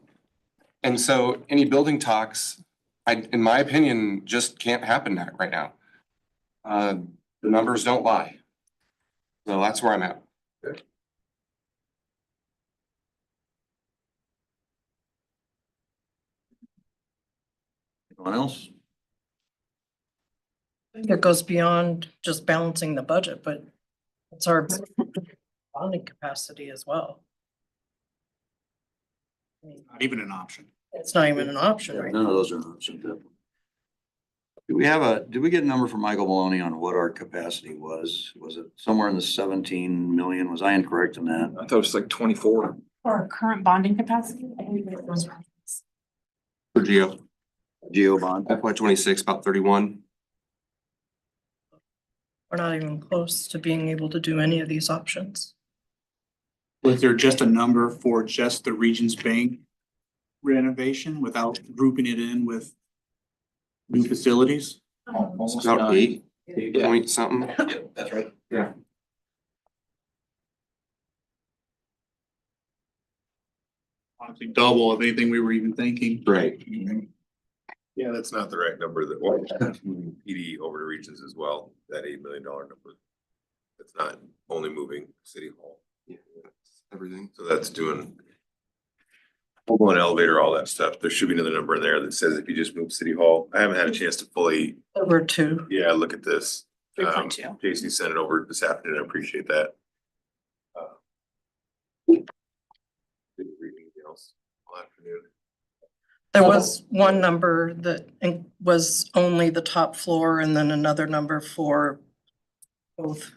And so any building talks, in my opinion, just can't happen right now. The numbers don't lie. So that's where I'm at. Anyone else? It goes beyond just balancing the budget, but it's our bonding capacity as well. Not even an option. It's not even an option right None now. of those are an option. Did we get a number from Michael Maloney on what our capacity was? Was it somewhere in the 17 million? Was I incorrect in that? I thought it was like 24. For our current bonding capacity, I believe it was For Geo bond. FY 26, about 31. We're not even close to being able to do any of these options. Was there just a number for just the Regions Bank renovation without grouping it in with new facilities? About 8 point something. Yep, that's right. Yeah. Honestly, double of anything we were even thinking. Right. Yeah, that's not the right number that was PD over to Regions as well, that $8 million number. That's not only moving City Hall. Yeah, that's everything. So that's doing one elevator, all that stuff. There should be another number in there that says if you just move City Hall. I haven't had a chance to fully, Over 2. yeah, look at this. 3.2. Casey sent it over this afternoon. I appreciate that. Didn't read anything else all afternoon. There was one number that was only the top floor and then another number for both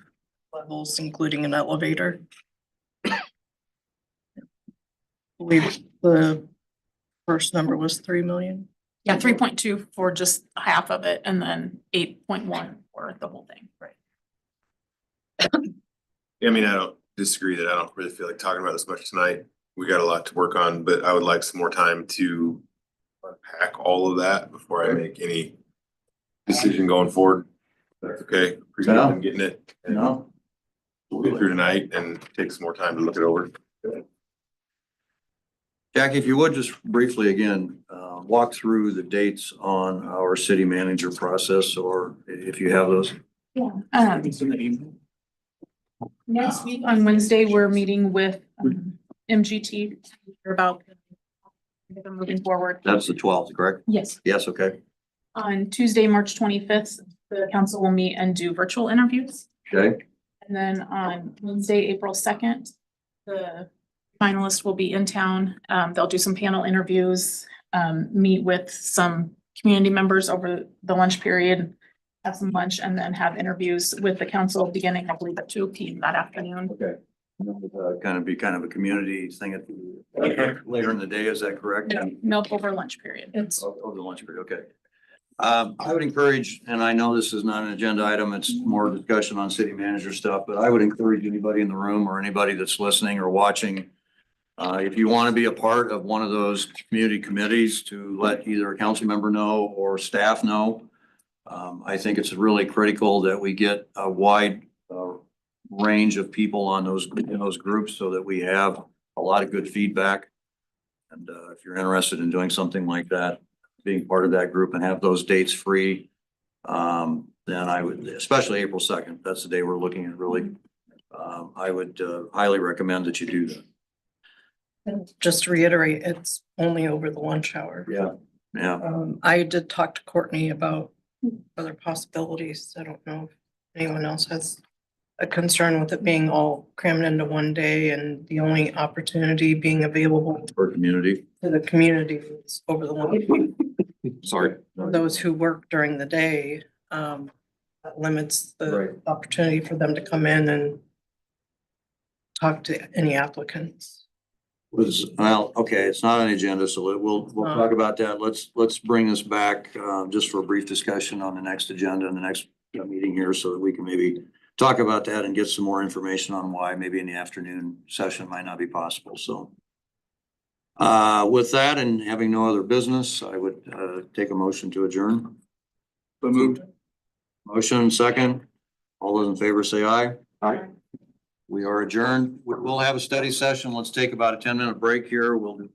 levels, including an elevator. believe the first number was 3 million. Yeah, 3.2 for just half of it and then 8.1 for the whole thing. Right. I mean, I don't disagree that I don't really feel like talking about this much tonight. We got a lot to work on, but I would like some more time to unpack all of that before I make any decision going forward. That's okay. Appreciate them getting it. And we'll get through tonight and take some more time to look it over. Jackie, if you would just briefly again, walk through the dates on our city manager process, or if you have those. Yeah. Next week on Wednesday, we're meeting with MGT about moving forward. That's the 12th, correct? Yes. Yes, okay. On Tuesday, March 25th, the council will meet and do virtual interviews. Okay. And then on Wednesday, April 2nd, the finalists will be in town. They'll do some panel interviews, meet with some community members over the lunch period, have some lunch, and then have interviews with the council beginning, I believe, at 2 p.m. that afternoon. Okay. Kind of a community thing at later in the day, is that correct? No, milk over lunch period. It's Over the lunch period, okay. I would encourage, and I know this is not an agenda item, it's more discussion on city manager stuff, but I would encourage anybody in the room or anybody that's listening or watching, if you want to be a part of one of those community committees, to let either a council member know or staff know. I think it's really critical that we get a wide range of people on in those groups so that we have a lot of good feedback. And if you're interested in doing something like that, being part of that group and have those dates free, then I would, especially April 2nd, that's the day we're looking at really. I would highly recommend that you do that. Just to reiterate, it's only over the lunch hour. Yeah, yeah. I did talk to Courtney about other possibilities. I don't know if anyone else has a concern with it being all crammed into one day and the only opportunity being available For community. to the community is over the lunch. Sorry. Those who work during the day, that limits the opportunity for them to come in and talk to any applicants. Well, okay, it's not on the agenda, so we'll talk about that. Let's bring this back just for a brief discussion on the next agenda and the next meeting here, so that we can maybe talk about that and get some more information on why maybe in the afternoon session might not be possible. So with that and having no other business, I would take a motion to adjourn. So moved. Motion second. All those in favor say aye. Aye. We are adjourned. We'll have a study session. Let's take about a 10-minute break here. We'll do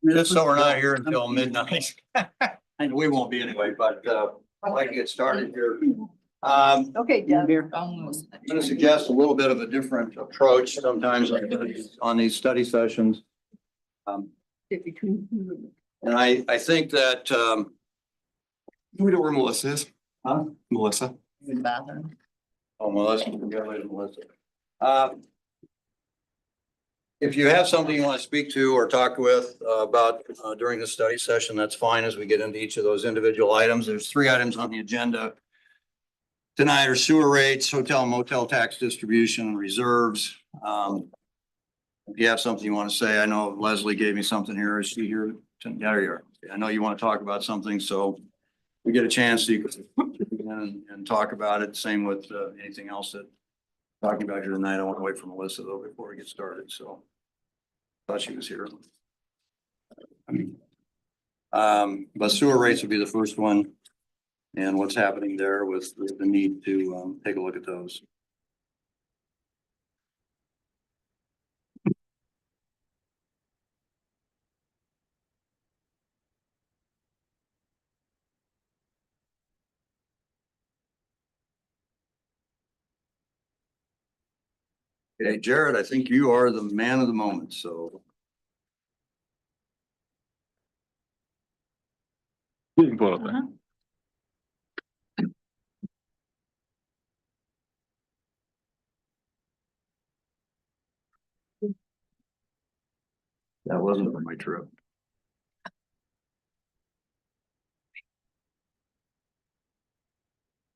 Just so we're not here until midnight. And we won't be anyway, but I'd like to get started here. Okay, I'm gonna suggest a little bit of a different approach sometimes on these study sessions. And I think that, We know where Melissa is. huh? Melissa. In the bathroom. Oh, Melissa, congratulations, Melissa. If you have something you want to speak to or talk with about during the study session, that's fine as we get into each of those individual items. There's 3 items on the agenda tonight are sewer rates, hotel and motel tax distribution, and reserves. If you have something you want to say, I know Leslie gave me something here. Is she here? Yeah, there you are. I know you want to talk about something, so we get a chance to and talk about it. Same with anything else that talking about here tonight. I want to wait for Melissa though before we get started, so. Thought she was here. But sewer rates would be the first one. And what's happening there with the need to take a look at those. Okay, Jared, I think you are the man of the moment, so. You can pull it up there. That wasn't for my trip.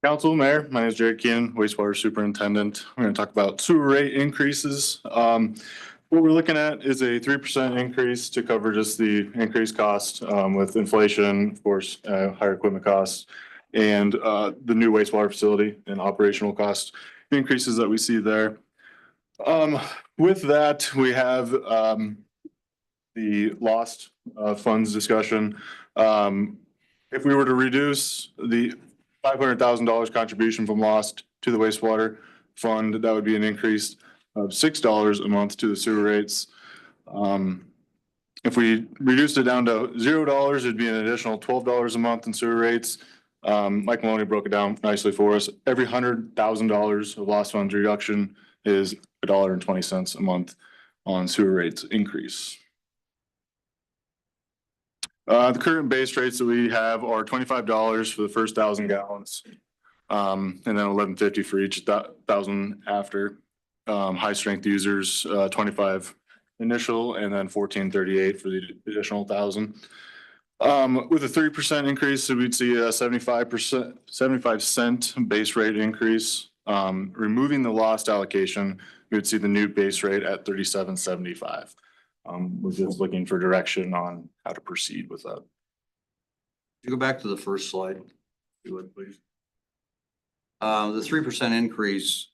Council, Mayor, my name is Jared Keenan, wastewater superintendent. We're going to talk about sewer rate increases. What we're looking at is a 3% increase to cover just the increased cost with inflation, of course, higher equipment costs, and the new wastewater facility and operational cost increases that we see there. With that, we have the lost funds discussion. If we were to reduce the $500,000 contribution from lost to the wastewater fund, that would be an increase of $6 a month to the sewer rates. If we reduced it down to $0, it'd be an additional $12 a month in sewer rates. Mike Maloney broke it down nicely for us. Every $100,000 of lost funds reduction is $1.20 a month on sewer rates increase. The current base rates that we have are $25 for the first 1,000 gallons. And then $11.50 for each 1,000 after. High strength users, 25 initial and then $14.38 for the additional 1,000. With a 3% increase, so we'd see a 75-cent base rate increase. Removing the lost allocation, we would see the new base rate at $37.75. We're just looking for direction on how to proceed with that. You go back to the first slide, if you would, please. The 3% increase,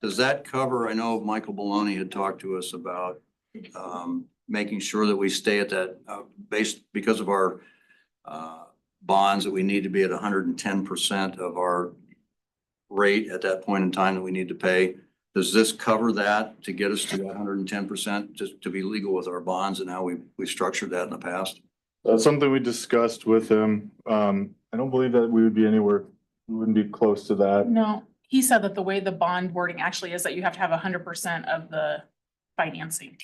does that cover, I know Michael Baloney had talked to us about making sure that we stay at that based because of our bonds that we need to be at 110% of our rate at that point in time that we need to pay. Does this cover that to get us to 110%, just to be legal with our bonds and how we structured that in the past? That's something we discussed with him. I don't believe that we would be anywhere, we wouldn't be close to that. No, he said that the way the bond wording actually is that you have to have 100% of the financing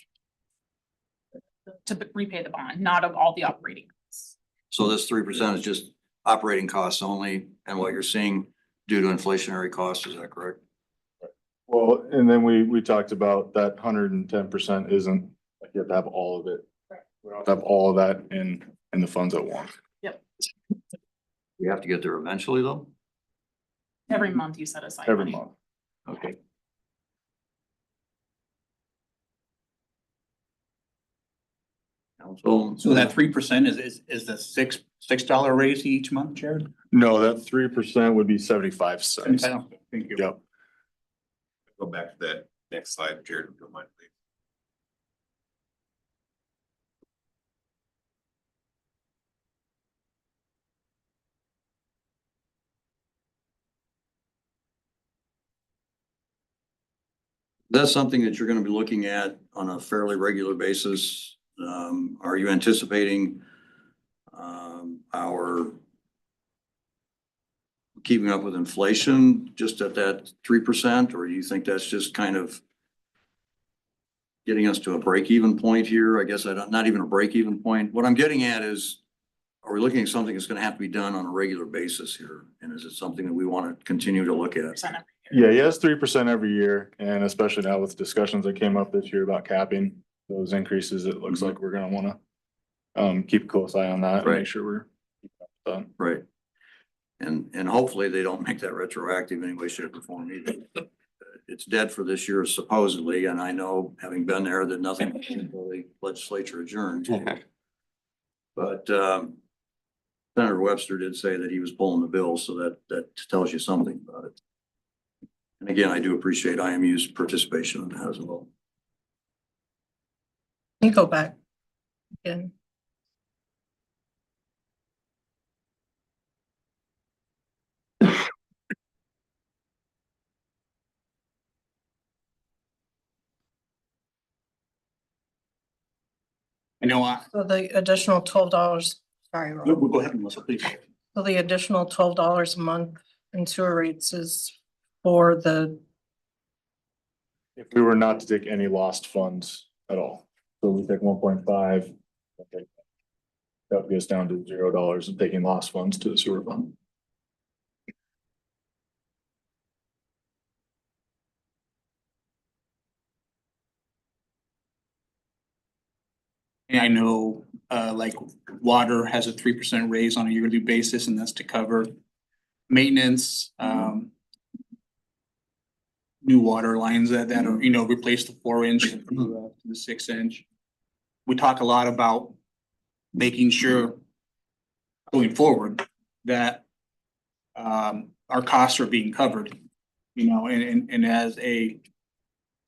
to repay the bond, not of all the operating costs. So this 3% is just operating costs only, and what you're seeing due to inflationary costs, is that correct? Well, and then we talked about that 110% isn't, like you have to have all of it. We don't have to have all of that in the funds at once. Yep. We have to get there eventually, though? Every month you set aside Every money. month. Okay. So that 3% is the $6 raise each month, Jared? No, that 3% would be 75 cents. Thank you. Yep. Go back to that next slide, Jared, if you don't mind, please. That's something that you're gonna be looking at on a fairly regular basis Are you anticipating our keeping up with inflation just at that 3%, or do you think that's just kind of getting us to a break-even point here? I guess not even a break-even point. What I'm getting at is, are we looking at something that's gonna have to be done on a regular basis here? And is it something that we want to continue to look at? Yeah, he has 3% every year, and especially now with discussions that came up this year about capping those increases, it looks like we're gonna wanna keep a close eye on that and Right. make sure we're done. Right. And hopefully they don't make that retroactive in any way, shape or form either. It's dead for this year supposedly, and I know, having been there, that nothing until the legislature adjourned. But Senator Webster did say that he was pulling the bill, so that tells you something about it. And again, I do appreciate IMU's participation in that as well. Can you go back again? I know, So the additional $12, sorry, Rob. we'll go ahead, Melissa, please. So the additional $12 a month in sewer rates is for the, If we were not to take any lost funds at all, so we take 1.5. That goes down to $0 of taking lost funds to the sewer fund. And I know, like water has a 3% raise on a yearly basis, and that's to cover maintenance, new water lines that are, replace the 4-inch to the 6-inch. We talk a lot about making sure going forward that our costs are being covered, and as a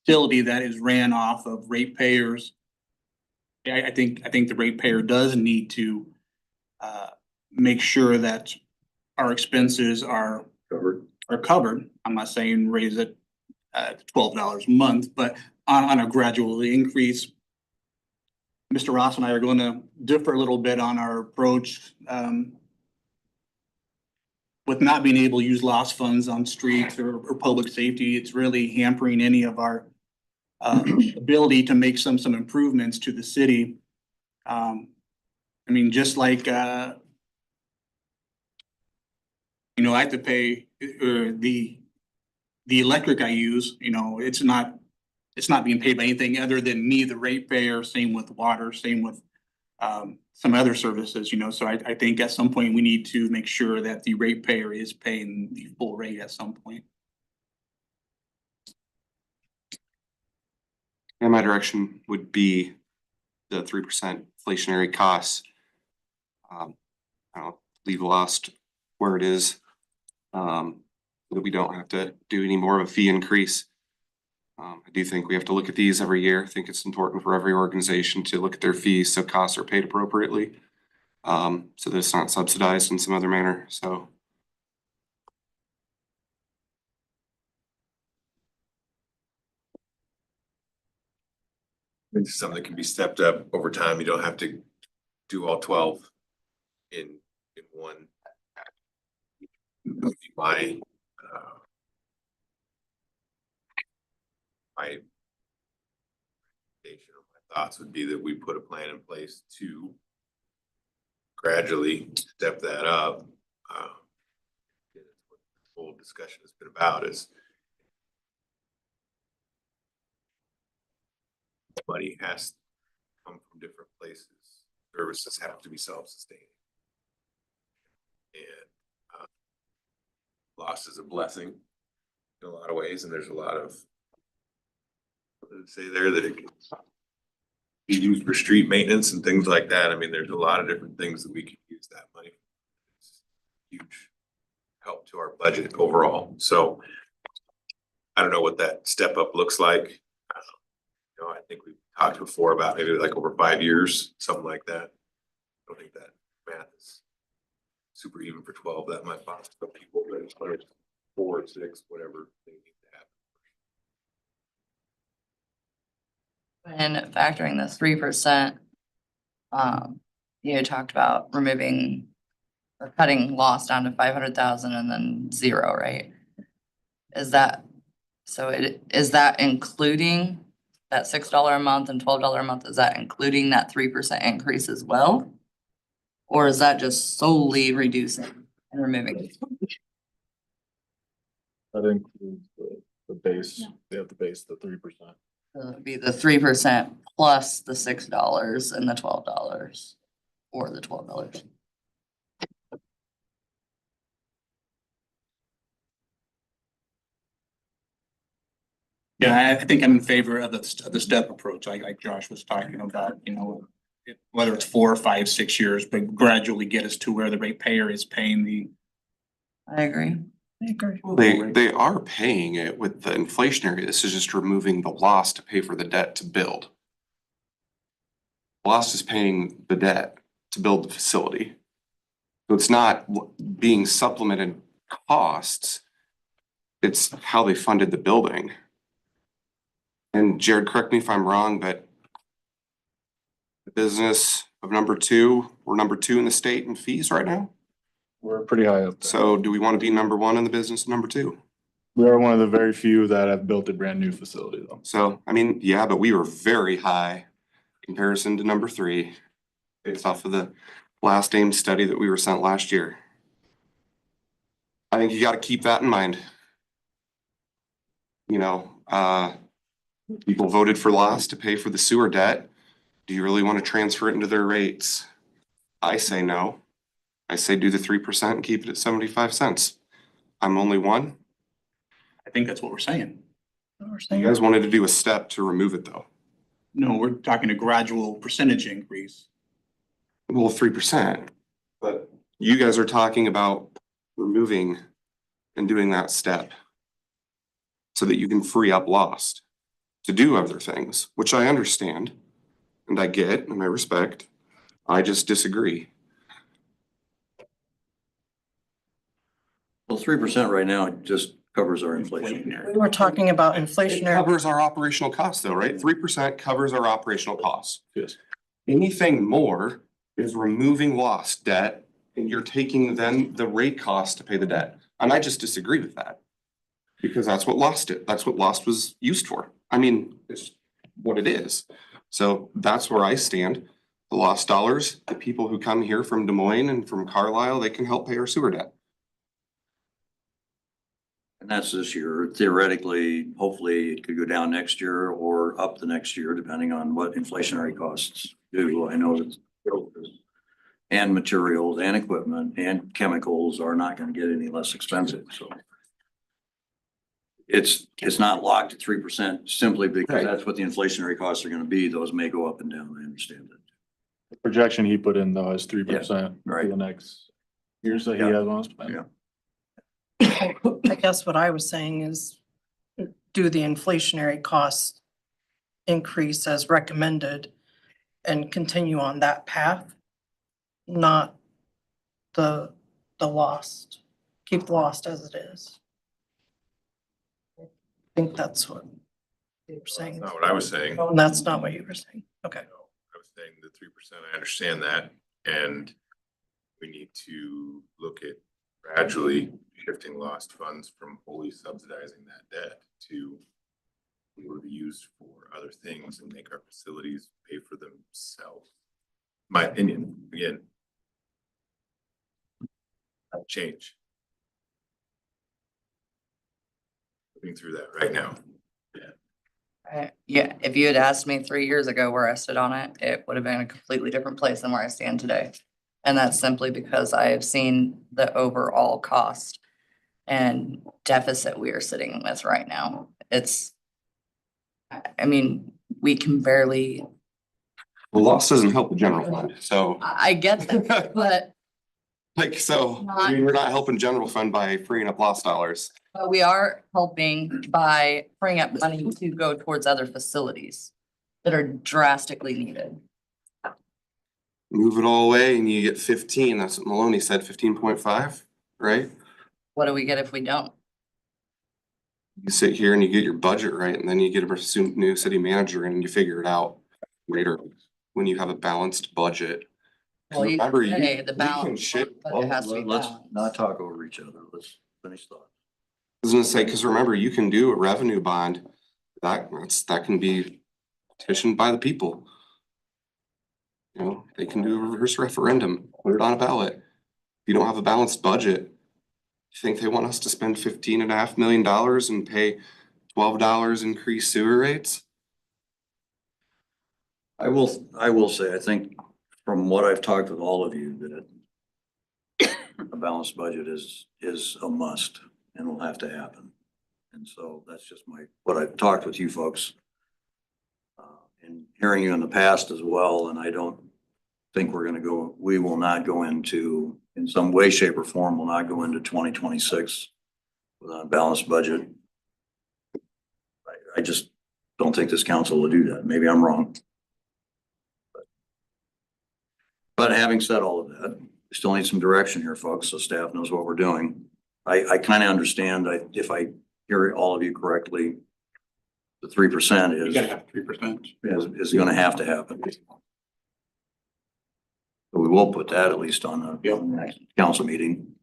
facility that is ran off of ratepayers, I think the ratepayer does need to make sure that our expenses are covered. I'm not saying raise it $12 a month, but on a gradual increase. Mr. Ross and I are going to differ a little bit on our approach with not being able to use lost funds on streets or public safety. It's really hampering any of our ability to make some improvements to the city. I mean, just like I have to pay the electric I use, it's not being paid by anything other than me, the ratepayer. Same with water, same with some other services, so I think at some point we need to make sure that the ratepayer is paying the full rate at some point. And my direction would be the 3% inflationary costs. I'll leave lost where it is. That we don't have to do any more of a fee increase. I do think we have to look at these every year. I think it's important for every organization to look at their fees so costs are paid appropriately. So that it's not subsidized in some other manner, so. It's something that can be stepped up over time. You don't have to do all 12 in one. My my thoughts would be that we put a plan in place to gradually step that up. What the whole discussion has been about is money has to come from different places. Services have to be self-sustaining. And loss is a blessing in a lot of ways, and there's a lot of say there that it can be used for street maintenance and things like that. I mean, there's a lot of different things that we can use that money for. It's huge help to our budget overall. So I don't know what that step up looks like. I think we've talked before about maybe like over 5 years, something like that. I don't think that math is super even for 12. That might cost some people, but it's 4 or 6, whatever they need to have. when factoring the 3%, You had talked about removing or cutting loss down to 500,000 and then zero, right? Is that, is that including that $6 a month and $12 a month? Is that including that 3% increase as well? Or is that just solely reducing and removing? That includes the base, they have the base, the 3%. So it'd be the 3% plus the $6 and the $12 or the $12. Yeah, I think I'm in favor of the step approach, like Josh was talking about, whether it's 4 or 5, 6 years, but gradually get us to where the ratepayer is paying the. I agree. I agree. Well, they are paying it with the inflationary. This is just removing the loss to pay for the debt to build. Loss is paying the debt to build the facility. So it's not being supplemented costs. It's how they funded the building. And Jared, correct me if I'm wrong, but the business of number 2, we're number 2 in the state in fees right now. We're pretty high up there. So do we want to be number 1 in the business of number 2? We are one of the very few that have built a brand new facility though. So, I mean, yeah, but we were very high in comparison to number 3 based off of the last AIM study that we were sent last year. I think you got to keep that in mind. People voted for loss to pay for the sewer debt. Do you really want to transfer it into their rates? I say no. I say do the 3% and keep it at 75 cents. I'm only one. I think that's what we're saying. You guys wanted to do a step to remove it though. No, we're talking a gradual percentage increase. Well, 3%, but you guys are talking about removing and doing that step so that you can free up lost to do other things, which I understand and I get and I respect. I just disagree. Well, 3% right now just covers our inflation. We were talking about It inflationary. covers our operational costs though, right? 3% covers our operational costs. Yes. Anything more is removing lost debt and you're taking then the rate cost to pay the debt. And I just disagree with that. Because that's what that's what lost was used for. I mean, it's what it is. So that's where I stand. The lost dollars, the people who come here from Des Moines and from Carlisle, they can help pay our sewer debt. And that's this year. Theoretically, hopefully it could go down next year or up the next year, depending on what inflationary costs do. I know that and materials and equipment and chemicals are not going to get any less expensive, so. It's not locked at 3% simply because that's what the inflationary costs are going to be. Those may go up and down. I understand that. The projection he put in though is 3% right. for the next years that he has on his plan. Yeah. I guess what I was saying is do the inflationary cost increase as recommended and continue on that path, not the lost, keep the lost as it is. I think that's what you were saying. Not what I was saying. Oh, and that's not what you were saying. Okay. I was saying the 3%, I understand that, and we need to look at gradually shifting lost funds from wholly subsidizing that debt to be able to be used for other things and make our facilities pay for themselves. My opinion, again. Change. Looking through that right now. Yeah, if you had asked me 3 years ago where I stood on it, it would have been a completely different place than where I stand today. And that's simply because I have seen the overall cost and deficit we are sitting with right now. I mean, we can barely. Well, loss doesn't help the general fund, so. I get that, but. I mean, we're not helping general fund by freeing up lost dollars. But we are helping by freeing up money to go towards other facilities that are drastically needed. Move it all away and you get 15. That's what Maloney said, 15.5, right? What do we get if we don't? You sit here and you get your budget right, and then you get a new city manager and you figure it out later when you have a balanced budget. 'Cause Well, you remember, you, say the we can balance, shift. but it has to be Let's balanced. not talk over each other. Let's finish thought. I was gonna say, cause remember, you can do a revenue bond, that can be petitioned by the people. You know, they can do a reverse referendum, put it on a ballot. If you don't have a balanced budget, you think they want us to spend $15.5 million and pay $12 increased sewer rates? I will say, I think from what I've talked with all of you, that a balanced budget is a must and will have to happen. And so that's just what I've talked with you folks. And hearing you in the past as well, and I don't think we will not go into, in some way, shape or form, will not go into 2026 without a balanced budget. I just don't think this council will do that. Maybe I'm wrong. But having said all of that, we still need some direction here, folks, so staff knows what we're doing. I kind of understand, if I hear all of you correctly, the 3% You gotta have 3%. is gonna have to happen. But we will put that at least on the next council meeting.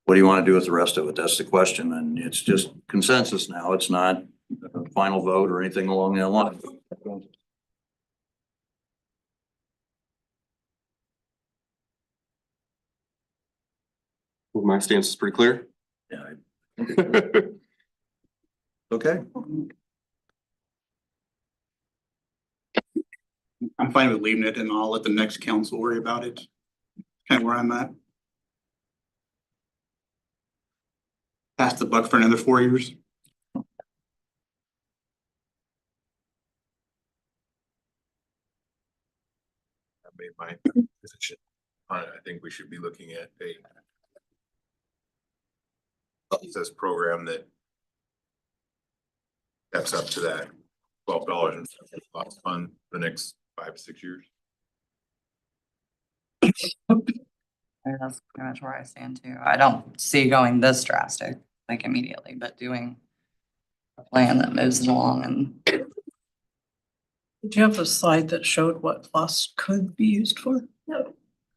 What do you want to do with the rest of it? That's the question, and it's just consensus now. It's not a final vote or anything along that line. Well, my stance is pretty clear. Yeah. Okay. I'm fine with leaving it and I'll let the next council worry about it. Kind of where I'm at. Pass the buck for another 4 years. I made my position on it. I think we should be looking at a access program that steps up to that $12 and lots fund the next 5 to 6 years. And that's pretty much where I stand too. I don't see going this drastic, like immediately, but doing a plan that moves it along and Did you have a slide that showed what lost could be used for? No.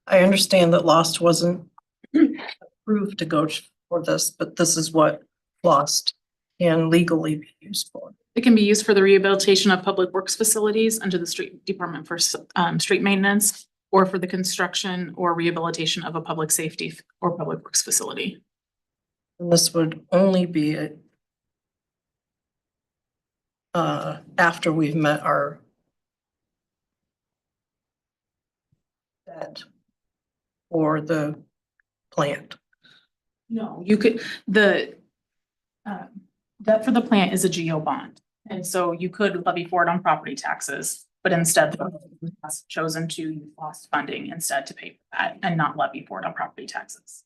I understand that lost wasn't approved to go for this, but this is what lost can legally be used for. It can be used for the rehabilitation of public works facilities under the street department for street maintenance, or for the construction or rehabilitation of a public safety or public works facility. And this would only be after we've met our debt or the plant. No, you could, the debt for the plant is a GO bond. And so you could levy for it on property taxes, but instead the government has chosen to use lost funding instead to pay for that and not levy for it on property taxes.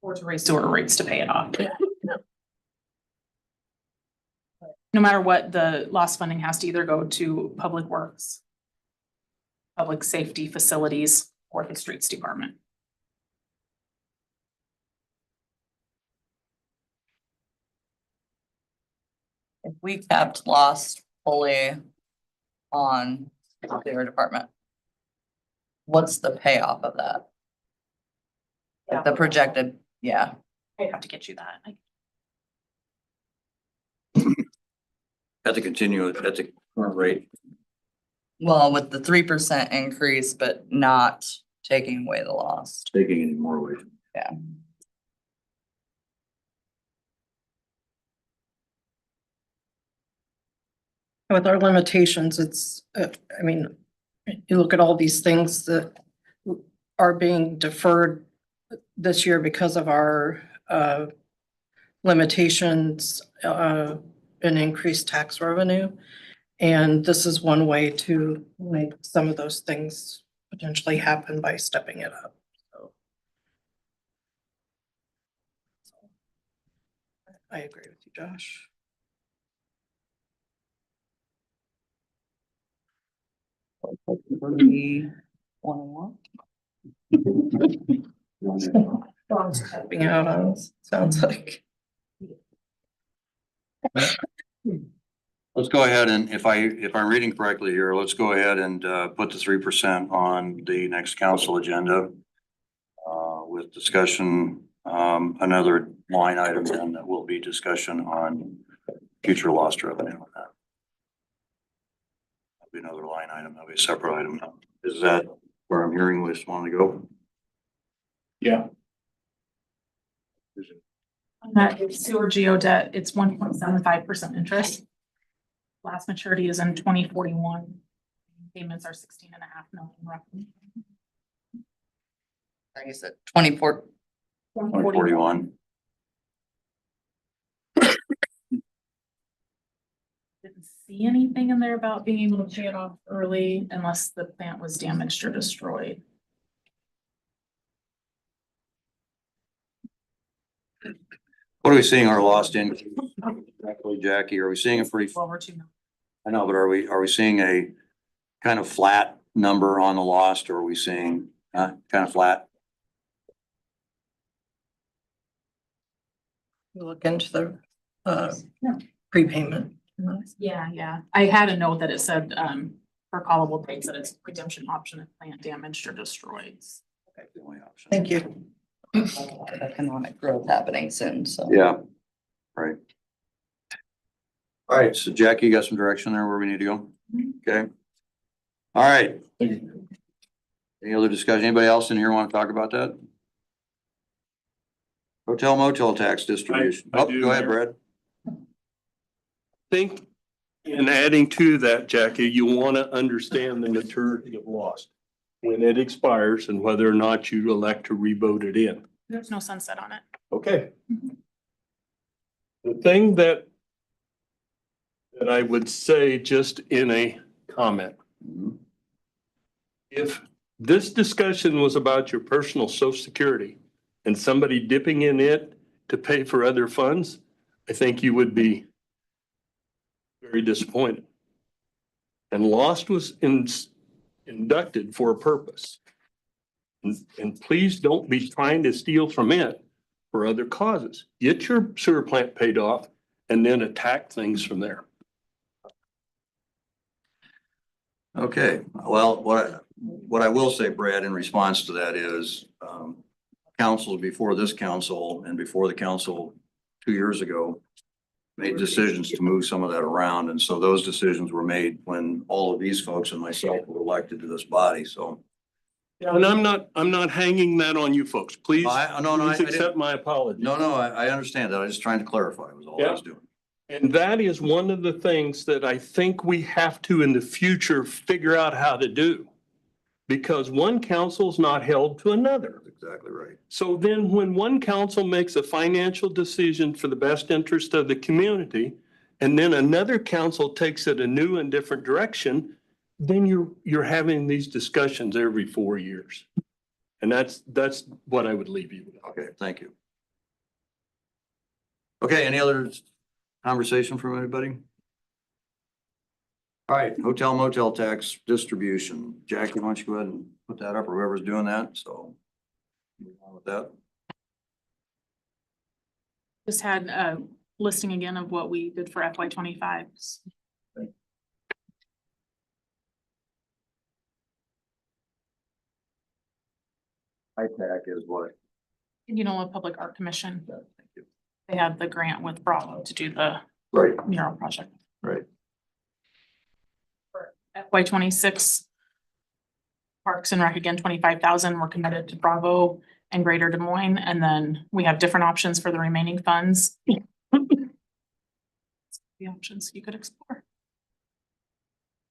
Or to raise sewer rates to pay it off. No matter what, the lost funding has to either go to public works, public safety facilities, or the streets department. if we kept lost fully on their department, what's the payoff of that? Like the projected, yeah. I have to get you that. Have to continue at the current rate. Well, with the 3% increase, but not taking away the lost. Taking any more away. Yeah. With our limitations, it's, I mean, you look at all these things that are being deferred this year because of our limitations, and increased tax revenue. And this is one way to make some of those things potentially happen by stepping it up. So I agree with you, Josh. Stepping out on us, sounds like. Let's go ahead and if I'm reading correctly here, let's go ahead and put the 3% on the next council agenda. With discussion, another line item then that will be discussion on future lost revenue on that. That'll be another line item, that'll be a separate item. Is that where I'm hearing we just want to go? Yeah. On that sewer geo debt, it's 1.75% interest. Last maturity is in 2041. Payments are 16.5 million roughly. Like I said, 24. 41. Didn't see anything in there about being able to pay it off early unless the plant was damaged or destroyed. What are we seeing our lost income? Exactly, Jackie, are we seeing a pretty, Over 2 million. I know, but are we seeing a kind of flat number on the lost, or are we seeing kind of flat? You look into the prepayment. Yeah. I had a note that it said, for callable dates that it's redemption option if plant damaged or destroyed. That's the only option. Thank you. Economic growth happening soon, so. Yeah, right. All right, so Jackie, you got some direction there where we need to go? Okay. All right. Any other discussion? Anybody else in here want to talk about that? Hotel motel tax distribution. I Oh, do, go ahead, Mayor. Brad. Think in adding to that, Jackie, you want to understand the maturity of lost. When it expires and whether or not you elect to revote it in. There's no sunset on it. Okay. The thing that I would say just in a comment. If this discussion was about your personal social security and somebody dipping in it to pay for other funds, I think you would be very disappointed. And lost was inducted for a purpose. And please don't be trying to steal from it for other causes. Get your sewer plant paid off and then attack things from there. Okay, well, what I will say, Brad, in response to that is, council before this council and before the council 2 years ago made decisions to move some of that around. And so those decisions were made when all of these folks and myself were elected to this body. So. Yeah, and I'm not hanging that on you folks. Please, please accept my apology. No, I understand that. I was just trying to clarify was all I was doing. And that is one of the things that I think we have to in the future figure out how to do. Because one council's not held to another. Exactly right. So then when one council makes a financial decision for the best interest of the community, and then another council takes it a new and different direction, then you're having these discussions every 4 years. And that's what I would leave you with. Okay, thank you. Okay, any other conversation from anybody? All right, hotel motel tax distribution. Jackie, why don't you go ahead and put that up, or whoever's doing that, so. Move on with that. Just had a listing again of what we did for FY25. ITAC is what? A Public Art Commission. They had the grant with Bravo to do the Right. mural project. Right. For FY26, Parks and Rec again, 25,000. We're committed to Bravo and Greater Des Moines, and then we have different options for the remaining funds. The options you could explore.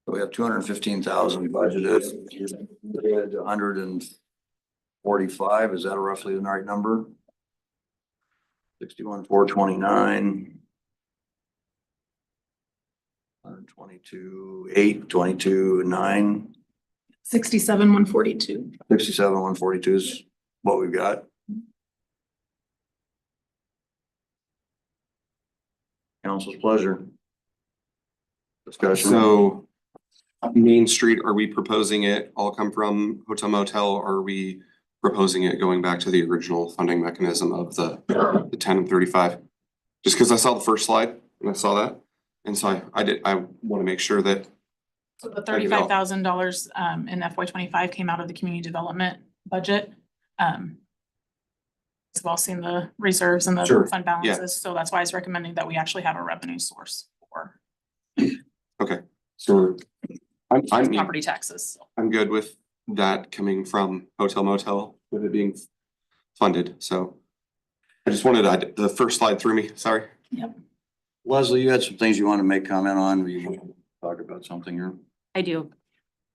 So we have 215,000 budgeted. 145. Is that roughly the right number? 61,429. 122,8, 22,9. 67,142. 67,142 is what we've got. Council's pleasure. Discussion. So Main Street, are we proposing it all come from hotel motel? Or are we proposing it going back to the original funding mechanism of the 10 and 35? Just because I saw the first slide and I saw that. And so I want to make sure that, So the $35,000 in FY 25 came out of the community development budget. We've all seen the reserves and the Sure, fund yeah. balances, so that's why I was recommending that we actually have a revenue source for okay, so I'm property taxes. I'm good with that coming from hotel motel with it being funded, so. I just wanted, the first slide threw me, sorry. Yep. Leslie, you had some things you want to make comment on, you want to talk about something here? I do.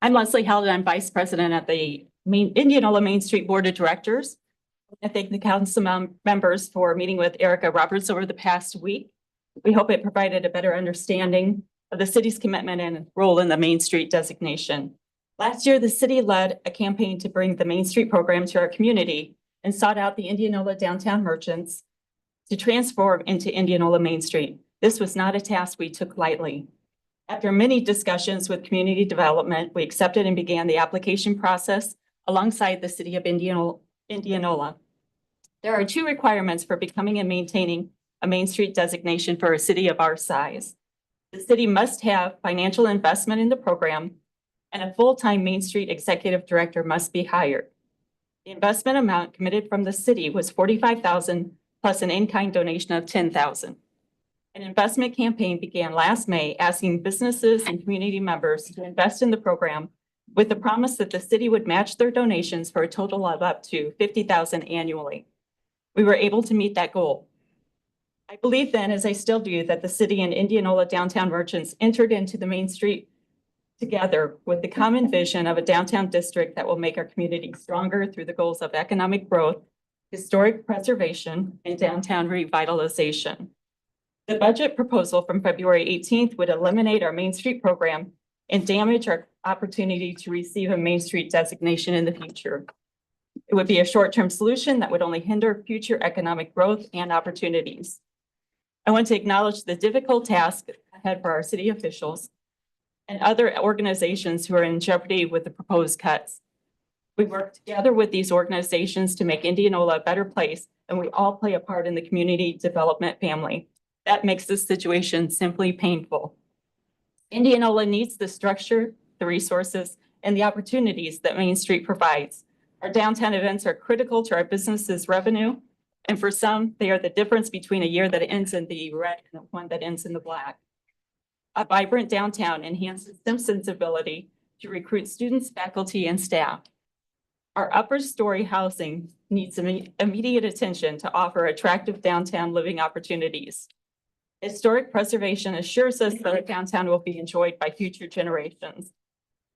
I'm Leslie Held. I'm Vice President at the Indianola Main Street Board of Directors. I thank the council members for meeting with Erica Roberts over the past week. We hope it provided a better understanding of the city's commitment and role in the Main Street designation. Last year, the city led a campaign to bring the Main Street program to our community and sought out the Indianola downtown merchants to transform into Indianola Main Street. This was not a task we took lightly. After many discussions with community development, we accepted and began the application process alongside the city of Indianola. There are 2 requirements for becoming and maintaining a Main Street designation for a city of our size. The city must have financial investment in the program, and a full-time Main Street executive director must be hired. The investment amount committed from the city was $45,000 plus an in-kind donation of $10,000. An investment campaign began last May asking businesses and community members to invest in the program with the promise that the city would match their donations for a total of up to $50,000 annually. We were able to meet that goal. I believe then, as I still do, that the city and Indianola downtown merchants entered into the Main Street together with the common vision of a downtown district that will make our community stronger through the goals of economic growth, historic preservation, and downtown revitalization. The budget proposal from February 18th would eliminate our Main Street program and damage our opportunity to receive a Main Street designation in the future. It would be a short-term solution that would only hinder future economic growth and opportunities. I want to acknowledge the difficult task ahead for our city officials and other organizations who are in jeopardy with the proposed cuts. We work together with these organizations to make Indianola a better place, and we all play a part in the community development family. That makes this situation simply painful. Indianola needs the structure, the resources, and the opportunities that Main Street provides. Our downtown events are critical to our business's revenue, and for some, they are the difference between a year that ends in the red and one that ends in the black. A vibrant downtown enhances Simpson's ability to recruit students, faculty, and staff. Our upper story housing needs immediate attention to offer attractive downtown living opportunities. Historic preservation assures us that our downtown will be enjoyed by future generations.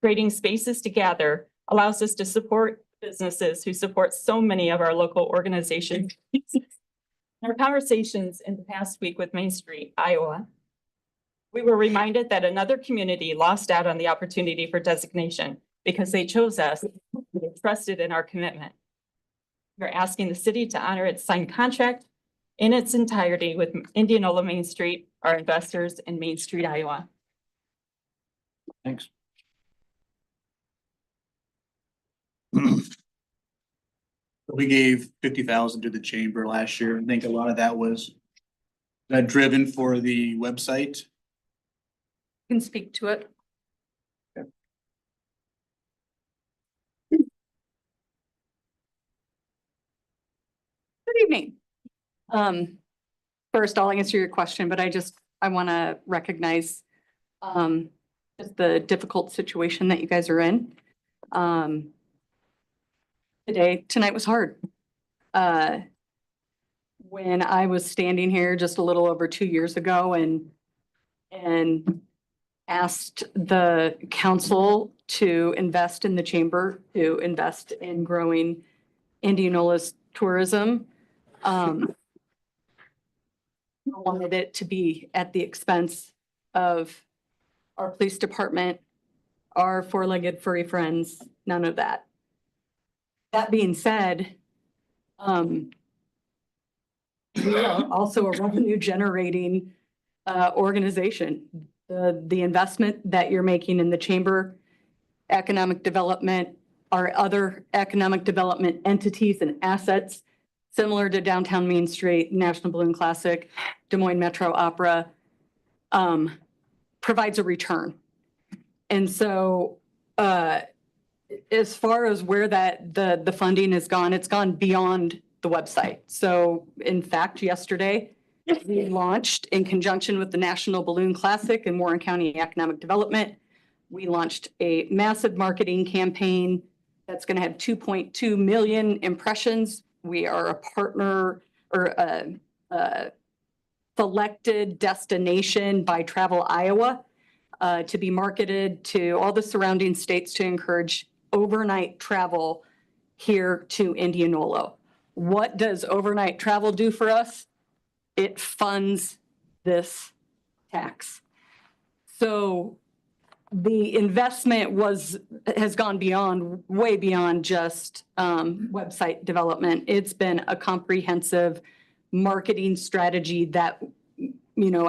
Creating spaces to gather allows us to support businesses who support so many of our local organizations. In our conversations in the past week with Main Street, Iowa, we were reminded that another community lost out on the opportunity for designation because they chose us, they trusted in our commitment. We're asking the city to honor its signed contract in its entirety with Indianola Main Street, our investors in Main Street, Iowa. Thanks. We gave 50,000 to the chamber last year. I think a lot of that was driven for the website. Can speak to it. Good evening. First, I'll answer your question, but I want to recognize just the difficult situation that you guys are in. Tonight was hard. When I was standing here just a little over 2 years ago and asked the council to invest in the chamber, to invest in growing Indianola's tourism. I wanted it to be at the expense of our police department, our four-legged furry friends, none of that. That being said, we are also a revenue generating organization. The investment that you're making in the chamber, economic development, our other economic development entities and assets, similar to Downtown Main Street, National Balloon Classic, Des Moines Metro Opera, provides a return. And so, as far as where the funding has gone, it's gone beyond the website. So in fact, yesterday, we launched in conjunction with the National Balloon Classic and Warren County Economic Development. We launched a massive marketing campaign that's going to have 2.2 million impressions. We are a partner or a selected destination by Travel Iowa to be marketed to all the surrounding states to encourage overnight travel here to Indianola. What does overnight travel do for us? It funds this tax. So the investment has gone beyond, way beyond just website development. It's been a comprehensive marketing strategy that,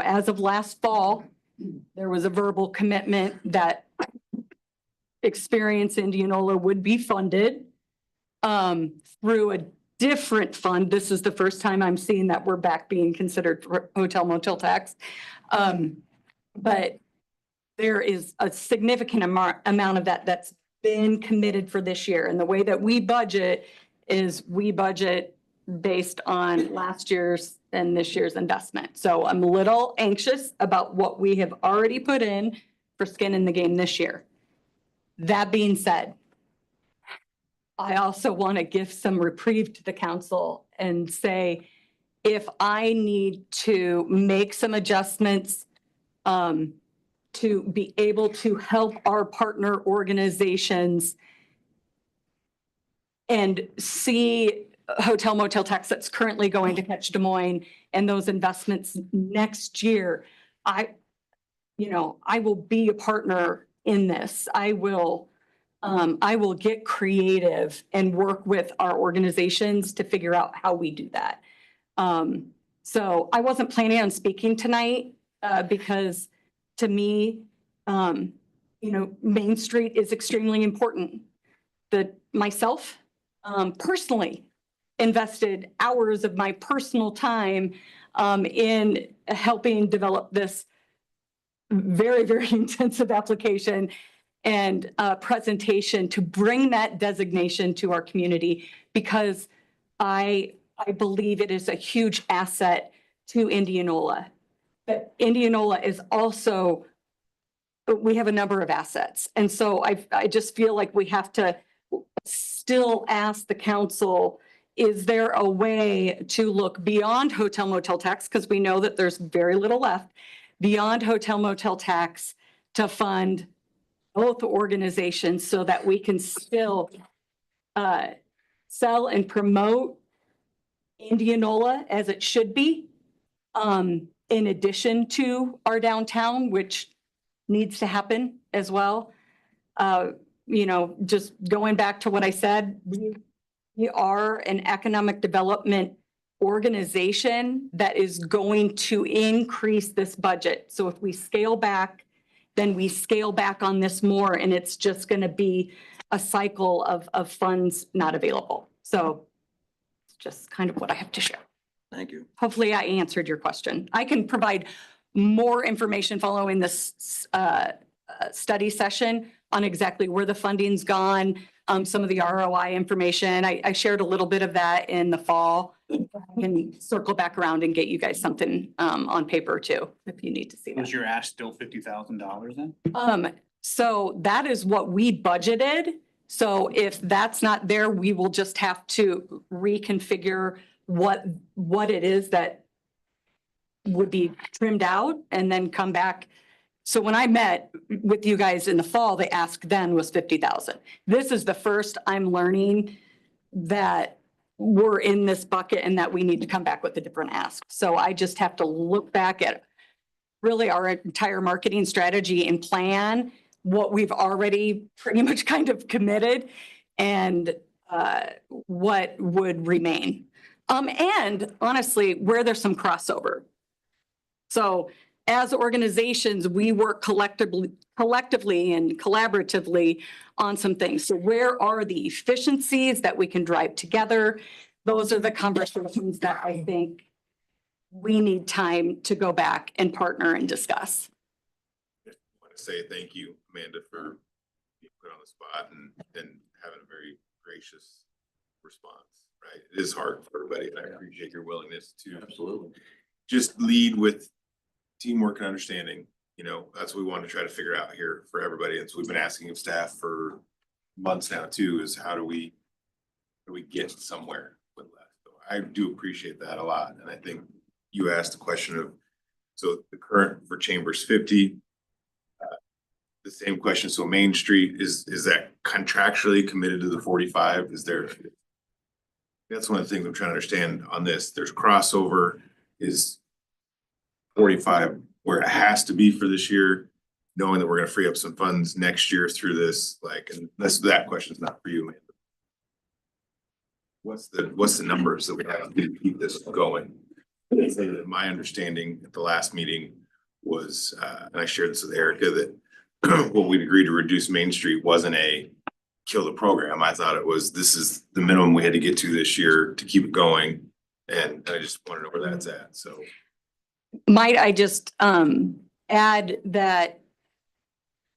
as of last fall, there was a verbal commitment that Experience Indianola would be funded through a different fund. This is the first time I'm seeing that we're back being considered for hotel motel tax. But there is a significant amount of that that's been committed for this year. And the way that we budget is we budget based on last year's and this year's investment. So I'm a little anxious about what we have already put in for skin in the game this year. That being said, I also want to give some reprieve to the council and say, if I need to make some adjustments to be able to help our partner organizations and see hotel motel tax that's currently going to Catch Des Moines and those investments next year, I will be a partner in this. I will get creative and work with our organizations to figure out how we do that. So I wasn't planning on speaking tonight because to me, Main Street is extremely important. Myself, personally, invested hours of my personal time in helping develop this very, very intensive application and presentation to bring that designation to our community, because I believe it is a huge asset to Indianola. But Indianola is also, we have a number of assets. And so I just feel like we have to still ask the council, is there a way to look beyond hotel motel tax? Because we know that there's very little left, beyond hotel motel tax to fund both organizations so that we can still sell and promote Indianola as it should be, in addition to our downtown, which needs to happen as well. Just going back to what I said, we are an economic development organization that is going to increase this budget. So if we scale back, then we scale back on this more, and it's just going to be a cycle of funds not available. So it's just kind of what I have to share. Thank you. Hopefully I answered your question. I can provide more information following this study session on exactly where the funding's gone, some of the ROI information. I shared a little bit of that in the fall. I can circle back around and get you guys something on paper too, if you need to see that. Was your ask still $50,000 then? So that is what we budgeted. So if that's not there, we will just have to reconfigure what it is that would be trimmed out and then come back. So when I met with you guys in the fall, the ask then was 50,000. This is the first I'm learning that we're in this bucket and that we need to come back with a different ask. So I just have to look back at really our entire marketing strategy and plan what we've already pretty much kind of committed and what would remain. And honestly, where there's some crossover. So as organizations, we work collectively and collaboratively on some things. So where are the efficiencies that we can drive together? Those are the conversations that I think we need time to go back and partner and discuss. I want to say thank you, Amanda, for being put on the spot and having a very gracious response, right? It is hard for everybody, and I appreciate your willingness to Absolutely. just lead with teamwork and understanding. You know, that's what we want to try to figure out here for everybody. And so we've been asking of staff for months now too, is how do we get somewhere with that? So I do appreciate that a lot. And I think you asked the question of, so the current for Chambers 50, the same question. So Main Street, is that contractually committed to the 45? Is there, that's one of the things I'm trying to understand on this. There's crossover, is 45 where it has to be for this year, knowing that we're gonna free up some funds next year through this, like, and that question's not for you, man. What's the numbers that we have to keep this going? My understanding at the last meeting was, and I shared this with Erica, that what we'd agreed to reduce Main Street wasn't a kill the program. I thought it was, this is the minimum we had to get to this year to keep it going. And I just want to know where that's at, so. Might I just add that,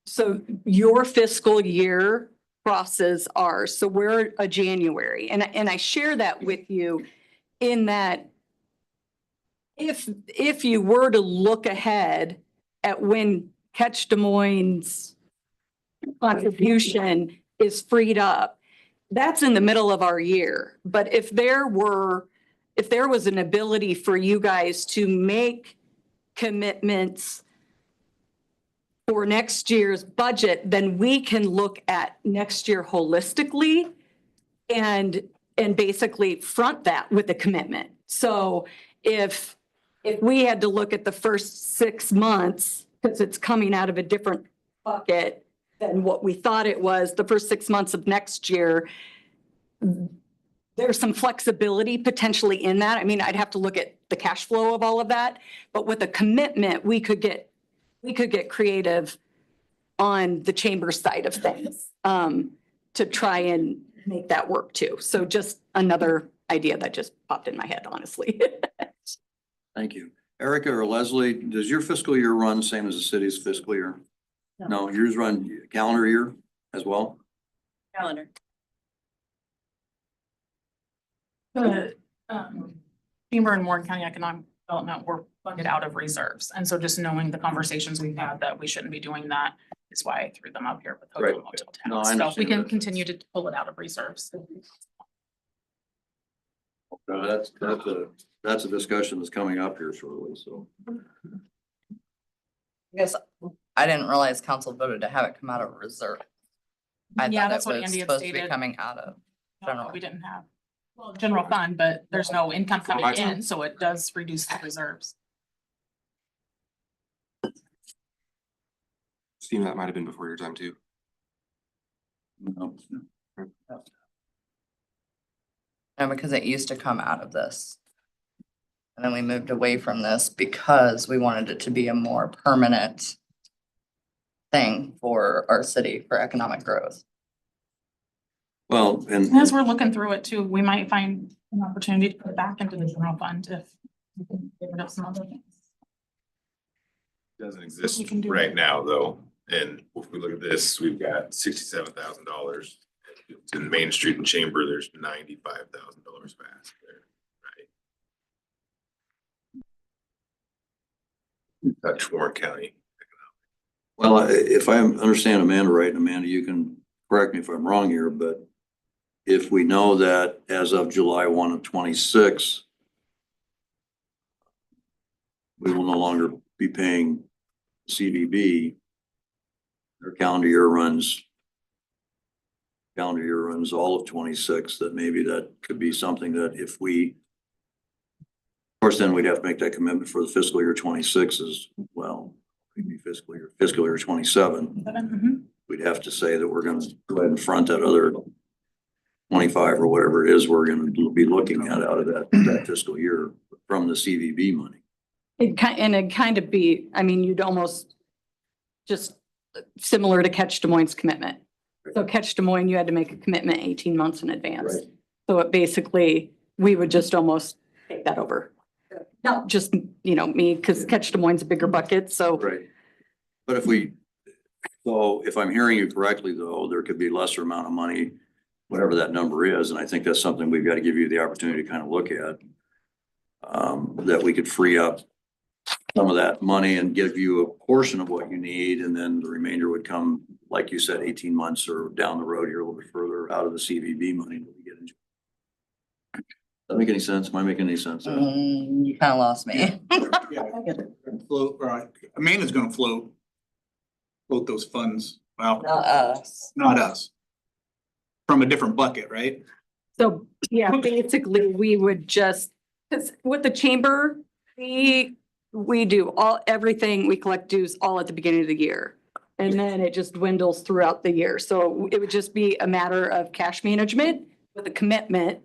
so your fiscal year crosses ours, so we're a January, and I share that with you in that if you were to look ahead at when Catch Des Moines' contribution is freed up, that's in the middle of our year. But if there was an ability for you guys to make commitments for next year's budget, then we can look at next year holistically and basically front that with a commitment. So if we had to look at the first 6 months, because it's coming out of a different bucket than what we thought it was, the first 6 months of next year, there's some flexibility potentially in that. I mean, I'd have to look at the cash flow of all of that, but with a commitment, we could get creative on the chamber side of things to try and make that work too. So just another idea that just popped in my head, honestly. Thank you. Erica or Leslie, does your fiscal year run same as the city's fiscal year? No, yours run calendar year as well? Calendar. The Chamber and Warren County Economic Development were funded out of reserves. And so just knowing the conversations we've had that we shouldn't be doing that is why I threw them up here with hotel Right. and motel No, I towns. So we understand can that. continue to pull it out of reserves. That's a discussion that's coming up here shortly, so. I guess I didn't realize council voted to have it come out of reserve. I Yeah, thought that's it what was Andy had supposed to be stated. coming out of general. We didn't have, well, general fund, but there's no income coming I- in, so it does reduce the reserves. Steve, that might have been before your time too. No. No, because it used to come out of this. And then we moved away from this because we wanted it to be a more permanent thing for our city for economic growth. Well, and And as we're looking through it too, we might find an opportunity to put it back into the general fund if we can get rid of some other things. Doesn't exist We can do right it. now, though, and if we look at this, we've got $67,000. In Main Street and Chamber, there's $95,000 back there, right? Touch Warren County. well, if I understand Amanda right, and Amanda, you can correct me if I'm wrong here, but if we know that as of July 1 of 26, we will no longer be paying CDB, their calendar year runs all of 26, that maybe that could be something that if we, of course, then we'd have to make that commitment for the fiscal year 26 as well. It'd be fiscal year 27. Mhm. We'd have to say that we're gonna go ahead and front that other 25 or whatever it is we're gonna be looking at out of that fiscal year from the CVB money. It'd kind of be, I mean, you'd almost just similar to Catch Des Moines' commitment. So Catch Des Moines, you had to make a commitment 18 months in advance. Right. So it basically, we would just almost take that over. Not just, me, because Catch Des Moines is a bigger bucket, so. Right. But so if I'm hearing you correctly, though, there could be lesser amount of money, whatever that number is, and I think that's something we've got to give you the opportunity to kind of look at. That we could free up some of that money and give you a portion of what you need, and then the remainder would come, like you said, 18 months or down the road here a little bit further out of the CVB money that we get into. Does that make any sense? Am I making any sense? You kind of lost me. Float, or Amanda's gonna float those funds. Well, Not us. not us. From a different bucket, right? So, yeah, basically, we would just, because with the chamber, we do everything, we collect dues all at the beginning of the year. And then it just dwindles throughout the year. So it would just be a matter of cash management with a commitment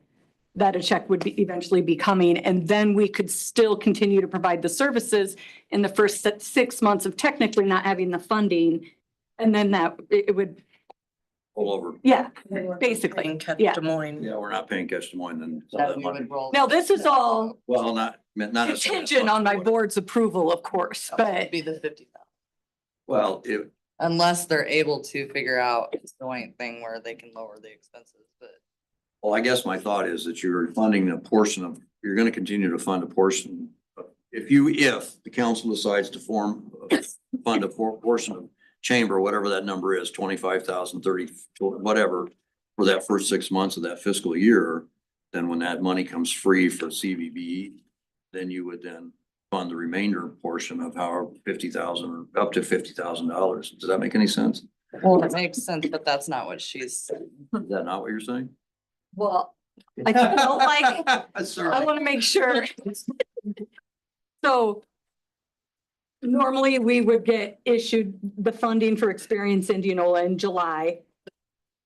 that a check would eventually be coming. And then we could still continue to provide the services in the first 6 months of technically not having the funding. And then it would, All over. yeah, basically, yeah. Des Moines. Yeah, we're not paying Catch Des Moines then. some of That that we money. would roll. Now, this is all Well, not necessarily. contingent on my board's approval, of course, but Be the 50,000. Well, Unless they're able to figure out a joint thing where they can lower the expenses, but. well, I guess my thought is that you're funding you're gonna continue to fund a portion. If the council decides to fund a portion of chamber, whatever that number is, 25,000, 30, whatever, for that first 6 months of that fiscal year, then when that money comes free for CVB, then you would then fund the remainder portion of however 50,000 or up to $50,000. Does that make any sense? Well, it makes sense, but that's not what she's saying. Is that not what you're saying? well, I feel like I want to make sure. So normally we would get issued the funding for Experience Indianola in July.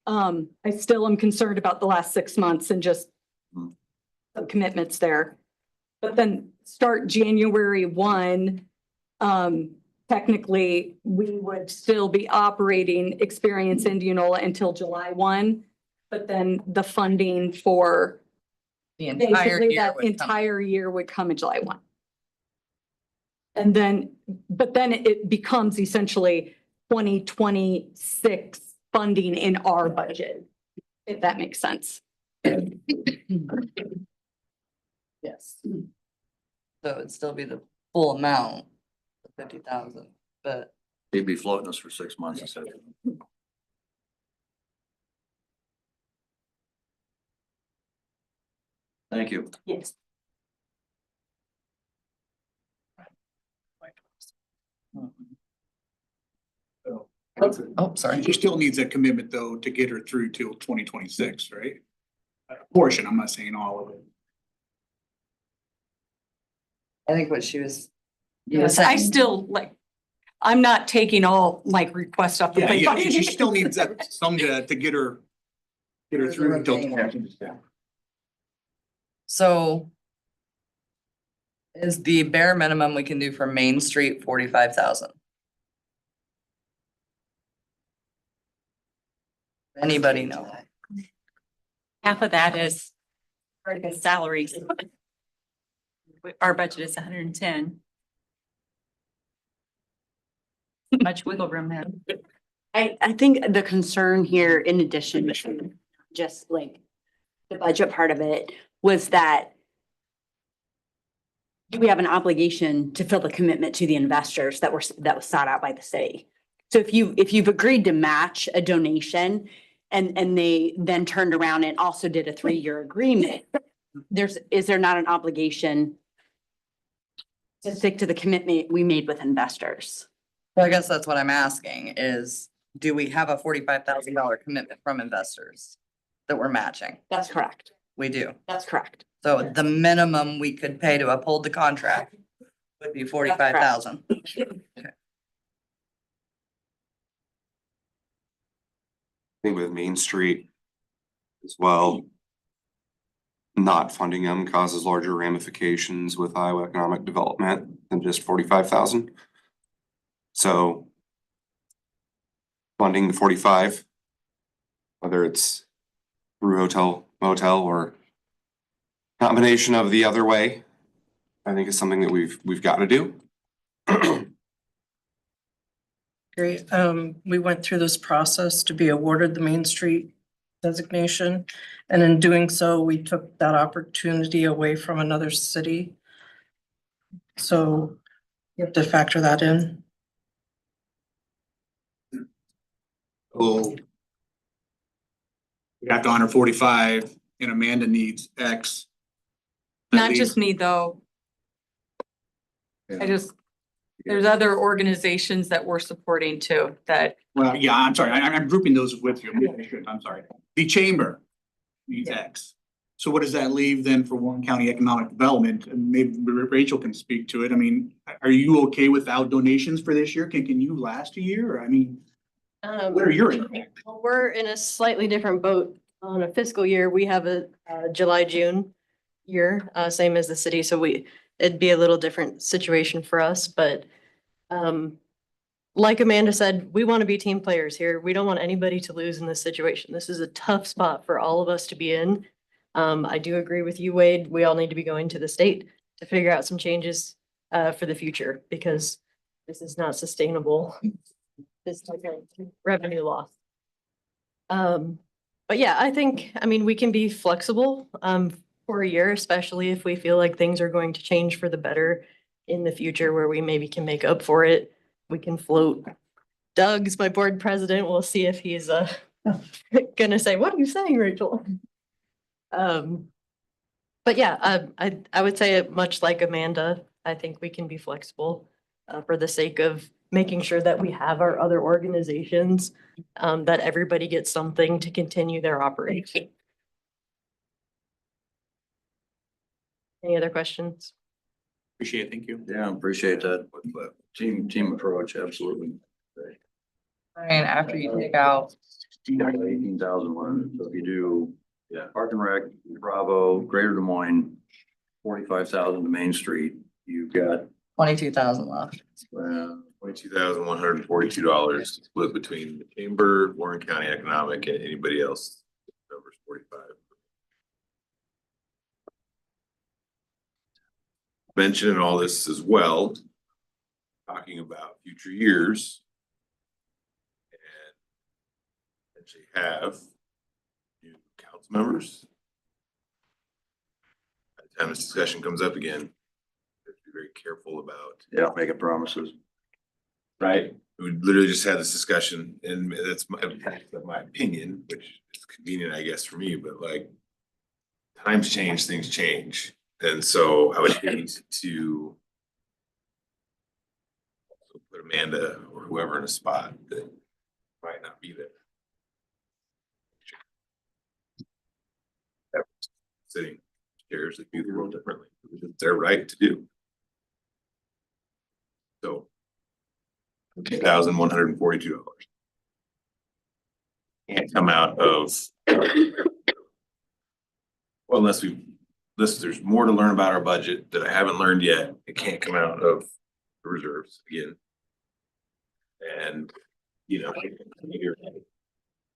I still am concerned about the last 6 months and just the commitments there. But then start January 1, technically, we would still be operating Experience Indianola until July 1. But then the funding for The entire basically year that would come. entire year would come in July 1. And then, but then it becomes essentially 2026 funding in our budget, if that makes sense. Yes. So it'd still be the full amount, the 50,000, but. They'd be floating us for 6 months. I said. Thank you. Yes. Oh, sorry. She still needs a commitment though to get her through till 2026, right? A portion, I'm not saying all of it. I think what she was. Yes, I still I'm not taking all requests off the Yeah, plate. yeah, she still needs some to get her through until. So. Is the bare minimum we can do for Main Street 45,000? Anybody know? Half of that is salaries. Our budget is 110. Much wiggle room there. I think the concern here, in addition to just the budget part of it, was that we have an obligation to fill the commitment to the investors that was sought out by the city. So if you've agreed to match a donation and they then turned around and also did a 3-year agreement, is there not an obligation to stick to the commitment we made with investors? Well, I guess that's what I'm asking is, do we have a $45,000 commitment from investors that we're matching? That's correct. We do. That's correct. So the minimum we could pay to uphold the contract would be 45,000. Okay. I think with Main Street as well, not funding them causes larger ramifications with Iowa economic development than just 45,000. So funding the 45, whether it's through hotel, motel, or combination of the other way, I think it's something that we've got to do. Great. We went through this process to be awarded the Main Street designation. And in doing so, we took that opportunity away from another city. So you have to factor that in. Well, we have to honor 45 and Amanda needs X. That Not leaves- just me, though. There's other organizations that we're supporting too, that, Well, yeah, I'm sorry, I'm grouping those with you. I'm sorry. The chamber needs X. So what does that leave then for Warren County Economic Development? And maybe Rachel can speak to it. I mean, are you okay without donations for this year? Can you last a year? I mean, what are your? Well, we're in a slightly different boat on a fiscal year. We have a July, June year, same as the city. So it'd be a little different situation for us, but like Amanda said, we want to be team players here. We don't want anybody to lose in this situation. This is a tough spot for all of us to be in. I do agree with you, Wade. We all need to be going to the state to figure out some changes for the future because this is not sustainable. This type of revenue loss. But yeah, I mean, we can be flexible for a year, especially if we feel like things are going to change for the better in the future where we maybe can make up for it. We can float. Doug's my board president. We'll see if he's gonna say, what are you saying, Rachel? But yeah, I would say much like Amanda, I think we can be flexible for the sake of making sure that we have our other organizations, that everybody gets something to continue their operation. Any other questions? Appreciate it. Thank you. Yeah, appreciate that. Team approach, absolutely. and after you take out, 18,001. So if you do, yeah, Park and Rec, Bravo, Greater Des Moines, 45,000 to Main Street, you've got 22,000 left. $22,142 split between the chamber, Warren County Economic, and anybody else. Numbers 45. Mentioning all this as well, talking about future years. And actually have new council members. By the time this discussion comes up again, we have to be very careful about. Yeah, making promises. Right. We literally just had this discussion and that's my opinion, which is convenient, I guess, for me, but like times change, things change. And so I would hate to put Amanda or whoever in a spot that might not be there. Sitting chairs that view the world differently. It's their right to do. So $2,142 can't come out of, well, unless there's more to learn about our budget that I haven't learned yet. It can't come out of the reserves again. And, you know, you're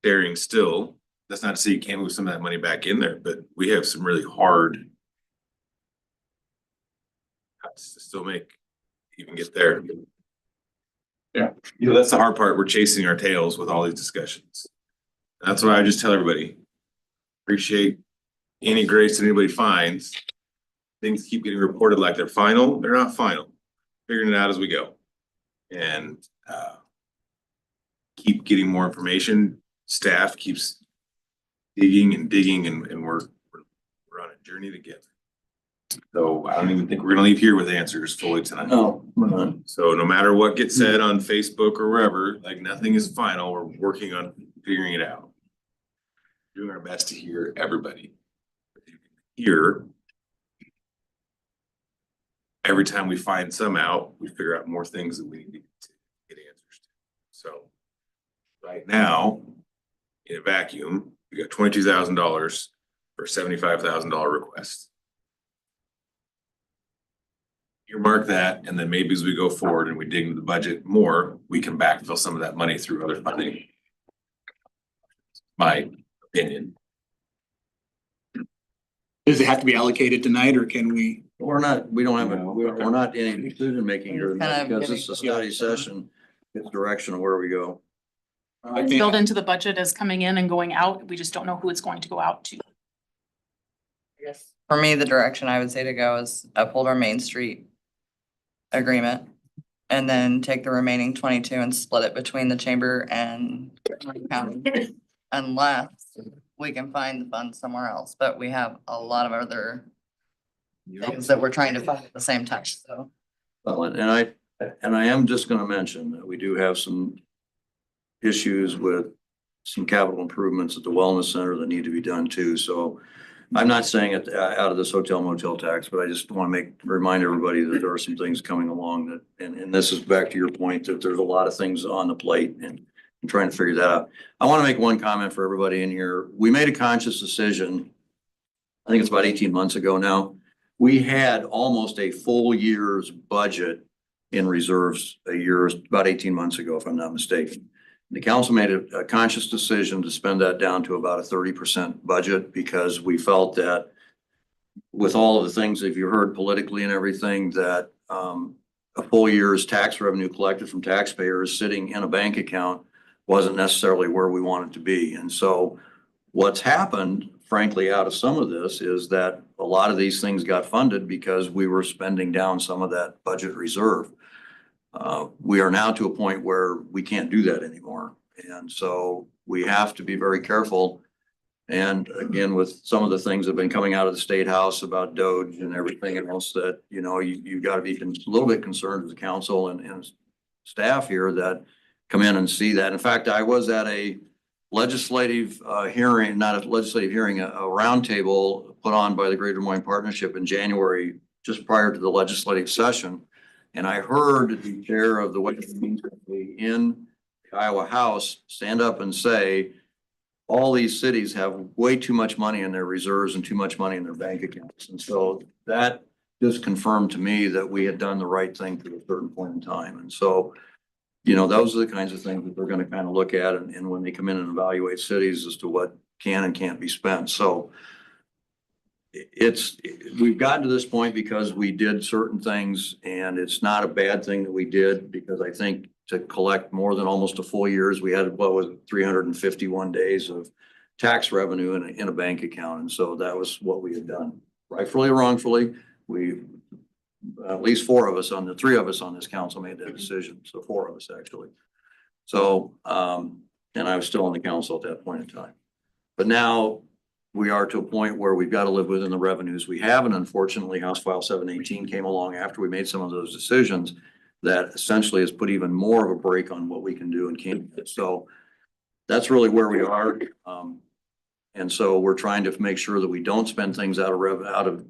staring still. That's not to say you can't move some of that money back in there, but we have some really hard cuts to still make, even get there. Yeah. You know, that's the hard part. We're chasing our tails with all these discussions. That's why I just tell everybody, appreciate any grace that anybody finds. Things keep getting reported like they're final. They're not final. Figuring it out as we go. And keep getting more information. Staff keeps digging and we're on a journey together. So I don't even think we're gonna leave here with answers fully tonight. No, we're not. So no matter what gets said on Facebook or wherever, like nothing is final. We're working on figuring it out. Doing our best to hear everybody. Here, every time we find some out, we figure out more things that we need to get answers to. So right now, in a vacuum, we got $22,000 for a $75,000 request. Earmark that, and then maybe as we go forward and we dig into the budget more, we can backfill some of that money through other funding. My opinion. Does it have to be allocated tonight or can we we don't have, we're not in any decision making here Kind of because this is a study session. It's direction of where we go. I It's think, built into the budget as coming in and going out. We just don't know who it's going to go out to. For me, the direction I would say to go is uphold our Main Street agreement. And then take the remaining 22 and split it between the chamber and county. Unless we can find the funds somewhere else, but we have a lot of other things that we're trying to find at the same time, so. Well, and I am just gonna mention that we do have some issues with some capital improvements at the wellness center that need to be done too. So I'm not saying it out of this hotel motel tax, but I just want to remind everybody that there are some things coming along that, and this is back to your point that there's a lot of things on the plate and I'm trying to figure that out. I want to make one comment for everybody in here. We made a conscious decision. I think it's about 18 months ago now. We had almost a full year's budget in reserves about 18 months ago, if I'm not mistaken. The council made a conscious decision to spend that down to about a 30% budget because we felt that with all of the things that you heard politically and everything, that a full year's tax revenue collected from taxpayers sitting in a bank account wasn't necessarily where we wanted to be. And so what's happened, frankly, out of some of this is that a lot of these things got funded because we were spending down some of that budget reserve. We are now to a point where we can't do that anymore. And so we have to be very careful. And again, with some of the things that have been coming out of the State House about Doge and everything else that, you know, you've got to be a little bit concerned as a council and staff here that come in and see that. In fact, I was at a legislative hearing, not a legislative hearing, a roundtable put on by the Greater Des Moines Partnership in January, just prior to the legislative session. And I heard the chair of the Ways and Means Committee in the Iowa House stand up and say, all these cities have way too much money in their reserves and too much money in their bank accounts. And so that just confirmed to me that we had done the right thing to a certain point in time. And so, you know, those are the kinds of things that they're going to kind of look at and when they come in and evaluate cities as to what can and can't be spent. So we've gotten to this point because we did certain things and it's not a bad thing that we did because I think to collect more than almost a full year's, we had, what was it, 351 days of tax revenue in a bank account. And so that was what we had done, rightfully or wrongfully. We, at least three of us on this council made that decision. So 4 of us actually. So, and I was still on the council at that point in time. But now we are to a point where we've got to live within the revenues we have. And unfortunately, House File 718 came along after we made some of those decisions that essentially has put even more of a brake on what we can do and can't do. So that's really where we are. And so we're trying to make sure that we don't spend things out of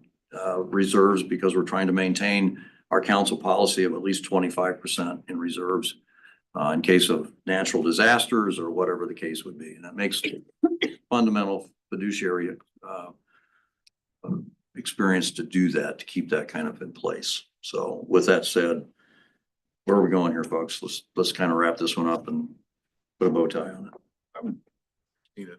reserves because we're trying to maintain our council policy of at least 25% in reserves in case of natural disasters or whatever the case would be. And that makes fundamental fiduciary experience to do that, to keep that kind of in place. So with that said, where are we going here, folks? Let's kind of wrap this one up and put a bow tie on it.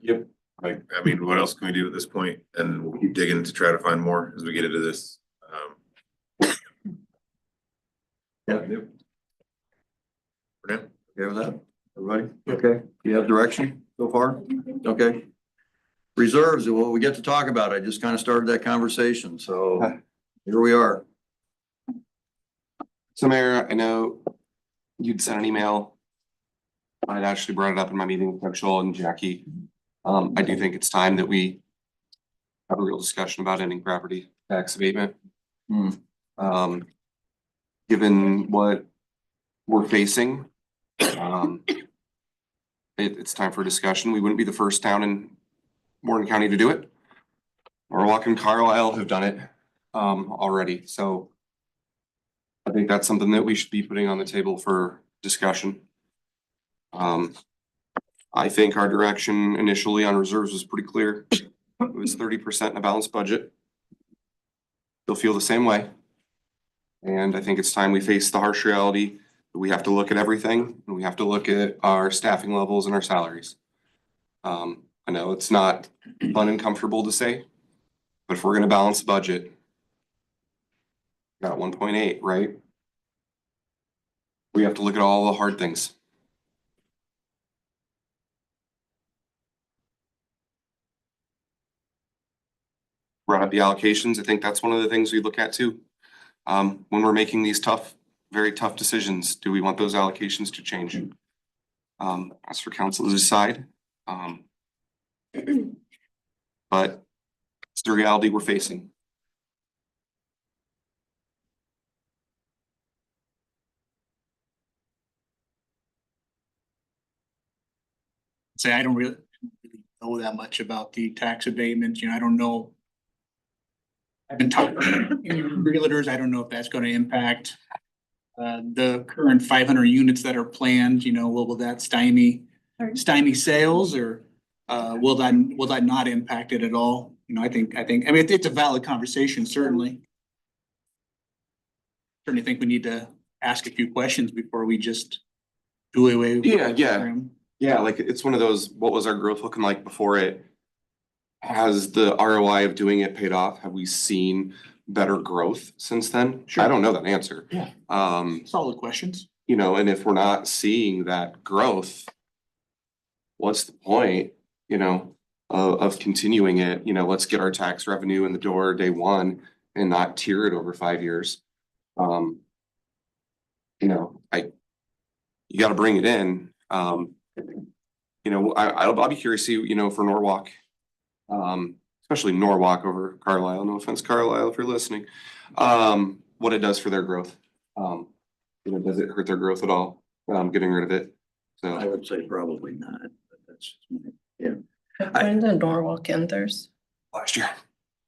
Yep. I mean, what else can we do at this point? And we'll keep digging to try to find more as we get into this. Yeah. Okay with that, everybody? Okay. You have direction so far? Okay. Reserves are what we get to talk about. I just kind of started that conversation. So here we are. So Mayor, I know you'd sent an email. I'd actually brought it up in my meeting with Doug Scholl and Jackie. I do think it's time that we have a real discussion about ending property tax abatement. Given what we're facing, it's time for a discussion. We wouldn't be the first town in Morgan County to do it. Norwalk and Carlisle have done it already. So I think that's something that we should be putting on the table for discussion. I think our direction initially on reserves was pretty clear. It was 30% in a balanced budget. They'll feel the same way. And I think it's time we face the harsh reality that we have to look at everything and we have to look at our staffing levels and our salaries. I know it's not fun and comfortable to say, but if we're going to balance the budget, got 1.8, right? We have to look at all the hard things. Brought up the allocations. I think that's one of the things we look at too. When we're making these tough, very tough decisions, do we want those allocations to change? That's for council to decide. But it's the reality we're facing. Say, I don't really know that much about the tax abatement, I don't know. I've been talking to realtors, I don't know if that's gonna impact the current 500 units that are planned, will that stymie sales, or will that not impact it at all? I mean, it's a valid conversation, certainly. Certainly think we need to ask a few questions before we just do away with the program. Yeah, like it's one of those, what was our growth looking like before it? Has the ROI of doing it paid off? Have we seen better growth since then? Sure. I don't know that answer. Yeah. Solid questions. And if we're not seeing that growth, what's the point, of continuing it? Let's get our tax revenue in the door day one and not tier it over 5 years. You gotta bring it in. I'll be curious to see, for Norwalk, especially Norwalk over Carlisle, no offense, Carlisle, if you're listening, what it does for their growth. Does it hurt their growth at all, getting rid of it? So I would say probably not, but that's, yeah. When did Norwalk end theirs? last year,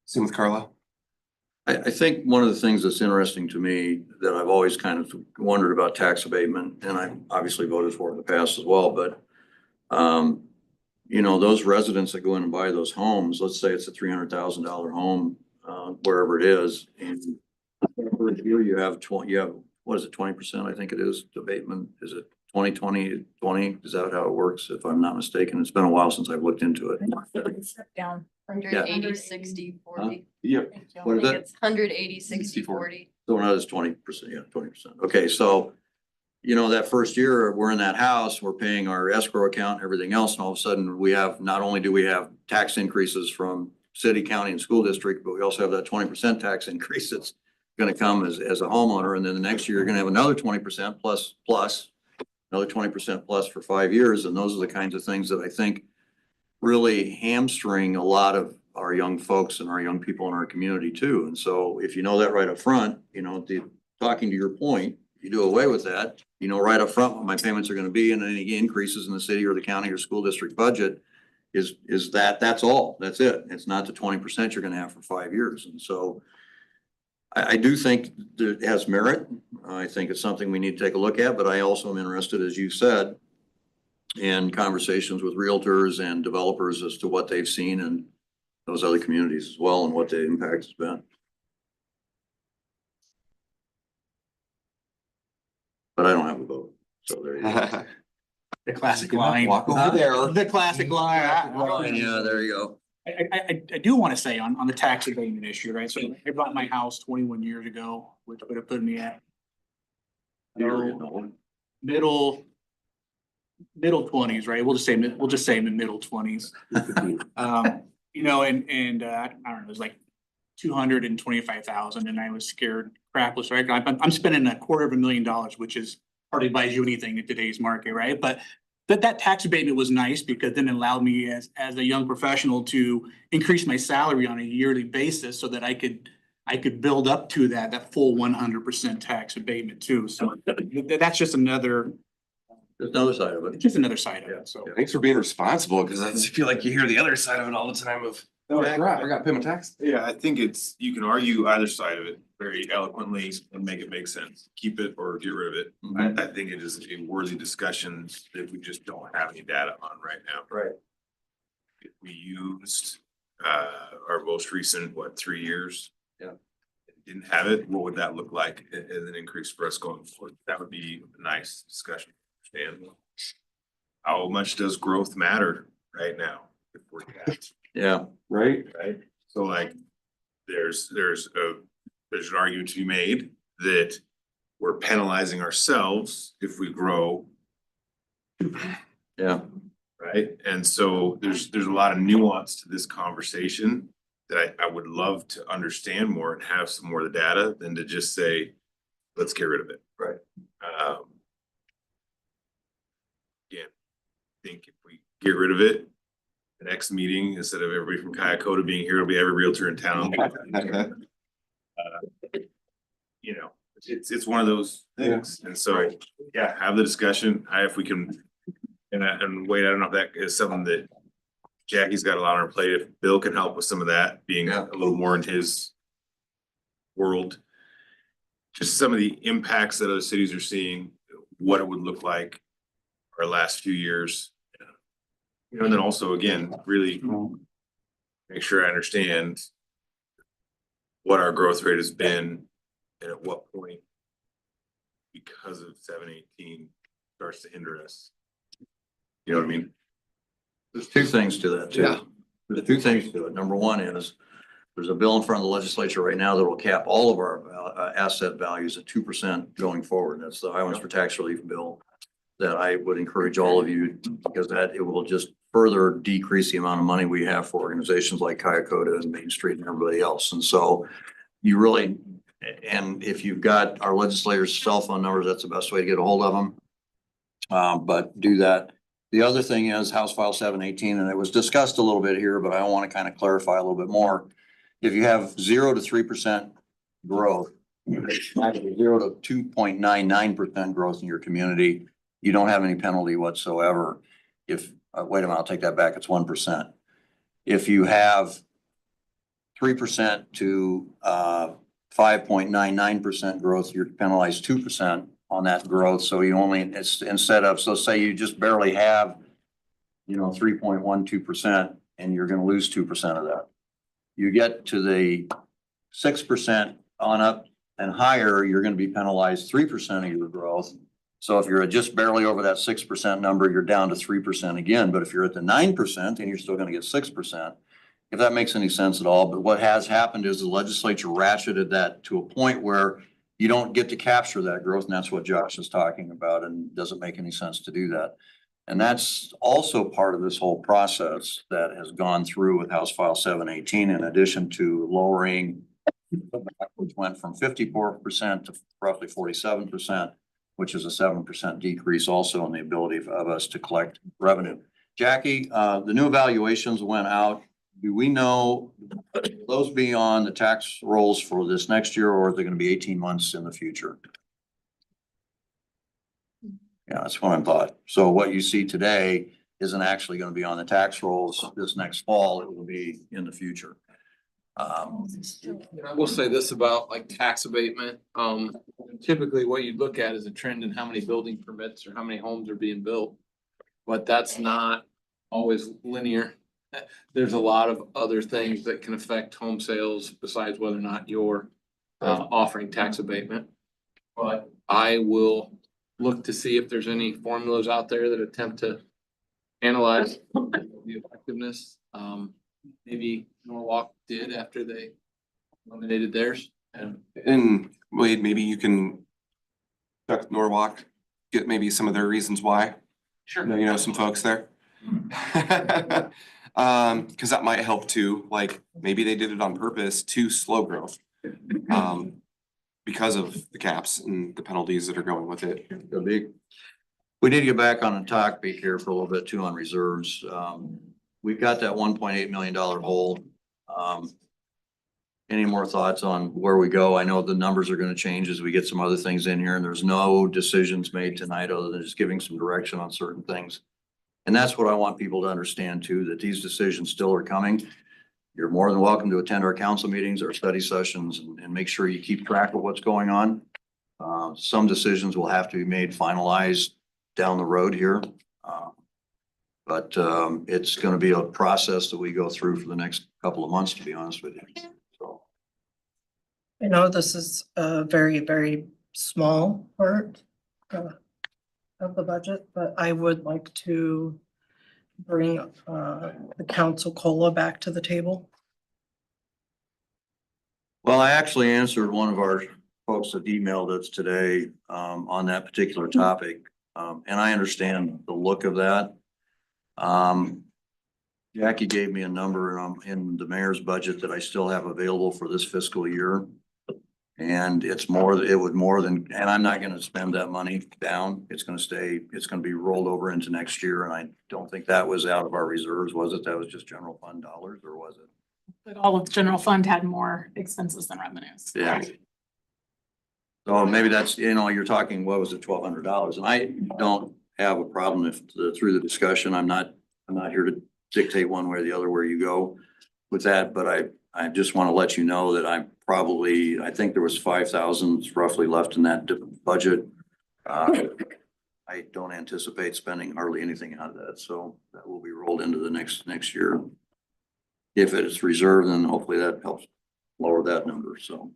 same with Carlisle. I think one of the things that's interesting to me that I've always kind of wondered about tax abatement, and I obviously voted for it in the past as well, but those residents that go in and buy those homes, let's say it's a $300,000 home, wherever it is, and here you have what is it, 20%, I think it is, abatement. Is it 20, 20, 20? Is that how it works? If I'm not mistaken, it's been a while since I've looked into it. Step down. 180, 60, 40. Yep. What is that? It's 180, 60, 40. So now it's 20%, yeah, 20%. Okay, so, that first year, we're in that house, we're paying our escrow account and everything else, and all of a sudden not only do we have tax increases from city, county, and school district, but we also have that 20% tax increase that's gonna come as a homeowner, and then the next year, you're gonna have another 20% plus, another 20% plus for 5 years, and those are the kinds of things that I think really hamstring a lot of our young folks and our young people in our community too. And so if you know that right up front, talking to your point, you do away with that, right up front what my payments are gonna be, and any increases in the city or the county or school district budget is that's all, that's it. It's not the 20% you're gonna have for 5 years. And so I do think that it has merit. I think it's something we need to take a look at, but I also am interested, as you said, in conversations with realtors and developers as to what they've seen in those other communities as well and what the impact has been. But I don't have a vote, so there you go. The classic line. Walk over there. The classic line. Yeah, there you go. I do want to say on the tax abatement issue, right? So I bought my house 21 years ago, which would have put me at middle 20s, right? We'll just say in the middle 20s. And I don't know, it was like 225,000, and I was scared crapless, right? I'm spending $250,000, which is hardly buys you anything in today's market, right? But that tax abatement was nice because then it allowed me as a young professional to increase my salary on a yearly basis so that I could build up to that full 100% tax abatement too. So that's just another. There's another side of it. Just another side of it, so. Thanks for being responsible, because I feel like you hear the other side of it all the time of, oh, I forgot to pay my tax. Yeah, I think you can argue either side of it very eloquently and make it make sense. Keep it or get rid of it. I think it is a worthy discussion that we just don't have any data on right now. Right. If we used our most recent, 3 years? Yeah. Didn't have it, what would that look like as an increase for us going forward? That would be a nice discussion. Understand how much does growth matter right now? If we're Yeah, right. So there's a there's an argument to be made that we're penalizing ourselves if we grow. Yeah. Right? And so there's a lot of nuance to this conversation that I would love to understand more and have some more of the data than to just say, let's get rid of it. Right. Again, I think if we get rid of it, the next meeting, instead of everybody from Kayakota being here, it'll be every realtor in town. You know, it's one of those things. And so, yeah, have the discussion. If we can, and wait, I don't know if that is something that Jackie's got a lot on her plate. If Bill can help with some of that, being a little more in his world. Just some of the impacts that other cities are seeing, what it would look like our last few years. You know, and then also, again, really make sure I understand what our growth rate has been and at what point, because of 718 starts to hinder us. You know what I mean? There's two things to that too. Yeah. There's two things to it. Number one is there's a bill in front of the legislature right now that will cap all of our asset values at 2% going forward. That's the Highlands for Tax Relief bill that I would encourage all of you, because that it will just further decrease the amount of money we have for organizations like Kayakota and Main Street and everybody else. And so you really, and if you've got our legislators' cell phone numbers, that's the best way to get a hold of them. But do that. The other thing is House File 718, and it was discussed a little bit here, but I want to kind of clarify a little bit more. If you have 0 to 3% growth, actually 0 to 2.99% growth in your community, you don't have any penalty whatsoever. If, wait a minute, I'll take that back, it's 1%. If you have 3% to 5.99% growth, you're penalized 2% on that growth. So you only, it's instead of, so say you just barely have, 3.12%, and you're gonna lose 2% of that. You get to the 6% on up and higher, you're gonna be penalized 3% of your growth. So if you're just barely over that 6% number, you're down to 3% again. But if you're at the 9%, then you're still gonna get 6%. If that makes any sense at all. But what has happened is the legislature ratcheted that to a point where you don't get to capture that growth, and that's what Josh is talking about, and it doesn't make any sense to do that. And that's also part of this whole process that has gone through with House File 718, in addition to lowering, which went from 54% to roughly 47%, which is a 7% decrease also in the ability of us to collect revenue. Jackie, the new evaluations went out. Do we know those be on the tax rolls for this next year, or are they going to be 18 months in the future? Yeah, that's what I thought. So what you see today isn't actually going to be on the tax rolls this next fall. It will be in the future. I will say this about like tax abatement. Typically what you look at is a trend in how many building permits or how many homes are being built. But that's not always linear. There's a lot of other things that can affect home sales besides whether or not you're offering tax abatement. But I will look to see if there's any formulas out there that attempt to analyze the effectiveness. Maybe Norwalk did after they eliminated theirs. And Wade, maybe you can check Norwalk, get maybe some of their reasons why. Sure. You know some folks there. Cause that might help too. Like maybe they did it on purpose to slow growth. Because of the caps and the penalties that are going with it. We need to get back on the topic here for a little bit too on reserves. We've got that $1.8 million hole. Any more thoughts on where we go? I know the numbers are gonna change as we get some other things in here, and there's no decisions made tonight other than just giving some direction on certain things. And that's what I want people to understand too, that these decisions still are coming. You're more than welcome to attend our council meetings, our study sessions, and make sure you keep track of what's going on. Some decisions will have to be made finalized down the road here. But it's gonna be a process that we go through for the next couple of months, to be honest with you. So. I know this is a very, very small part of the budget, but I would like to bring the council COLA back to the table. Well, I actually answered one of our folks that emailed us today, on that particular topic. And I understand the look of that. Jackie gave me a number, in the mayor's budget that I still have available for this fiscal year. And it would more than, and I'm not gonna spend that money down. It's gonna be rolled over into next year. And I don't think that was out of our reserves, was it? That was just general fund dollars, or was it? But all of the general fund had more expenses than revenues. Yeah. So maybe that's, you're talking, what was it, $1,200? And I don't have a problem if through the discussion, I'm not here to dictate one way or the other where you go with that, but I just want to let you know that I think there was 5,000 roughly left in that budget. I don't anticipate spending hardly anything out of that, so that will be rolled into the next year. If it is reserved, then hopefully that helps lower that number, so.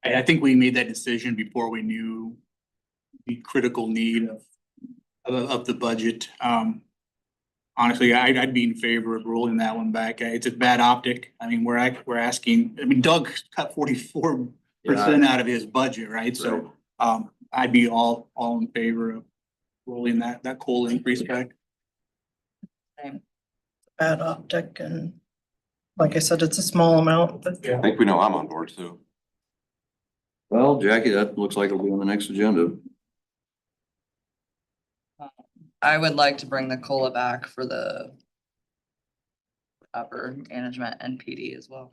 I think we made that decision before we knew the critical need of the budget. Honestly, I'd be in favor of rolling that one back. It's a bad optic. I mean, we're asking, I mean, Doug cut 44% out of his budget, right? So, I'd be all in favor of rolling that COLA increase back. Bad optic, and like I said, it's a small amount, but. I think we know I'm on board too. Well, Jackie, that looks like it'll be on the next agenda. I would like to bring the COLA back for the upper management and PD as well.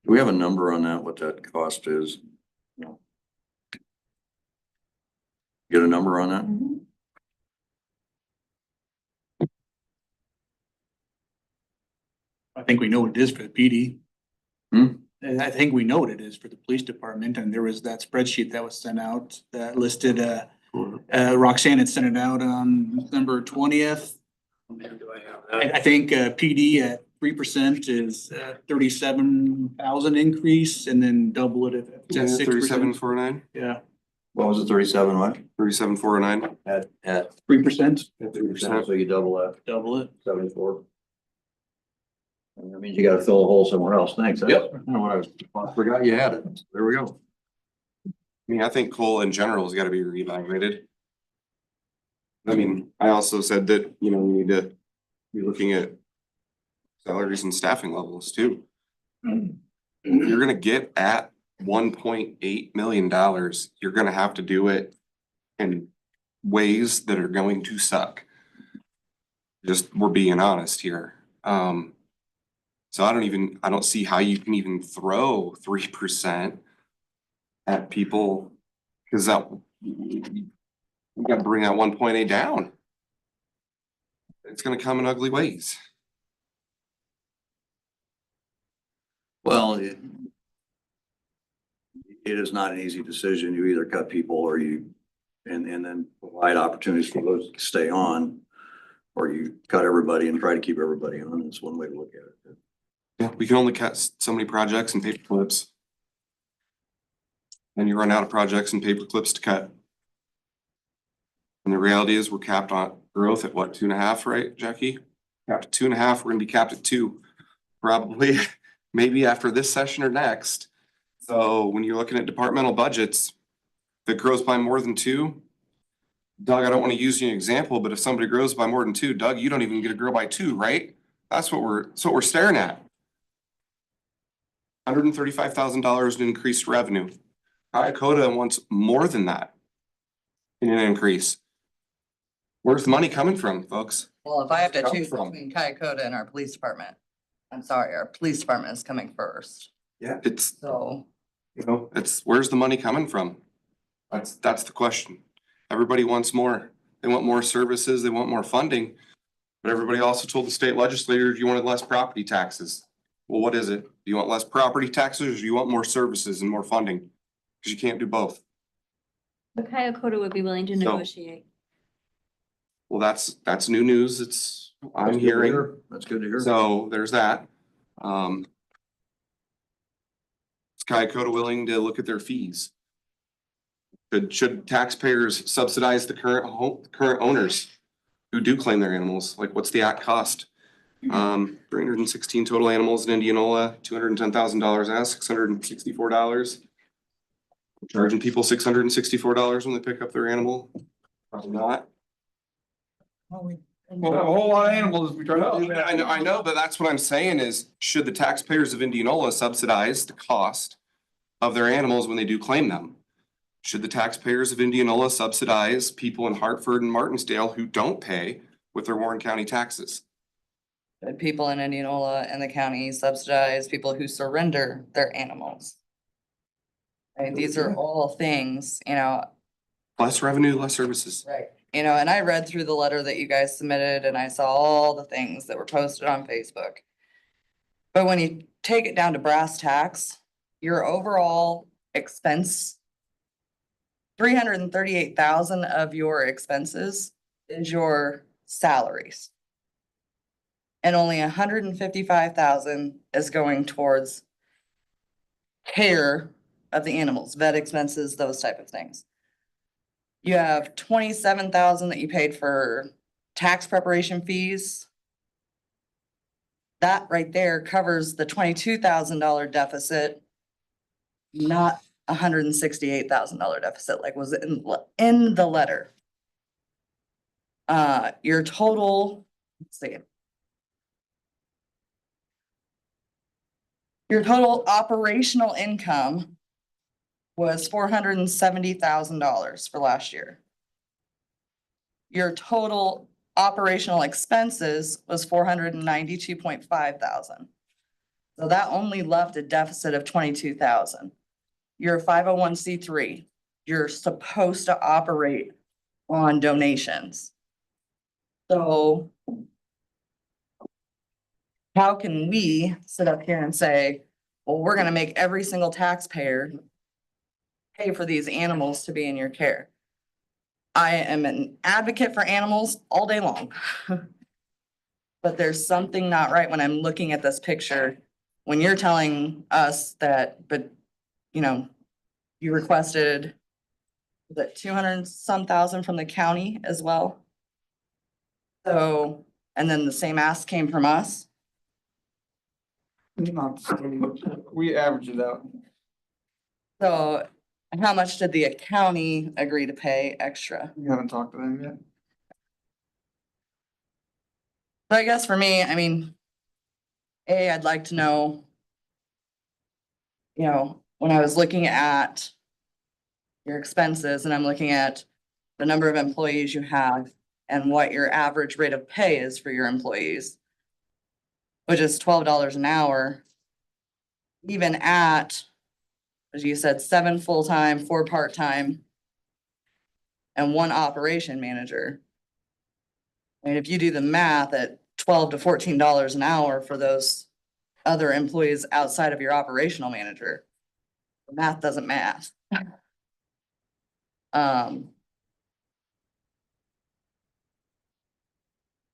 Do we have a number on that, what that cost is? No. Get a number on that? I think we know what it is for the PD. Hmm? And I think we know what it is for the police department, and there was that spreadsheet that was sent out that listed, Roxanne had sent it out on December 20th. I think PD at 3% is 37,000 increase, and then double it if it's at 6%. 37,409. Yeah, What was it, 37, what? 37,409. At 3%, 3%, so you double that, double it. 74. And that means you gotta fill a hole somewhere else. Thanks. Yep. I don't know what I forgot you had it. There we go. I mean, I think COLA in general has got to be reevaluated. I mean, I also said that, we need to be looking at salaries and staffing levels too. You're gonna get at $1.8 million, you're gonna have to do it in ways that are going to suck. Just, we're being honest here. So I don't see how you can even throw 3% at people, because you gotta bring that 1.8 down. It's gonna come in ugly ways. Well, it is not an easy decision. You either cut people or and then provide opportunities for those to stay on, or you cut everybody and try to keep everybody on. It's one way to look at it. Yeah, we can only cut so many projects and paper clips. Then you run out of projects and paper clips to cut. And the reality is we're capped on growth at what, 2.5, right, Jackie? Capped at 2.5, we're gonna be capped at 2, probably, maybe after this session or next. So when you're looking at departmental budgets, if it grows by more than 2, Doug, I don't want to use you an example, but if somebody grows by more than 2, Doug, you don't even get to grow by 2, right? That's what we're staring at. $135,000 in increased revenue. Iacota wants more than that in an increase. Where's the money coming from, folks? Well, if I have to Come choose from. between Kyakota and our police department, I'm sorry, our police department is coming first, Yeah, it's, so. it's, where's the money coming from? That's the question. Everybody wants more. They want more services, they want more funding. But everybody also told the state legislature you wanted less property taxes. Well, what is it? Do you want less property taxes, or do you want more services and more funding? Because you can't do both. But Kyakota would be willing to So- negotiate. Well, that's new news. I'm That's good to hearing. hear. That's good to hear. So there's that. Is Kyakota willing to look at their fees? Should taxpayers subsidize the current owners who do claim their animals? Like, what's the act cost? 316 total animals in Indianola, $210,000 as $664. Charging people $664 when they pick up their animal? Probably not. We'll have a whole lot of animals if we try to do that. I know, but that's what I'm saying is, should the taxpayers of Indianola subsidize the cost of their animals when they do claim them? Should the taxpayers of Indianola subsidize people in Hartford and Martinsdale who don't pay with their Warren County taxes? The people in Indianola and the county subsidize people who surrender their animals. I mean, these are all things, you know. Less revenue, less services. Right. You know, and I read through the letter that you guys submitted and I saw all the things that were posted on Facebook. But when you take it down to brass tacks, your overall expense, 338,000 of your expenses is your salaries. And only 155,000 is going towards care of the animals, vet expenses, those type of things. You have 27,000 that you paid for tax preparation fees. That right there covers the $22,000 deficit, not $168,000 deficit like was in the letter. Your total, let's see. Your total operational income was $470,000 for last year. Your total operational expenses was $492.5 thousand. So that only left a deficit of 22,000. You're a 501c3. You're supposed to operate on donations. So how can we sit up here and say, well, we're gonna make every single taxpayer pay for these animals to be in your care? I am an advocate for animals all day long. But there's something not right when I'm looking at this picture. When you're telling us that, but you know, you requested that 200 some thousand from the county as well. So, and then the same ask came from us. We average it out. So how much did the county agree to pay extra? We haven't talked to them yet. So I guess for me, I mean, I'd like to know, you know, when I was looking at your expenses and I'm looking at the number of employees you have and what your average rate of pay is for your employees, which is $12 an hour, even at, as you said, 7 full-time, 4 part-time, and 1 operation manager. And if you do the math at $12 to $14 an hour for those other employees outside of your operational manager, the math doesn't math.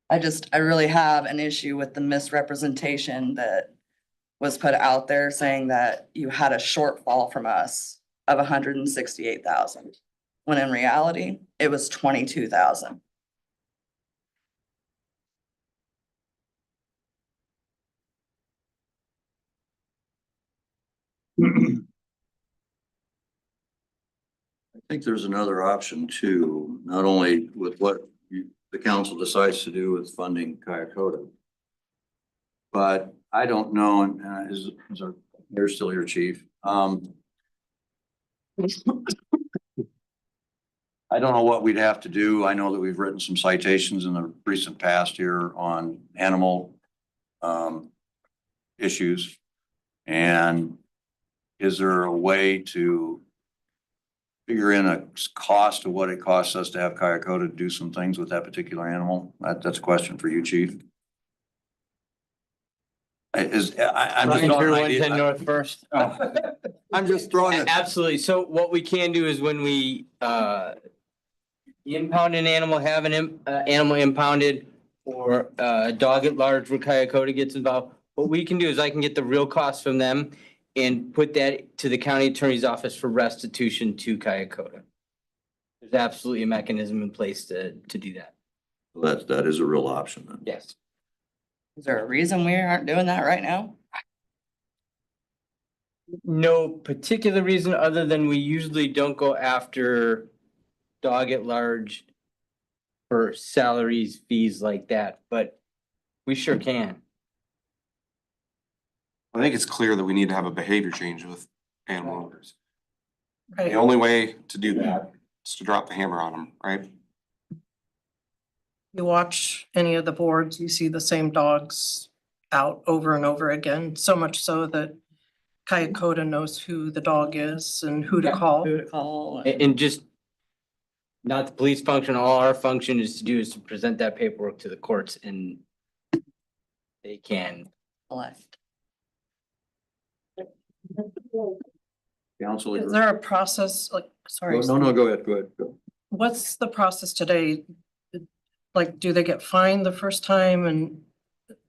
I really have an issue with the misrepresentation that was put out there saying that you had a shortfall from us of 168,000, when in reality, it was 22,000. I think there's another option too, not only with what the council decides to do with funding Kayakota. But I don't know, and you're still here, chief. I don't know what we'd have to do. I know that we've written some citations in the recent past here on animal issues. And is there a way to figure in a cost of what it costs us to have Kayakota do some things with that particular animal? That's a question for you, chief. I'm just Ryan, throwing an 110 idea. North First. Oh. I'm just throwing it. Absolutely. So what we can do is when we impound an animal, have an animal impounded, or a dog at large where Kayakota gets involved, what we can do is I can get the real cost from them and put that to the county attorney's office for restitution to Kayakota. There's absolutely a mechanism in place to do that. That is a real option then. Yes. Is there a reason we aren't doing that right now? No particular reason other than we usually don't go after dog at large for salaries, fees like that, but we sure can. I think it's clear that we need to have a behavior change with animal owners. The Right. only way to do that is to drop the hammer on them, right? You watch any of the boards, you see the same dogs out over and over again, so much so that Kyakota knows who the dog is and who to call. Who to call? And just not the police function, all our function is to present that paperwork to the courts and they can. Elect. Council. Is there a process, like, sorry? No, go ahead, go. What's the process today? Like, do they get fined the first time and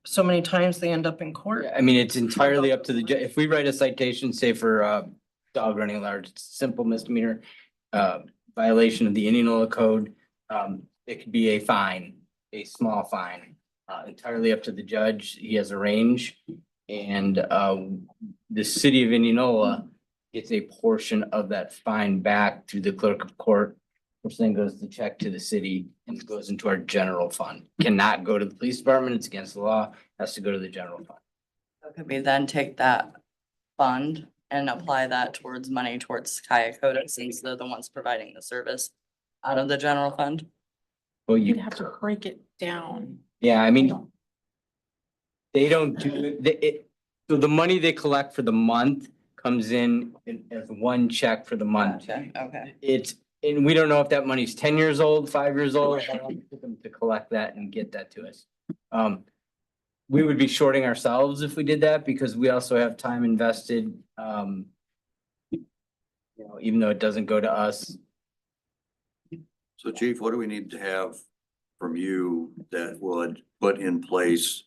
so many times they end up in court? I mean, it's entirely up to the judge. If we write a citation, say for dog running at large, it's a simple misdemeanor, violation of the Indianola code, it could be a fine, a small fine, entirely up to the judge. He has a range. And the city of Indianola gets a portion of that fine back to the clerk of court, which then goes the check to the city and goes into our general fund. Cannot go to the police department. It's against the law. Has to go to the general fund. So could we then take that fund and apply that towards money towards Kyakota since they're the ones providing the service out of the general fund? Well, You'd you, have to break it down. yeah, I mean, they don't do, so the money they collect for the month comes in as one check for the month. Okay. It's, and we don't know if that money's 10 years old, 5 years old, how long it took them to collect that and get that to us. We would be shorting ourselves if we did that because we also have time invested. You know, even though it doesn't go to us. So Chief, what do we need to have from you that would put in place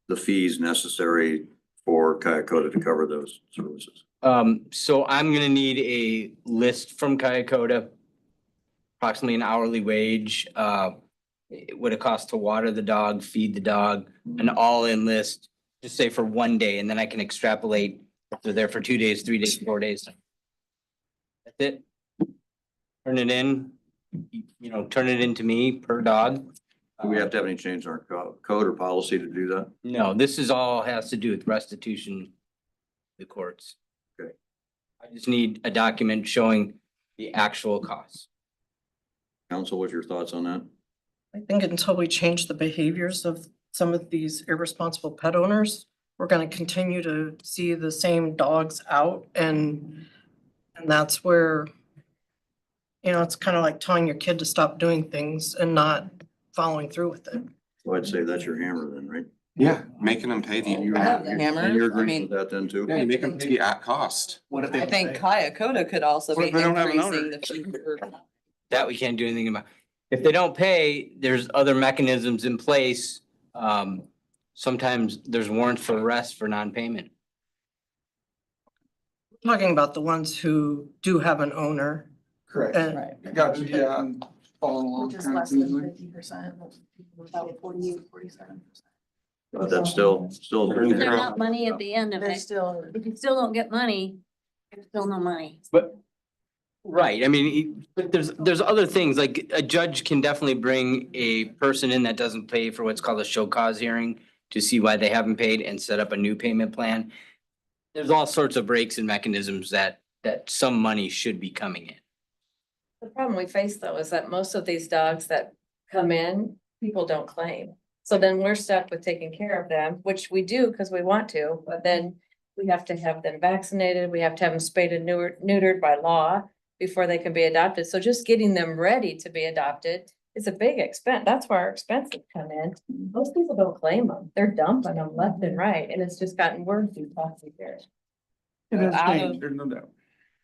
the fees necessary for Kyakota to cover those services? So I'm gonna need a list from Kyakota, approximately an hourly wage, what it costs to water the dog, feed the dog, an all-in list, just say for one day, and then I can extrapolate if they're there for 2 days, 3 days, 4 days. That's it. Turn it in, you know, turn it into me per dog. Do we have to have any change in our code or policy to do that? No, this is all has to do with restitution, the courts. Okay. I just need a document showing the actual costs. Council, what's your thoughts on that? I think until we change the behaviors of some of these irresponsible pet owners, we're gonna continue to see the same dogs out and that's where, you know, it's kind of like telling your kid to stop doing things and not following through with it. So I'd say that's your hammer then, right? Yeah, making them pay the. I have the hammer. And you're I agreeing mean, with that then too? Yeah, you make them pay at cost. What if they? I think Kyakota could also What be if they don't have an increasing owner? the fee for. That we can't do anything about. If they don't pay, there's other mechanisms in place. Sometimes there's warrants for arrest for non-payment. Talking about the ones who do have an owner. Correct. And Got you, yeah. Following along. Which is less than 50%. About 48, 47%. But that's still. There's not money at the end of There's it. still. If you still don't get money, there's still no money. But, right, I mean, but there's other things, like a judge can definitely bring a person in that doesn't pay for what's called a show cause hearing to see why they haven't paid and set up a new payment plan. There's all sorts of breaks and mechanisms that some money should be coming in. The problem we face though is that most of these dogs that come in, people don't claim. So then we're stuck with taking care of them, which we do because we want to, but then we have to have them vaccinated, we have to have them spayed and neutered by law before they can be adopted. So just getting them ready to be adopted is a big expense. That's where our expenses come in. Most people don't claim them. They're dumping them left and right, and it's just gotten worse through past years. It has Out of- changed, there's no doubt.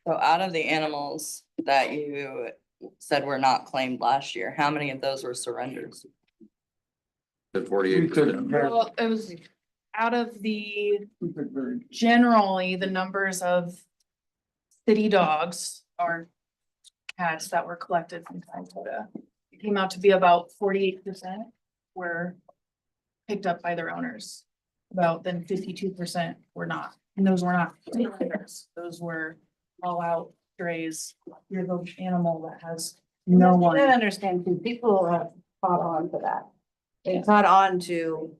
So out of the animals that you said were not claimed last year, how many of those were surrenders? At 48%. Well, it was out of generally the numbers of city dogs or cats that were collected from Kyakota. It came out to be about 48% were picked up by their owners. About then 52% were not, and those were not owners. Those were all out strays. You're the animal that has no I one. understand too, people have caught on to that. They caught on to,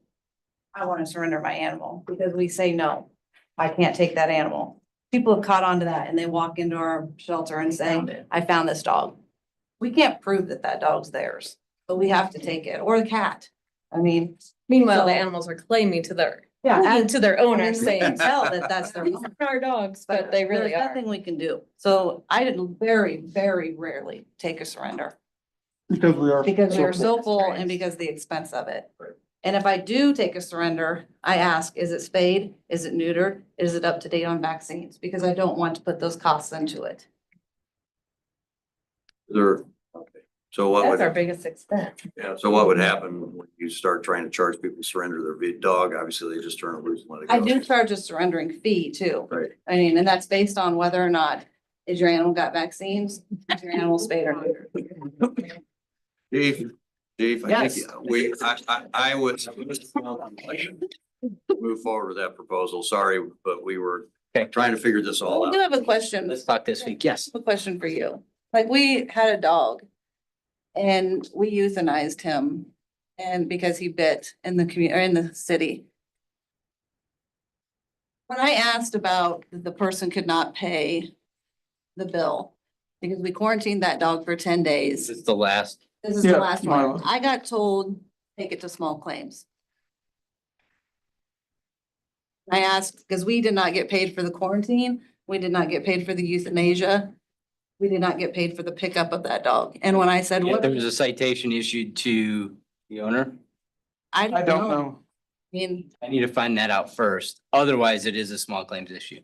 I want to surrender my animal because we say no, I can't take that animal. People have caught on to that and they walk into our shelter and say, I found this dog. We can't prove that that dog's theirs, but we have to take it, or the cat. I mean. Meanwhile, the animals are claiming to their, to their owners saying, tell that that's their. our dogs, But there's nothing we can do. So I did very, very rarely take a surrender. Because we are. Because we are so full and because the expense of it. And if I do take a surrender, I ask, is it spayed? Is it neutered? Is it up to date on vaccines? Because I don't want to put those costs into it. There, okay. So what That's our would, biggest expense. yeah, so what would happen when you start trying to charge people to surrender their dog? Obviously, they just turn it loose and let it go. I do charge a surrendering fee too. Right. I mean, and that's based on whether or not, is your animal got vaccines? Is your animal spayed or neutered? Chief, I Yes. think I would move forward with that proposal. Sorry, but we were trying to figure this all I do out. have a question. Let's talk this week. Yes. A question for you. Like, we had a dog and we euthanized him and because he bit in the community, or in the city. When I asked about that the person could not pay the bill because we quarantined that dog for 10 days. This is the last. This is the last one. I got told, take it to small claims. I asked, because we did not get paid for the quarantine. We did not get paid for the euthanasia. We did not get paid for the pickup of that dog. And when I said, Yeah, what, there was a citation issued to the owner. I don't know. I mean, I need to find that out first. Otherwise, it is a small claims issue.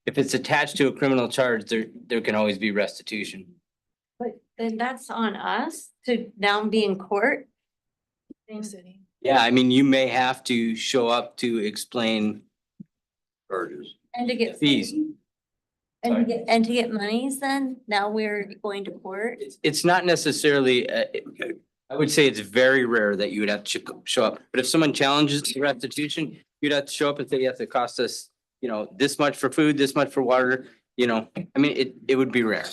If it's attached to a criminal charge, there can always be restitution. But then that's on us to now be in court. City. Yeah, I mean, you may have to show up to explain Charges. And to get. fees. And to get monies then, now we're going to court. It's not necessarily, Okay. I would say it's very rare that you would have to show up. But if someone challenges the restitution, you'd have to show up and say, yes, it cost us, this much for food, this much for water, I mean, it would be rare.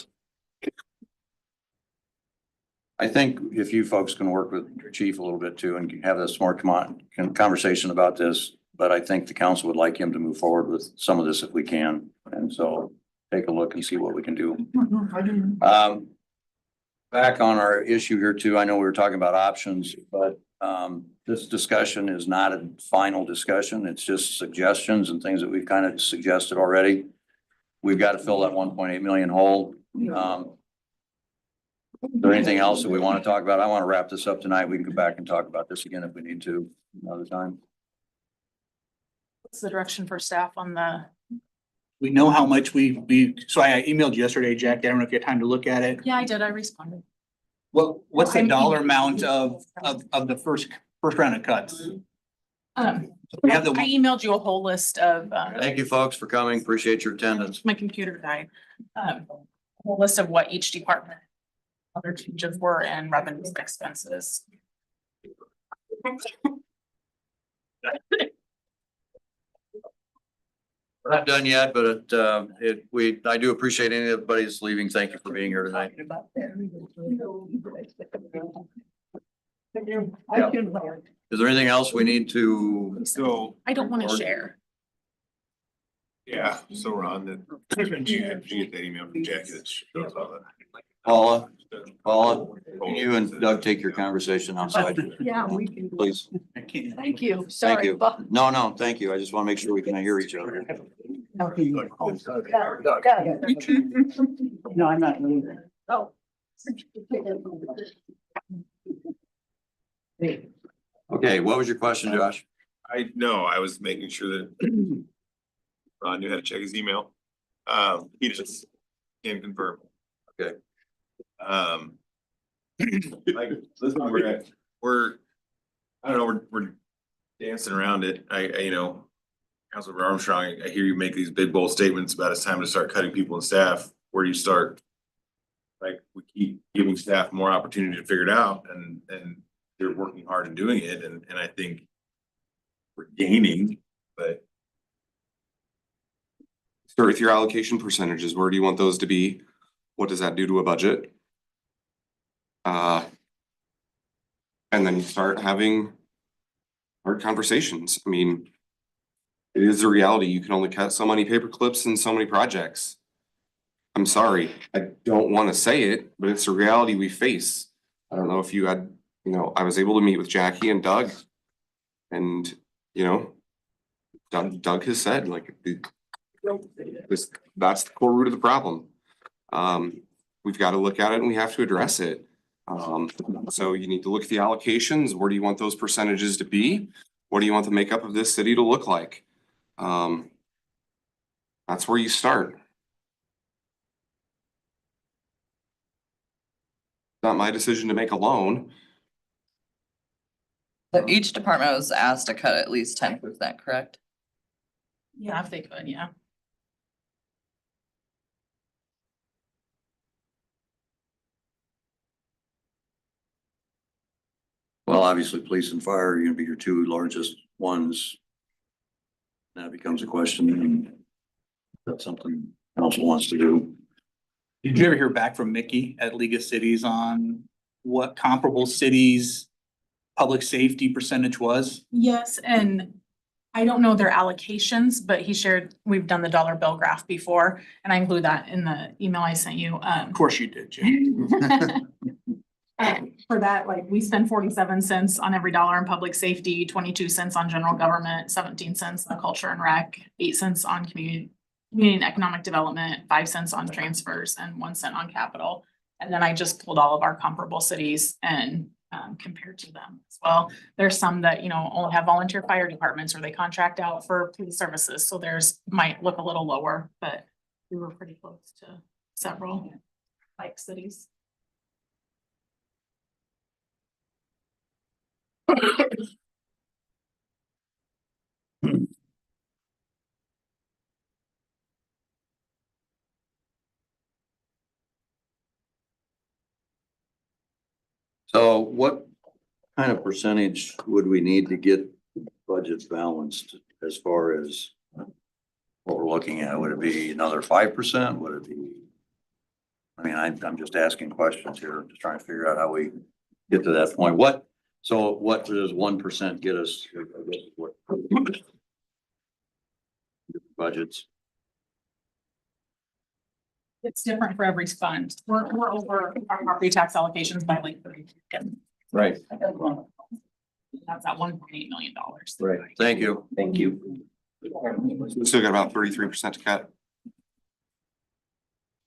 I think if you folks can work with your chief a little bit too and have a smart conversation about this, but I think the council would like him to move forward with some of this if we can. And so take a look and see what we can do. Back on our issue here too, I know we were talking about options, but this discussion is not a final discussion. It's just suggestions and things that we've kind of suggested already. We've got to fill that 1.8 million hole. Is there anything else that we want to talk about? I want to wrap this up tonight. We can go back and talk about this again if we need to another time. What's the direction for staff on the? We know how much so I emailed you yesterday, Jack. I don't know if you had time to look at it. Yeah, I did. I responded. What's the I'm dollar emailing- amount of the first round of cuts? We have I emailed you a whole list of, Thank you, folks, for coming. Appreciate your attendance. my computer died. A whole list of what each department, other changes were and revenues and expenses. We're not done yet, but I do appreciate anybody that's leaving. Thank you for being here tonight. Is there anything else we need to? So, I don't want to share. yeah, so Ron, did you get that email from Jackie that shows all that? Paula, can you and Doug take your conversation outside, Yeah, we can. please? Thank you. Thank Sorry. you. No, thank you. I just want to make sure we can hear each other. No, I'm not leaving. Oh. Okay, what was your question, Josh? I know, I was making sure that Ron knew how to check his email. He just can confirm. Okay. Like, listen, I don't know, we're dancing around it. Councilor Armstrong, I hear you make these big bold statements about it's time to start cutting people and staff. Where do you start? Like, we keep giving staff more opportunity to figure it out and they're working hard in doing it. And I think we're gaining, but Start with your allocation percentages. Where do you want those to be? What does that do to a budget? And then you start having hard conversations. I mean, it is a reality. You can only cut so many paper clips and so many projects. I'm sorry, I don't want to say it, but it's a reality we face. I don't know if you had, I was able to meet with Jackie and Doug. And, Doug has said, like, that's the core root of the problem. We've got to look at it and we have to address it. So you need to look at the allocations. Where do you want those percentages to be? What do you want the makeup of this city to look like? That's where you start. Not my decision to make alone. So each department was asked to cut at least 10%, correct? Yeah, if they could, yeah. Well, obviously, police and fire are gonna be your two largest ones. That becomes a question, and that's something council wants to do. Did you ever hear back from Mickey at League of Cities on what comparable cities' public safety percentage was? Yes, and I don't know their allocations, but he shared, we've done the dollar bill graph before, and I include that in the email I sent you. Of course you did, Jim. For that, like, we spend 47 cents on every dollar in public safety, 22 cents on general government, 17 cents on culture and rec, 8 cents on community and economic development, 5 cents on transfers, and 1 cent on capital. And then I just pulled all of our comparable cities and compared to them as well. There's some that, only have volunteer fire departments or they contract out for police services. So theirs might look a little lower, but we were pretty close to several like cities. So what kind of percentage would we need to get budgets balanced as far as what we're looking at? Would it be another 5%? Would it be? I mean, I'm just asking questions here, just trying to figure out how we get to that point. What does 1% get us? What budgets? It's different for every fund. We're over our property tax allocations by like 30. Right. That's at $1.8 million. Right. Thank you. Thank you. We still got about 33% to cut.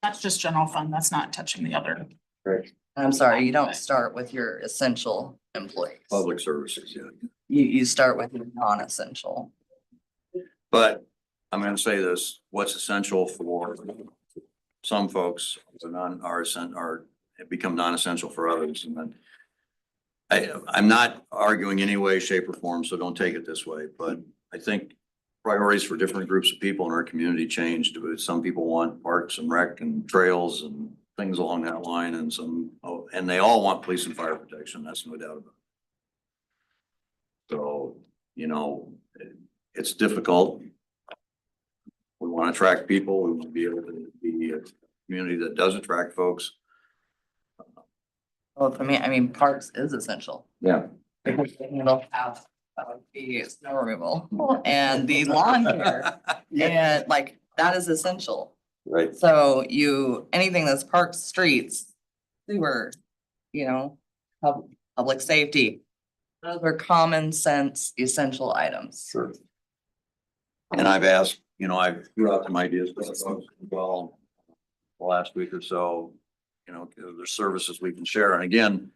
That's just general fund. That's not touching the other. Right. I'm sorry, you don't start with your essential employees. Public services, yeah. You start with your non-essential. But I'm gonna say this, what's essential for some folks have become non-essential for others. And then I'm not arguing any way, shape or form, so don't take it this way, but I think priorities for different groups of people in our community changed. Some people want parks and rec and trails and things along that line, and and they all want police and fire protection. That's no doubt about it. So, it's difficult. We want to attract people. We want to be able to be a community that does attract folks. Well, for me, I mean, parks is essential. Yeah. Because they don't have the snow removal and the lawn care. And like, that is essential. Right. So anything that's parks, streets, sewer, public safety. Those are common sense, essential items. Sure. And I've asked, I've threw out some ideas for folks as well the last week or so, there's services we can share. And again,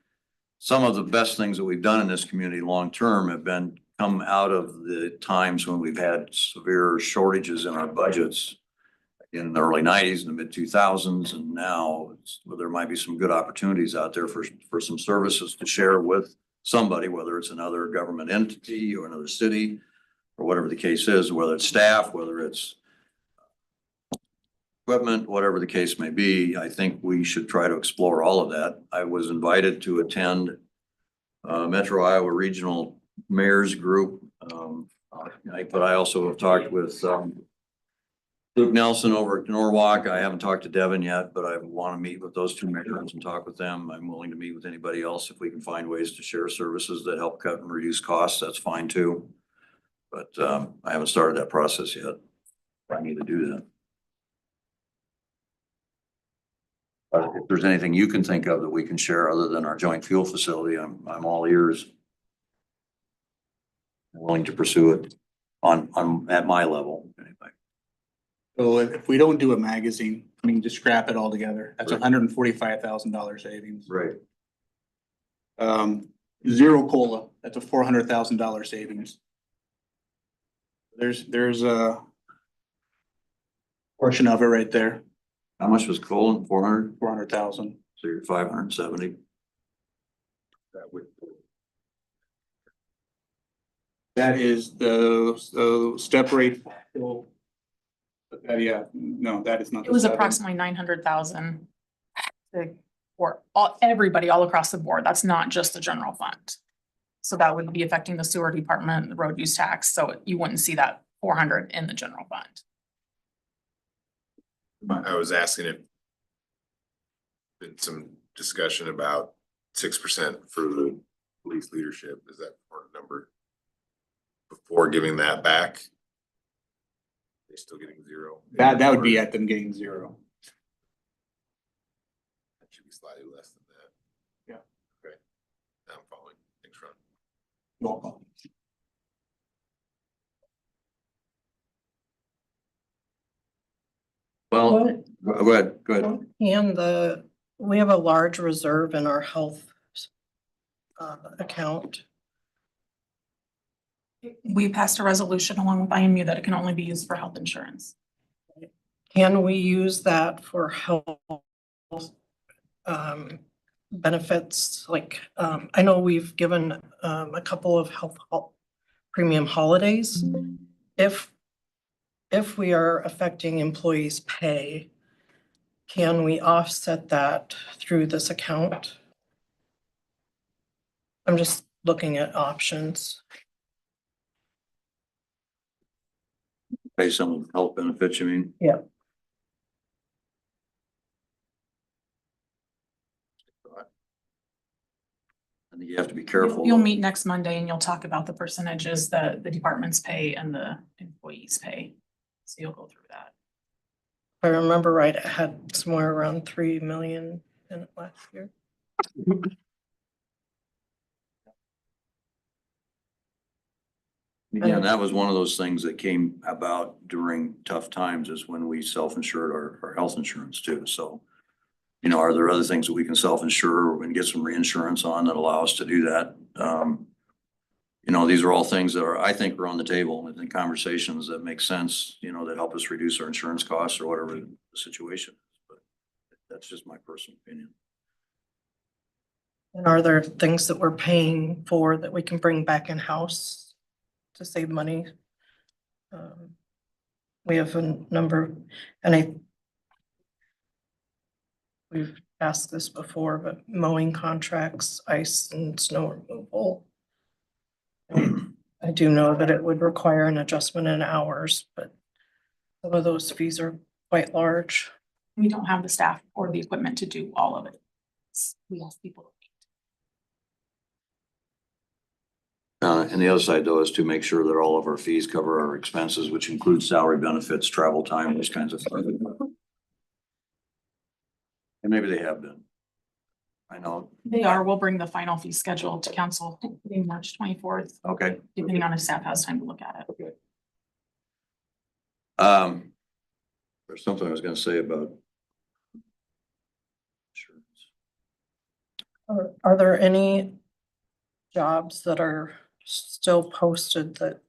some of the best things that we've done in this community long-term have come out of the times when we've had severe shortages in our budgets in the early 90s and the mid 2000s. And now there might be some good opportunities out there for some services to share with somebody, whether it's another government entity or another city or whatever the case is, whether it's staff, whether it's equipment, whatever the case may be. I think we should try to explore all of that. I was invited to attend Metro Iowa Regional Mayor's Group But I also have talked with, Luke Nelson over at Norwalk. I haven't talked to Devin yet, but I want to meet with those two mayors and talk with them. I'm willing to meet with anybody else if we can find ways to share services that help cut and reduce costs. That's fine too. But I haven't started that process yet. I need to do that. But if there's anything you can think of that we can share other than our joint fuel facility, I'm all ears. I'm willing to pursue it at my level anyway. So if we don't do a magazine, I mean, just scrap it all together, that's Right. $145,000 savings. Right. Zero COLA, that's a $400,000 savings. There's a portion of it right there, How much was Colin? 400? 400,000. So you're 570. That is the step rate. Yeah, no, that is not. It was approximately 900,000 for everybody all across the board. That's not just the general fund. So that would be affecting the sewer department, the road use tax. So you wouldn't see that 400 in the general fund. I was asking if been some discussion about 6% for the police leadership. Is that part of number? Before giving that back? They're still getting zero. That would be at them getting zero. That should be slightly less than that. Yeah. Okay. Now I'm following. Thanks, Ron. Welcome. Well, go ahead. And we have a large reserve in our health account. We passed a resolution along with IMU that it can only be used for health insurance. Can we use that for health benefits? Like, I know we've given a couple of health premium holidays. If we are affecting employees' pay, can we offset that through this account? I'm just looking at options. Pay some health benefits, you mean? Yeah. I think you have to be careful. You'll meet next Monday and you'll talk about the percentages that the departments pay and the employees pay. So you'll go through that. If I remember right, it had somewhere around 3 million in it last year. Yeah, that was one of those things that came about during tough times is when we self-insured our health insurance too. So, you know, are there other things that we can self-insure and get some reinsurance on that allow us to do that? You know, these are all things that I think are on the table and conversations that make sense, you know, that help us reduce our insurance costs or whatever the situation is. But that's just my personal opinion. And are there things that we're paying for that we can bring back in-house to save money? We have a number, and we've asked this before, but mowing contracts, ice and snow removal. I do know that it would require an adjustment in hours, but some of those fees are quite large. We don't have the staff or the equipment to do all of it. We ask people. And the other side though is to make sure that all of our fees cover our expenses, which includes salary, benefits, travel time, those kinds of things. And maybe they have been. I know. They are. We'll bring the final fee schedule to council in March 24th. Okay. Depending on if staff has time to look at it. Okay. There's something I was gonna say about. Are there any jobs that are still posted that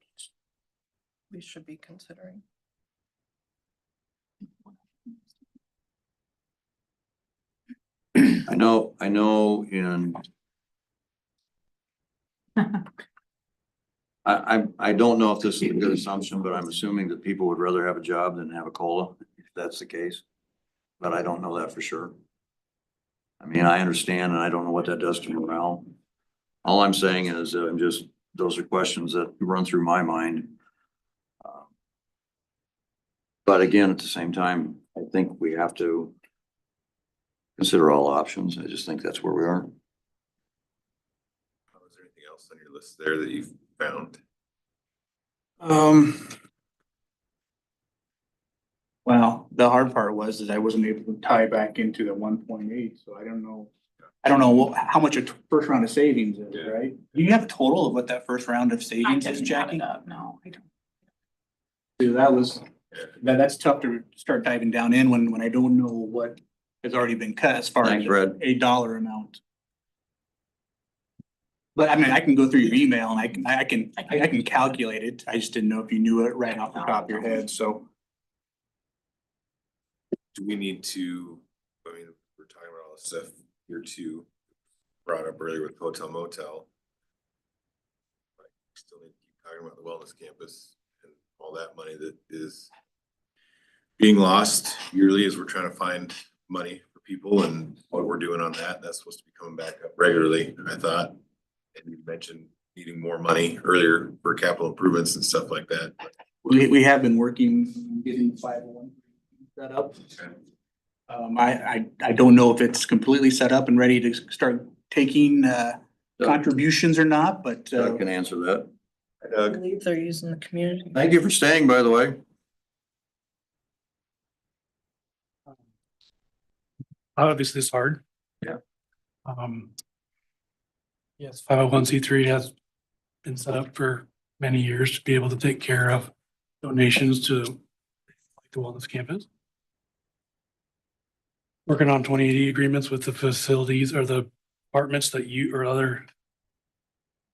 we should be considering? I know in. I don't know if this is a good assumption, but I'm assuming that people would rather have a job than have a COLA, if that's the case. But I don't know that for sure. I mean, I understand and I don't know what that does to morale. All I'm saying is, those are questions that run through my mind. But again, at the same time, I think we have to consider all options. I just think that's where we are. Was there anything else on your list there that you've found? Well, the hard part was that I wasn't able to tie back into the 1.8, so I don't know. I don't know how much a first round of savings is, right? Do you have a total of what that first round of I savings is, didn't add Jackie? it up, no, I don't. So that's tough to start diving down in when I don't know what has already been cut as far as Thanks, Red. a dollar amount. But I mean, I can go through your email and I can calculate it. I just didn't know if you knew it right off the top of your head, so. Do we need to, I mean, we're talking about all this stuff here too, brought up earlier with hotel motel. But we still need to keep talking about the wellness campus and all that money that is being lost yearly as we're trying to find money for people and what we're doing on that. That's supposed to be coming back up regularly, I thought. And you mentioned needing more money earlier for capital improvements and stuff like that. We have been working, on getting the 501 set up. I don't know if it's completely set up and ready to start taking contributions or not, but Doug can answer that. I believe they're using the community. Thank you for staying, by the way. Obviously, it's hard. Yeah. Yes, 501(c)(3) has been set up for many years to be able to take care of donations to like the wellness campus. Working on 2080 agreements with the facilities or the apartments that you or other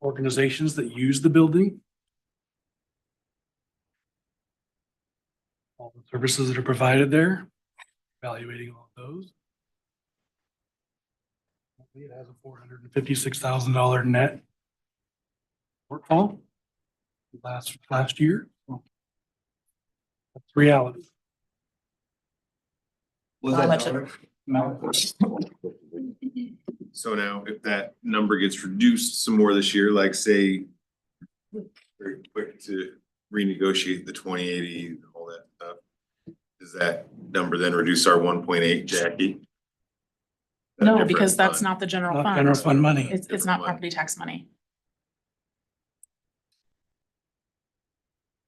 organizations that use the building. All the services that are provided there, evaluating all of those. It has a $456,000 net shortfall last year. That's reality. was How that much dollar? So now if that number gets reduced some more this year, like say, very quick to renegotiate the 2080, all that stuff. Does that number then reduce our 1.8, Jackie? That No, different because that's fund? not the general Not fund. general fund money. It's not property tax money.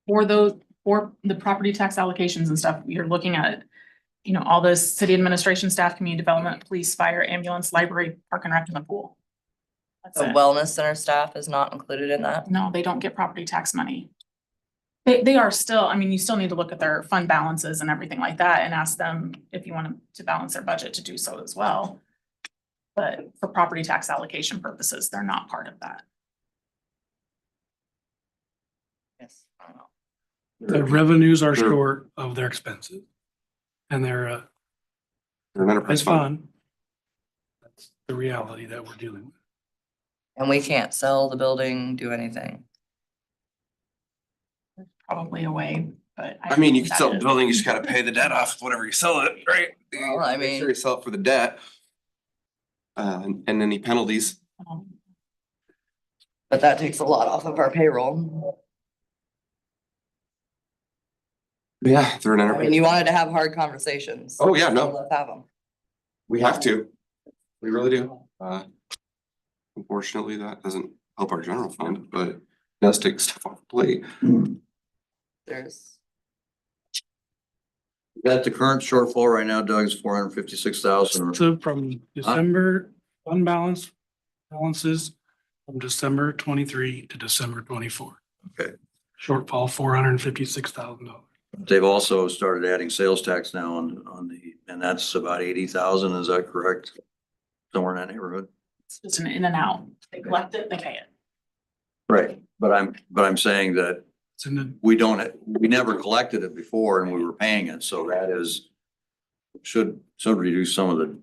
For the property tax allocations and stuff, you're looking at, you know, all this city administration, staff, community development, police, fire, ambulance, library, park and rec, and the pool. That's The it. wellness center staff is not included in that. No, they don't get property tax money. They are still, I mean, you still need to look at their fund balances and everything like that and ask them if you want to balance their budget to do so as well. But for property tax allocation purposes, they're not part of that. Yes. I don't know. The revenues are short of their expenses. And they're They're an enterprise it's fund. fun. That's the reality that we're dealing with. And we can't sell the building, do anything. Probably a way, but. I mean, you think can sell that the is- building, you just gotta pay the debt off whatever you sell it, right? Well, I Make mean- sure you sell it for the debt. And any penalties. But that takes a lot off of our payroll. Yeah, they're an I mean, enterprise. you wanted to have hard conversations. Oh, yeah, no. So let's have them. We have to. We really do. Unfortunately, that doesn't help our general fund, but it does take stuff off the plate. There's, That the current shortfall right now, Doug, is 456,000. So from December fund balances from December 23 to December 24. Okay. Shortfall $456,000. They've also started adding sales tax now on the, and that's about 80,000, is that correct? Somewhere in that neighborhood? It's just an in and out. They collect it, they pay it. Right, but I'm saying that It's in the, we never collected it before and we were paying it, so that is, should reduce some of the,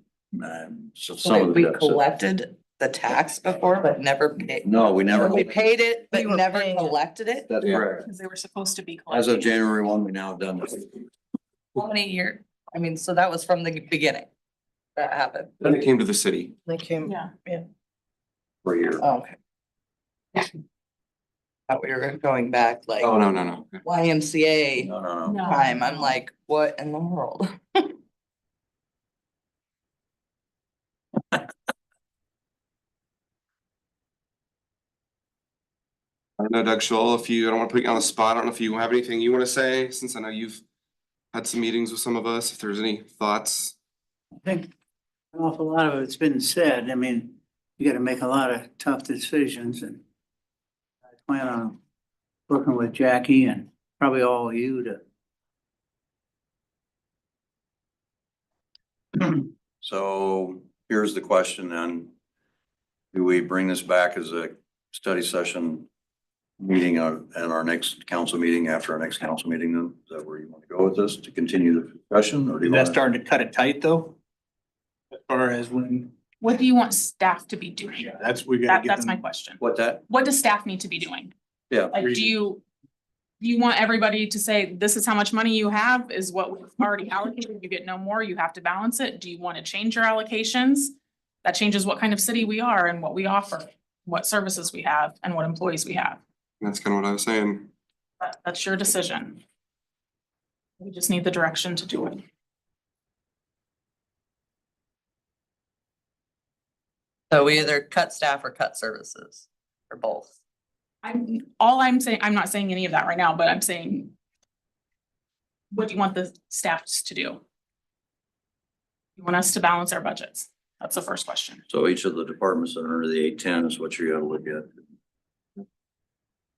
some of the we deficit. collected the tax before, but never paid. No, we never. We paid it, but We were never paying it. collected it. That's correct. Because they were supposed to be As of collecting. January 1, we now have done this. How many years? I mean, so that was from the beginning. That happened. Then it came to the city They came, Yeah. For a year. Oh, okay. thought we were going back like Oh, no. YMCA No. time. I'm like, what in the world? I don't know, Doug Scholl, I don't want to put you on the spot. I don't know if you have anything you want to say, since I know you've had some meetings with some of us, if there's any thoughts. I think an awful lot of it's been said. I mean, you gotta make a lot of tough decisions and I plan on working with Jackie and probably all of you to. So here's the question then. Do we bring this back as a study session meeting at our next council meeting, after our next council meeting then? Is that where you want to go with this, to continue the discussion, or do you Is that want to? starting to cut it tight though? As far as when, What do you want staff to be doing? yeah, that's, we gotta get That's my them. question. What that? What does staff need to be doing? Yeah. Like, do you want everybody to say, this is how much money you have, is what we've already allocated, you get no more, you have to balance it? Do you want to change your allocations? That changes what kind of city we are and what we offer, what services we have and what employees we have. That's kind of what I was saying. That's your decision. We just need the direction to do it. So we either cut staff or cut services, or both. I'm saying, I'm not saying any of that right now, but I'm saying, what do you want the staff to do? You want us to balance our budgets? That's the first question. So each of the departments that are under the 810 is what you gotta look at.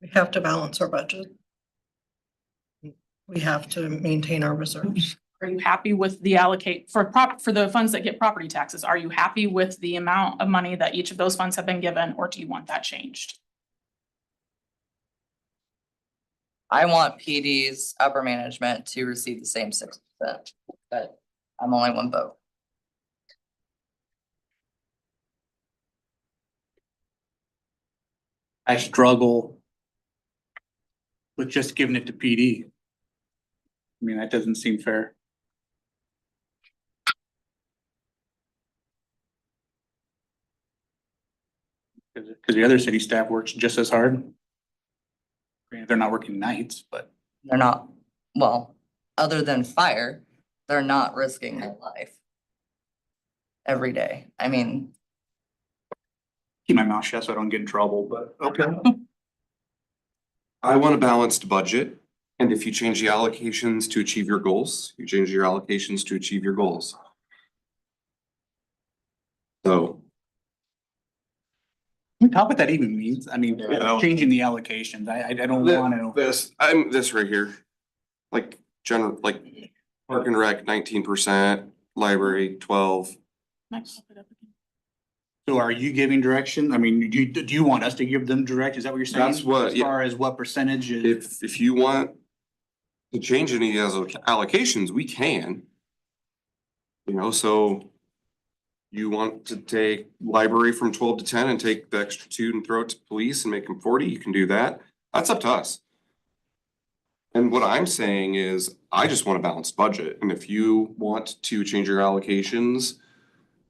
We have to balance our budget. We have to maintain our reserves. Are you happy with the allocate for the funds that get property taxes? Are you happy with the amount of money that each of those funds have been given, or do you want that changed? I want PD's upper management to receive the same 6%, but I'm only one vote. I struggle with just giving it to PD. I mean, that doesn't seem fair. Cause the other city staff works just as hard. Granted, they're not working nights, but They're not, well, other than fire, they're not risking their life every day. I mean, keep my mouth shut so I don't get in trouble, but okay. I want a balanced budget, and if you change the allocations to achieve your goals, you change your allocations to achieve your goals. So. How about that even means? I mean, changing the allocations, I don't wanna. This right here, like general, like park and rec 19%, library 12. So are you giving direction? I mean, do you want us to give them direct? Is that what you're saying? That's what, As far as what percentage is? If you want to change any of those allocations, we can. You know, so you want to take library from 12 to 10 and take the extra 2 and throw it to police and make them 40, you can do that. That's up to us. And what I'm saying is, I just want a balanced budget. And if you want to change your allocations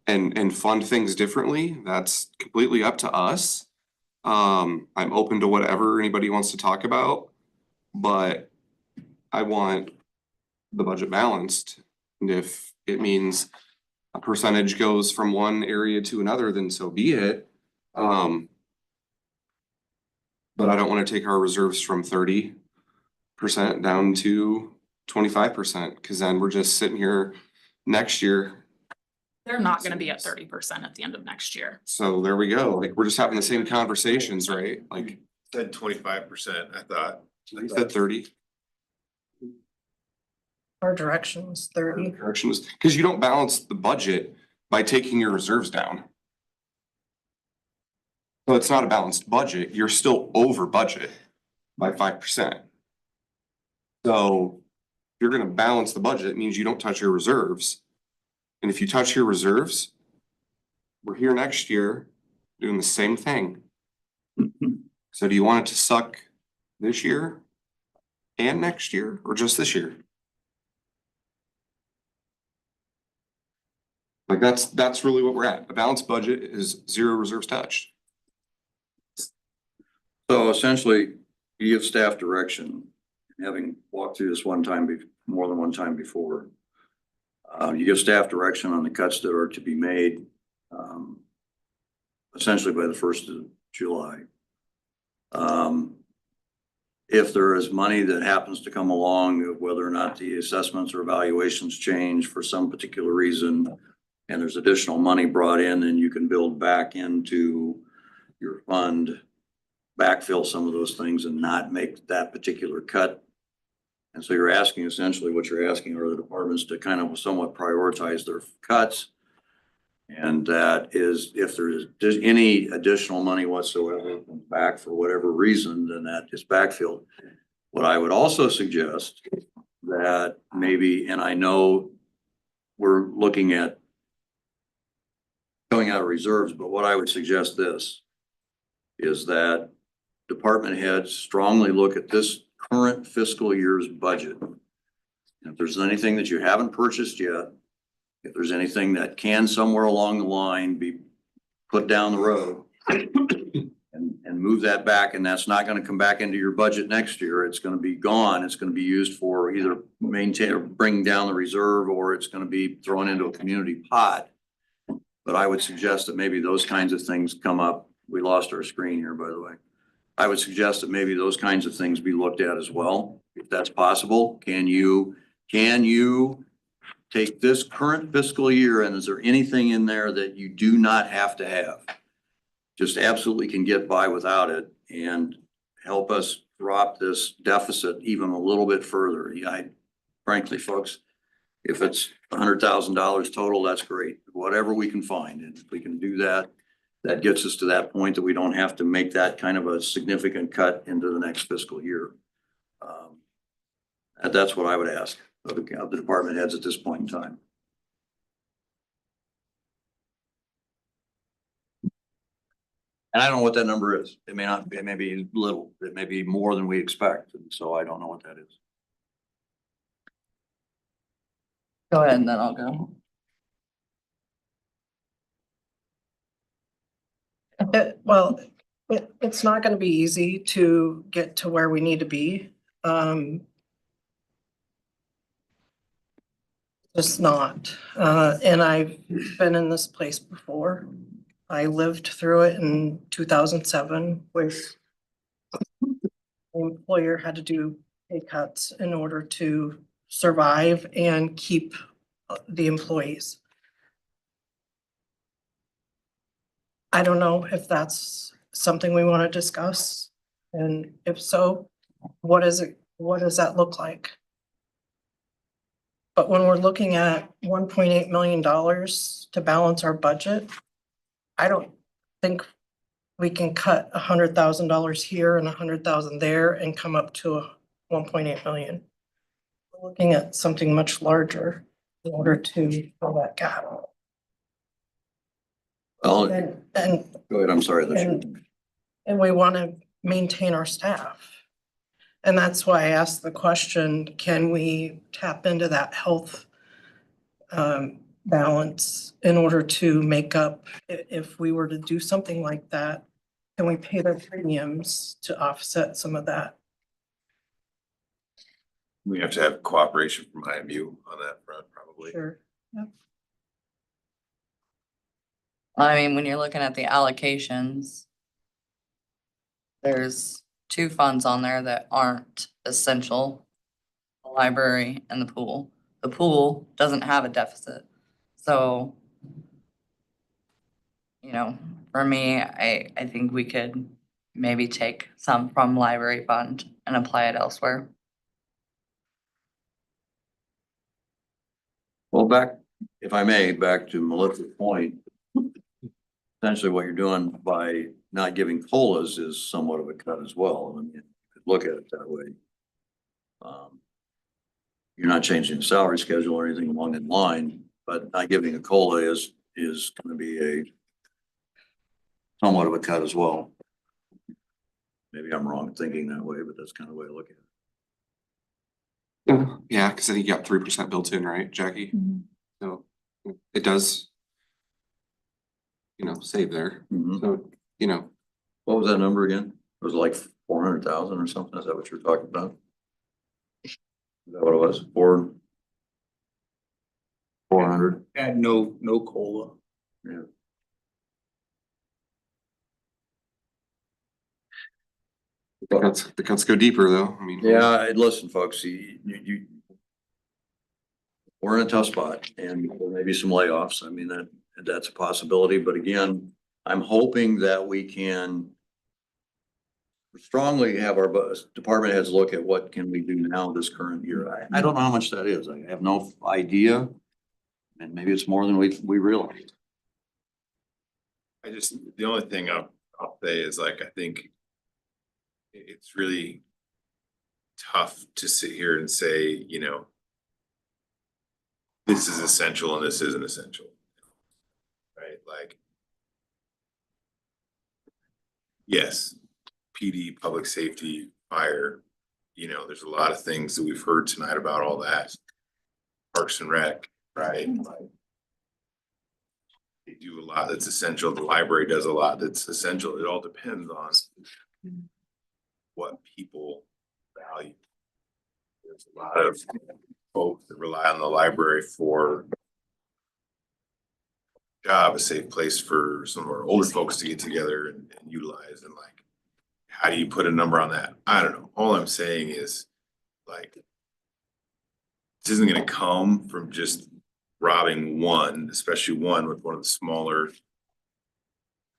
and fund things differently, that's completely up to us. I'm open to whatever anybody wants to talk about, but I want the budget balanced. And if it means a percentage goes from one area to another, then so be it. But I don't want to take our reserves from 30% down to 25%, because then we're just sitting here next year. They're not gonna be at 30% at the end of next year. So there we go. Like, we're just having the same conversations, right? Like, Said 25%, I thought. you said 30. Our direction was 30. Correction was, because you don't balance the budget by taking your reserves down. So it's not a balanced budget. You're still over budget by 5%. So if you're gonna balance the budget, it means you don't touch your reserves. And if you touch your reserves, we're here next year doing the same thing. So do you want it to suck this year and next year, or just this year? Like, that's really what we're at. A balanced budget is 0 reserves touched. So essentially, you give staff direction, having walked through this more than one time before. You give staff direction on the cuts that are to be made, essentially by the 1st of July. If there is money that happens to come along, whether or not the assessments or evaluations change for some particular reason, and there's additional money brought in, then you can build back into your fund, backfill some of those things and not make that particular cut. And so you're asking, essentially what you're asking are the departments to kind of somewhat prioritize their cuts. And that is, if there's any additional money whatsoever comes back for whatever reason, then that is backfilled. What I would also suggest that maybe, and I know we're looking at going out of reserves, but what I would suggest this is that department heads strongly look at this current fiscal year's budget. And if there's anything that you haven't purchased yet, if there's anything that can somewhere along the line be put down the road and move that back, and that's not going to come back into your budget next year. It's going to be gone. It's going to be used for either maintain or bring down the reserve, or it's going to be thrown into a community pot. But I would suggest that maybe those kinds of things come up. We lost our screen here, by the way. I would suggest that maybe those kinds of things be looked at as well, if that's possible. Can you take this current fiscal year, and is there anything in there that you do not have to have? Just absolutely can get by without it, and help us drop this deficit even a little bit further. Frankly, folks, if it's $100,000 total, that's great. Whatever we can find, and if we can do that, that gets us to that point that we don't have to make that kind of a significant cut into the next fiscal year. That's what I would ask of the department heads at this point in time. And I don't know what that number is. It may not be, it may be little, it may be more than we expect. And so I don't know what that is. Go ahead and then I'll go. It's not gonna be easy to get to where we need to be. It's not, and I've been in this place before. I lived through it in 2007, with the employer had to do pay cuts in order to survive and keep the employees. I don't know if that's something we want to discuss, and if so, what does that look like? But when we're looking at $1.8 million to balance our budget, I don't think we can cut $100,000 here and $100,000 there and come up to a 1.8 million. We're looking at something much larger in order to fill that gap. Well, And go ahead. I'm sorry. and we want to maintain our staff. And that's why I asked the question, can we tap into that health balance in order to make up, if we were to do something like that, can we pay their premiums to offset some of that? We have to have cooperation from IMU on that front, probably. Sure. Yep. I mean, when you're looking at the allocations, there's two funds on there that aren't essential, the library and the pool. The pool doesn't have a deficit. So, for me, I think we could maybe take some from library fund and apply it elsewhere. Well, if I may, back to Melissa's point, essentially what you're doing by not giving COLAs is somewhat of a cut as well. I mean, you could look at it that way. You're not changing the salary schedule or anything along that line, but not giving a COLA is going to be a somewhat of a cut as well. Maybe I'm wrong in thinking that way, but that's kind of the way I look at it. Yeah, because I think you got 3% built in, right, Jackie? Mm-hmm. So it does, save there. Mhm. So, What was that number again? It was like 400,000 or something? Is that what you're talking about? Is that what it was? 400? Had no COLA. Yeah. Let's go deeper though. I mean. Yeah, listen, folks, we're in a tough spot and there may be some layoffs. I mean, that's a possibility, but again, I'm hoping that we can strongly have our department heads look at what can we do now this current year. I don't know how much that is. I have no idea. And maybe it's more than we realize. The only thing I'll say is like, I think it's really tough to sit here and say, you know, this is essential and this isn't essential. Right? Like, yes, PD, public safety, fire, you know, there's a lot of things that we've heard tonight about all that. Parks and Rec, right? Like, they do a lot that's essential. The library does a lot that's essential. It all depends on what people value. There's a lot of folks that rely on the library for job, a safe place for some of our older folks to get together and utilize. And like, how do you put a number on that? I don't know. All I'm saying is like, this isn't going to come from just robbing one, especially one with one of the smaller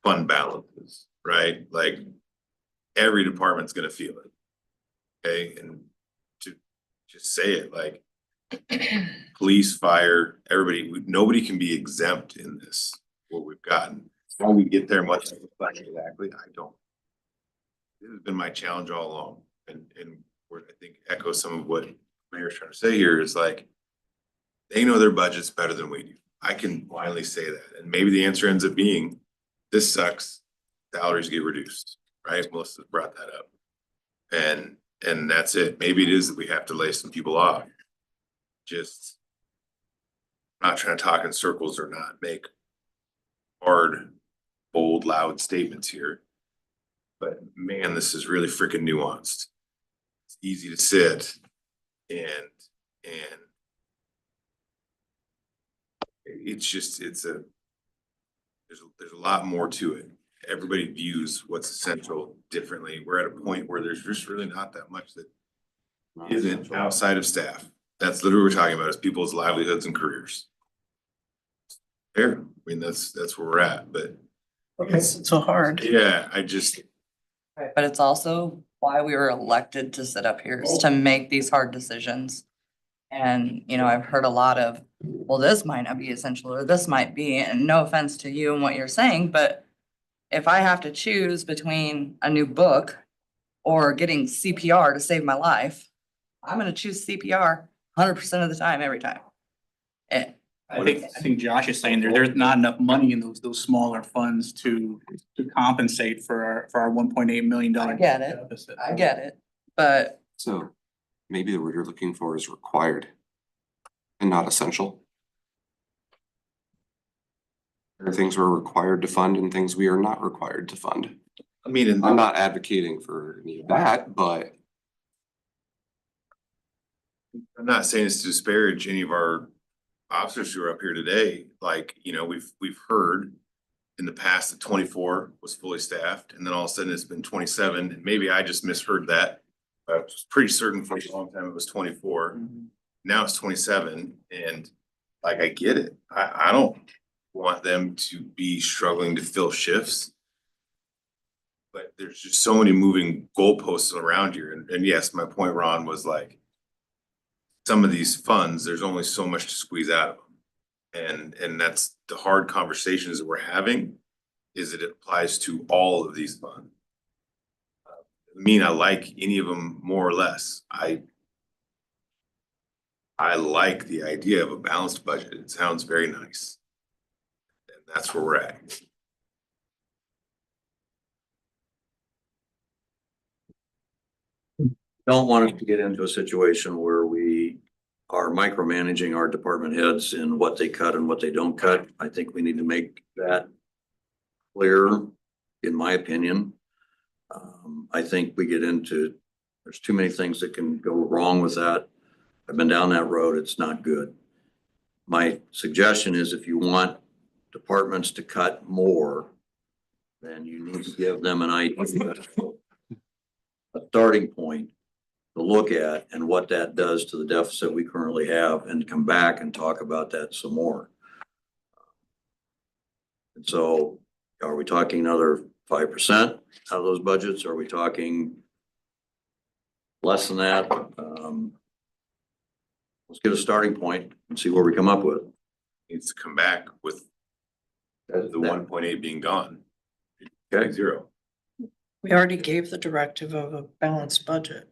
fund balances, right? Like every department's going to feel it. Okay. And to just say it, like police, fire, everybody, nobody can be exempt in this, what we've gotten. How we get there much exactly, I don't. This has been my challenge all along. And where I think echo some of what Mayor's trying to say here is like, they know their budgets better than we do. I can blindly say that. And maybe the answer ends up being, this sucks, salaries get reduced, right? Melissa brought that up. And that's it. Maybe it is that we have to lay some people off. Just not trying to talk in circles or not make hard, bold, loud statements here. But man, this is really freaking nuanced. It's easy to sit and it's just, there's a lot more to it. Everybody views what's essential differently. We're at a point where there's just really not that much that isn't outside of staff. That's literally what we're talking about, is people's livelihoods and careers. There, I mean, that's where we're at, but. It's so hard. Yeah, I just. But it's also why we were elected to sit up here, is to make these hard decisions. And, you know, I've heard a lot of, well, this might not be essential, or this might be, and no offense to you and what you're saying, but if I have to choose between a new book or getting CPR to save my life, I'm gonna choose CPR 100% of the time, every time. I think Josh is saying there's not enough money in those smaller funds to compensate for our $1.8 million. I get it, but. So maybe the word you're looking for is required and not essential. There are things we're required to fund and things we are not required to fund. I mean, I'm not advocating for any of that, but. I'm not saying this to disparage any of our officers who are up here today. Like, you know, we've heard in the past that 24 was fully staffed, and then all of a sudden it's been 27, and maybe I just misheard that. I was pretty certain for a long time it was 24. Now it's 27, and like, I get it. I don't want them to be struggling to fill shifts. But there's just so many moving goalposts around here. And yes, my point, Ron, was like, some of these funds, there's only so much to squeeze out of them. And that's the hard conversations that we're having, is that it applies to all of these funds. I mean, I like any of them more or less. I like the idea of a balanced budget. It sounds very nice. And that's where we're at. Don't want us to get into a situation where we are micromanaging our department heads in what they cut and what they don't cut. I think we need to make that clear, in my opinion. I think we get into, there's too many things that can go wrong with that. I've been down that road. It's not good. My suggestion is if you want departments to cut more, then you need to give them an idea, a starting point to look at and what that does to the deficit we currently have, and come back and talk about that some more. And so are we talking another 5% out of those budgets? Are we talking less than that? Let's get a starting point and see where we come up with. Needs to come back with the 1.8 being gone. Okay. 0. We already gave the directive of a balanced budget.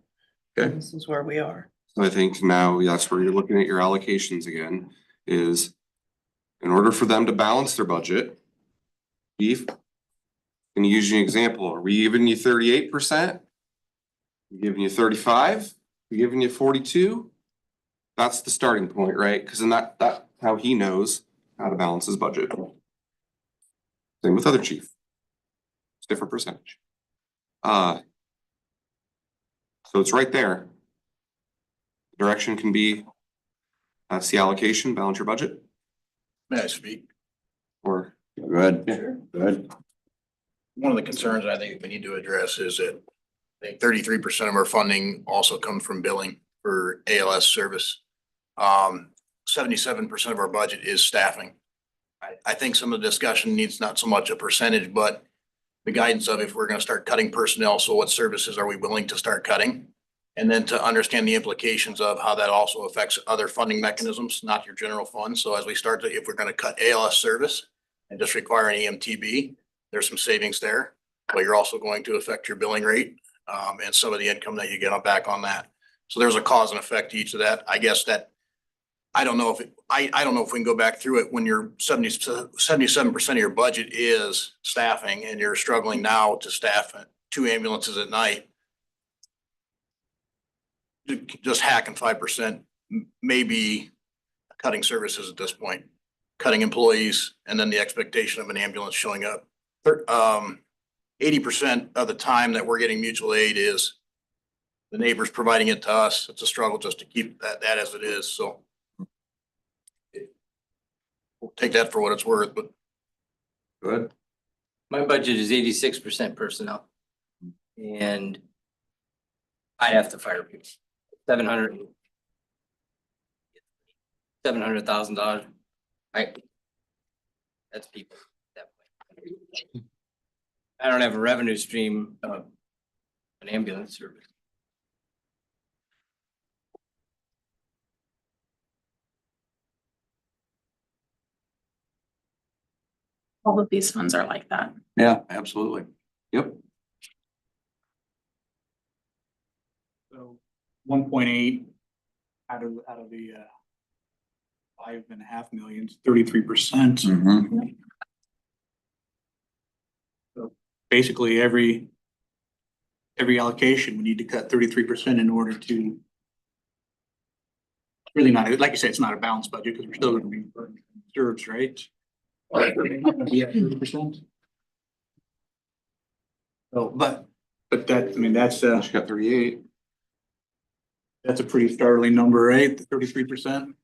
Okay. This is where we are. So I think now that's where you're looking at your allocations again, is in order for them to balance their budget, Chief, can you use an example? Are we giving you 38%? We giving you 35? We giving you 42? That's the starting point, right? Because then that how he knows how to balance his budget. Same with other chief. It's different percentage. So it's right there. Direction can be, that's the allocation, balance your budget, May I speak? or. Go ahead. Go ahead. One of the concerns I think we need to address is that I think 33% of our funding also comes from billing for ALS service. 77% of our budget is staffing. I think some of the discussion needs not so much a percentage, but the guidance of if we're gonna start cutting personnel, so what services are we willing to start cutting? And then to understand the implications of how that also affects other funding mechanisms, not your general fund. So as we start to, if we're gonna cut ALS service and just require an EMTB, there's some savings there, but you're also going to affect your billing rate, and some of the income that you get back on that. So there's a cause and effect to each of that. I guess that, I don't know if I don't know if we can go back through it when you're 77% of your budget is staffing and you're struggling now to staff 2 ambulances at night. Just hacking 5% maybe cutting services at this point, cutting employees, and then the expectation of an ambulance showing up. 80% of the time that we're getting mutual aid is the neighbors providing it to us. It's a struggle just to keep that as it is, so. We'll take that for what it's worth, but. Go ahead. My budget is 86% personnel. And I'd have to fire people. $700,000. That's people. I don't have a revenue stream of an ambulance service. All of these funds are like that. Yeah, absolutely. Yep. So 1.8 out of the 5.5 million, 33%. Mhm. So basically every allocation, we need to cut 33% in order to really not, like I said, it's not a balanced budget because we're still going to be reserves, right? Yeah, 30%. So, but that, I mean, that's She got 38. that's a pretty startling number, right? 33%.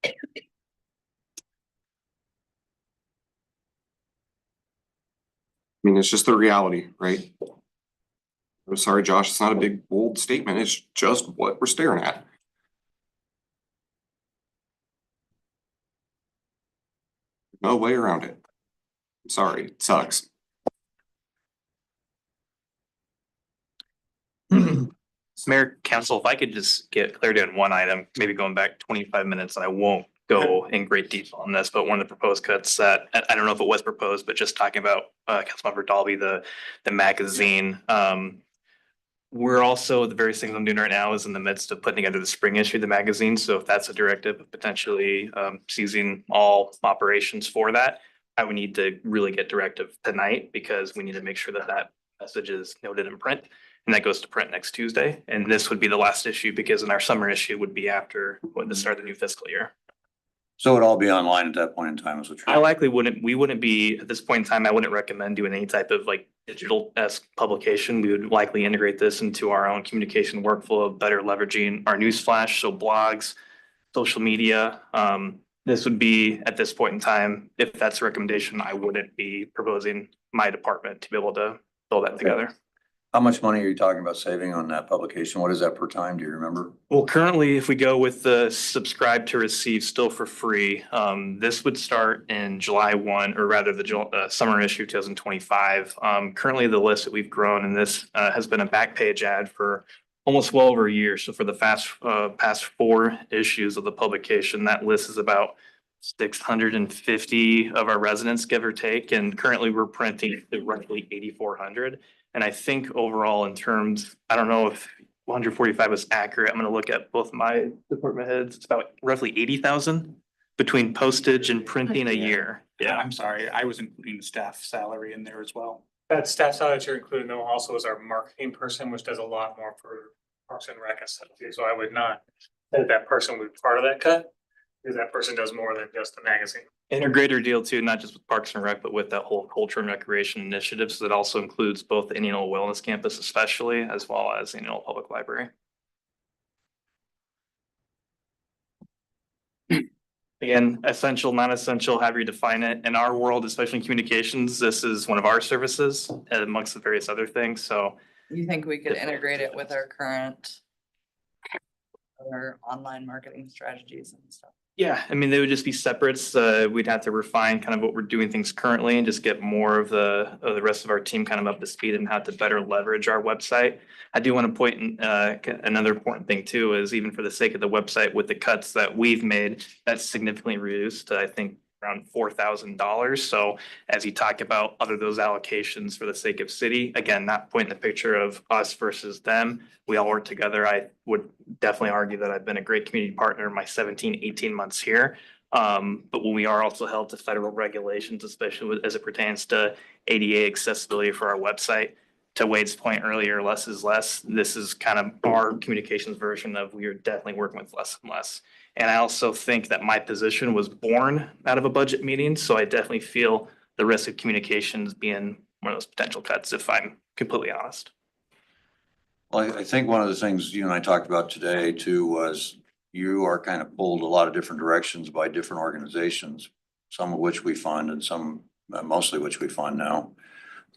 I mean, it's just the reality, right? I'm sorry, Josh, it's not a big bold statement. It's just what we're staring at. No way around it. I'm sorry, it sucks. Mayor, council, if I could just get clarity on one item, maybe going back 25 minutes, and I won't go in great detail on this, but one of the proposed cuts that, I don't know if it was proposed, but just talking about Councilmember Dalby, the magazine. We're also, the various things I'm doing right now is in the midst of putting together the spring issue of the magazine. So if that's a directive of potentially seizing all operations for that, I would need to really get directive tonight because we need to make sure that that message is noted in print. And that goes to print next Tuesday. And this would be the last issue because in our summer issue would be after the start of the new fiscal year. So it'd all be online at that point in time is what I you're. likely wouldn't, we wouldn't be, at this point in time, I wouldn't recommend doing any type of like digital-esque publication. We would likely integrate this into our own communication workflow of better leveraging our newsflash, so blogs, social media. This would be, at this point in time, if that's a recommendation, I wouldn't be proposing my department to be able to build that together. How much money are you talking about saving on that publication? What is that per time? Do you remember? Well, currently, if we go with the subscribe to receive still for free, this would start in July 1, or rather the summer issue 2025. Currently, the list that we've grown, and this has been a back page ad for almost well over a year. So for the past 4 issues of the publication, that list is about 650 of our residents, give or take. And currently, we're printing roughly 8,400. And I think overall in terms, I don't know if 145 is accurate. I'm gonna look at both my department heads. It's about roughly 80,000 between postage and printing a year. Yeah, I'm sorry, I was including the staff salary in there as well. That staff salary that you're including though also is our marketing person, which does a lot more for Parks and Rec and stuff too. So I would not say that person would be part of that cut, because that person does more than just the magazine. And a greater deal too, not just with Parks and Rec, but with that whole culture and recreation initiatives. That also includes both the Indianola Wellness Campus especially, as well as the Indianola Public Library. Again, essential, non-essential, however you define it. In our world, especially in communications, this is one of our services amongst the various other things. So You think we could integrate it with our current other online marketing strategies and stuff? yeah, I mean, they would just be separates. We'd have to refine kind of what we're doing things currently and just get more of the rest of our team kind of up to speed and how to better leverage our website. I do want to point in, another important thing too, is even for the sake of the website with the cuts that we've made, that's significantly reduced, I think around $4,000. So as you talk about other those allocations for the sake of city, again, not pointing the picture of us versus them. We all work together. I would definitely argue that I've been a great community partner in my 17, 18 months here. But when we are also held to federal regulations, especially as it pertains to ADA accessibility for our website, to Wade's point earlier, less is less. This is kind of our communications version of we are definitely working with less and less. And I also think that my position was born out of a budget meeting, so I definitely feel the risk of communications being one of those potential cuts, if I'm completely honest. Well, I think one of the things you and I talked about today too was you are kind of pulled a lot of different directions by different organizations, some of which we fund and some, mostly which we fund now.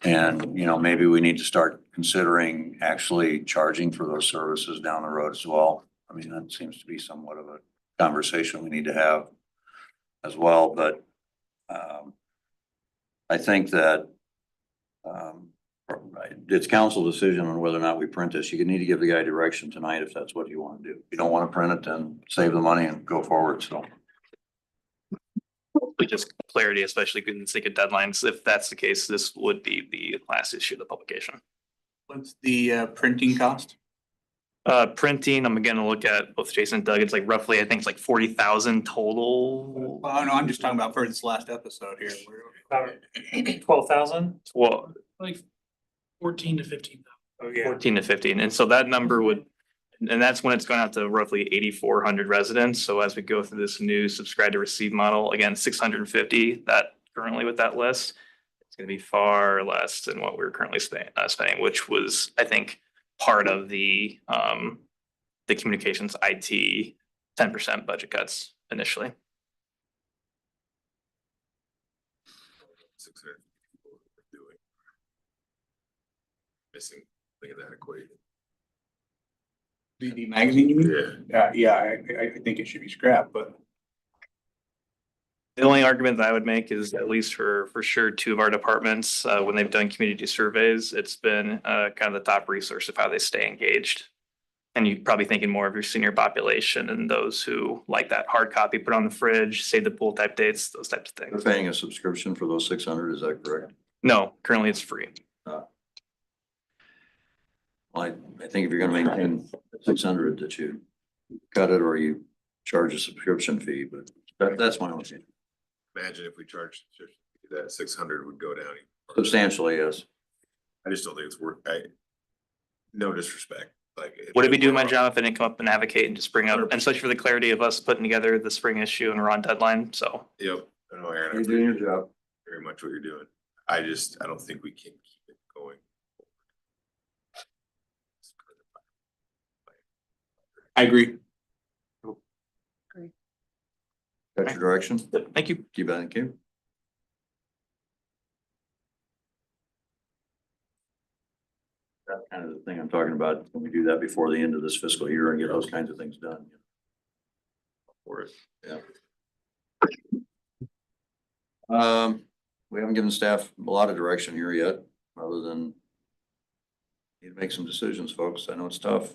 And, you know, maybe we need to start considering actually charging for those services down the road as well. I mean, that seems to be somewhat of a conversation we need to have as well, but I think that it's council decision on whether or not we print this. You need to give the guy direction tonight if that's what you want to do. If you don't want to print it, then save the money and go forward, so. But just clarity, especially in the sake of deadlines, if that's the case, this would be the last issue of the publication. What's the printing cost? Printing, I'm gonna look at both Jason and Doug, it's like roughly, I think it's like 40,000 total. Oh, no, I'm just talking about for this last episode here. 12,000? Well, Like 14 to 15. Oh, yeah. 14 to 15, and so that number would, and that's when it's going out to roughly 8,400 residents. So as we go through this new subscribe to receive model, again, 650 that currently with that list, it's gonna be far less than what we're currently spending, which was, I think, part of the communications IT 10% budget cuts initially. Missing thing of that equation. The magazine, you mean? Yeah. Yeah, I think it should be scrapped, but The only argument that I would make is at least for sure, 2 of our departments, when they've done community surveys, it's been kind of the top resource of how they stay engaged. And you're probably thinking more of your senior population and those who like that hard copy, put on the fridge, save the pool type dates, those types of They're things. paying a subscription for those 600, is that correct? No, currently it's free. I think if you're gonna maintain 600, that you cut it or you charge a subscription fee, but that's my own opinion. Imagine if we charged that 600 would go down. Substantially, yes. I just don't think it's worth, no disrespect. like. Would it be doing my job if I didn't come up and advocate and just bring up, and especially for the clarity of us putting together the spring issue and we're on deadline, so. Yep, I know, Aaron. You're doing your job. Very much what you're doing. I don't think we can keep it going. I agree. Got your direction? Thank you. Keep thank you. That's kind of the thing I'm talking about, when we do that before the end of this fiscal year and get those kinds of things done. For it, yeah. We haven't given staff a lot of direction here yet, other than need to make some decisions, folks. I know it's tough.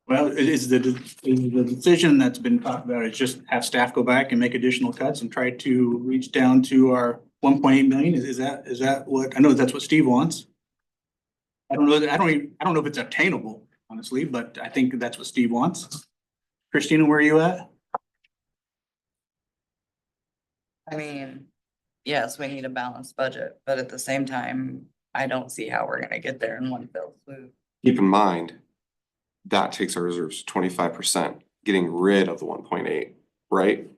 Well, it is the decision that's been talked about is just have staff go back and make additional cuts and try to reach down to our 1.8 million. Is that what, I know that's what Steve wants. I don't know, I don't know if it's obtainable, honestly, but I think that's what Steve wants. Christina, where are you at? I mean, yes, we need a balanced budget, but at the same time, I don't see how we're gonna get there in one fell swoop. Keep in mind, that takes our reserves 25%, getting rid of the 1.8, right?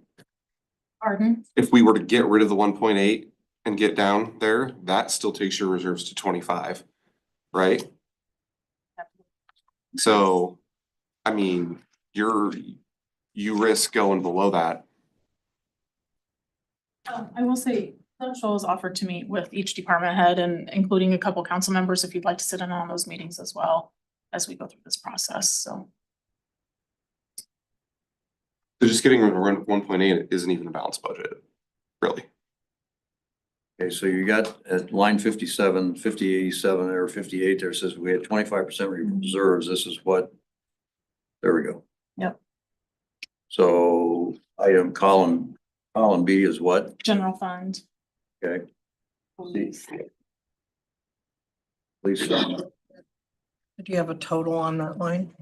Pardon? If we were to get rid of the 1.8 and get down there, that still takes your reserves to 25, right? So, I mean, you risk going below that. I will say, Social has offered to meet with each department head and including a couple council members if you'd like to sit in on those meetings as well as we go through this process, so. So just getting rid of 1.8 isn't even a balanced budget, really. Okay, so you got at line 57, 5087 or 58 there says we had 25% reserves. This is what, there we go. Yep. So column B is what? General fund. Okay. Police. Please. Do you have a total on that line?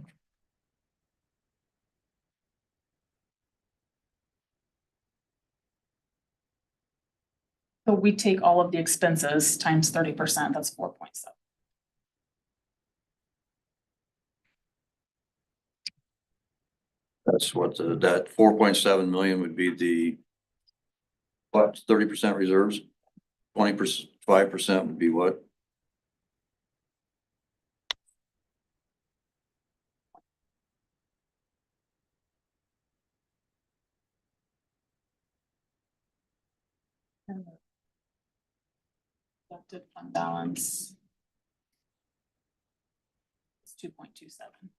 So we take all of the expenses times 30%, that's 4.7. That's what that 4.7 million would be the what, 30% reserves? 20%, 5% would be what? Collected fund balance. It's 2.27.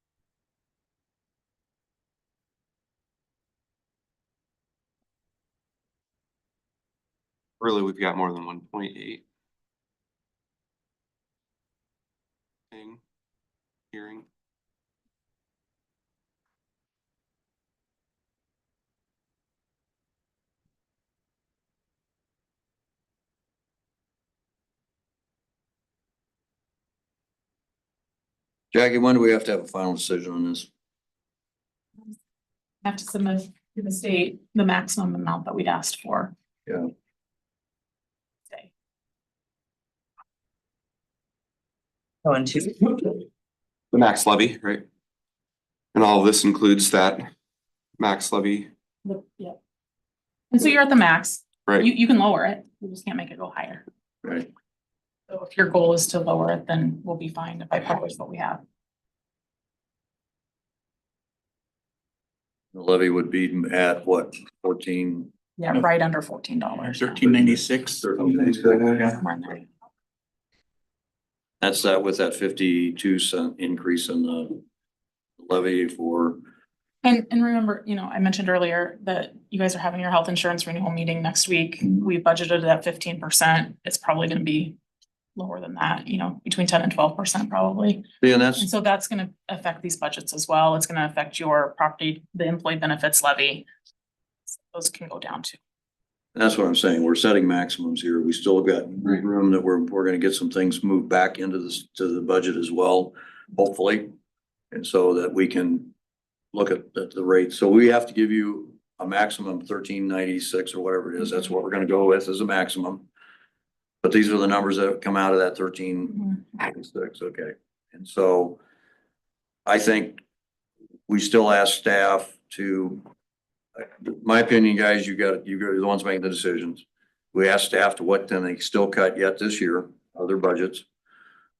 Really, we've got more than 1.8. Thing, hearing. Jackie, when do we have to have a final decision on this? Have to submit to the state the maximum amount that we'd asked for. Yeah. Okay. Going to. The max levy, right? And all of this includes that max levy, Yep. And so you're at the max. right? You can lower it, you just can't make it go higher. Right. So if your goal is to lower it, then we'll be fine if I publish what we have. The levy would be at what, 14? Yeah, right under $14. 1396. That's that with that 52-cent increase in the levy for. And remember, I mentioned earlier that you guys are having your health insurance renewal meeting next week. We budgeted at 15%. It's probably gonna be lower than that, between 10 and 12% probably. Yeah, And so that's gonna affect these budgets as well. It's gonna affect your property, the employee benefits levy. Those can go down too. That's what I'm saying. We're setting maximums here. We still got room that we're gonna get some things moved back into this, to the budget as well, hopefully. And so that we can look at the rate. So we have to give you a maximum 1396 or whatever it is. That's what we're gonna go with as a maximum. But these are the numbers that come out of that 1396, okay? And so I think we still ask staff to, my opinion, guys, you're the ones making the decisions. We ask staff to what can they still cut yet this year, other budgets.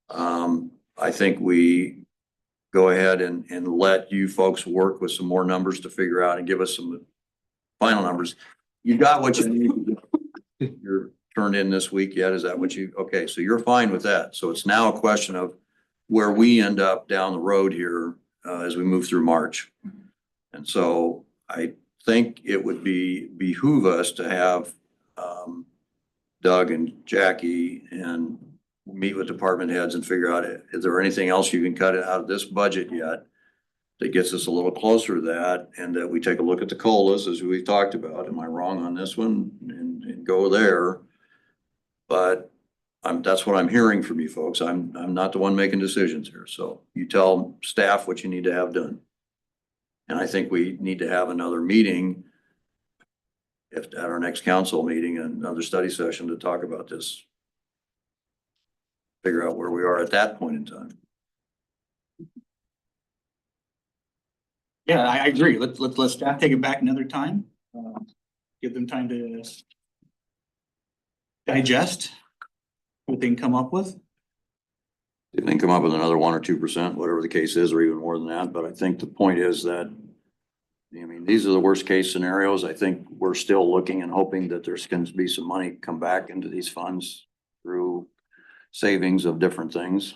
I think we go ahead and let you folks work with some more numbers to figure out and give us some final numbers. You got what you need. You're turned in this week yet? Is that what you, okay, so you're fine with that. So it's now a question of where we end up down the road here as we move through March. And so I think it would behoove us to have Doug and Jackie and meet with department heads and figure out, is there anything else you can cut out of this budget yet that gets us a little closer to that, and that we take a look at the COLAs as we've talked about. Am I wrong on this one? And go there. But that's what I'm hearing from you folks. I'm not the one making decisions here. So you tell staff what you need to have done. And I think we need to have another meeting at our next council meeting, another study session to talk about this. Figure out where we are at that point in time. Yeah, I agree. Let staff take it back another time. Give them time to digest what they can come up with. They can come up with another 1 or 2%, whatever the case is, or even more than that. But I think the point is that, I mean, these are the worst case scenarios. I think we're still looking and hoping that there's going to be some money come back into these funds through savings of different things.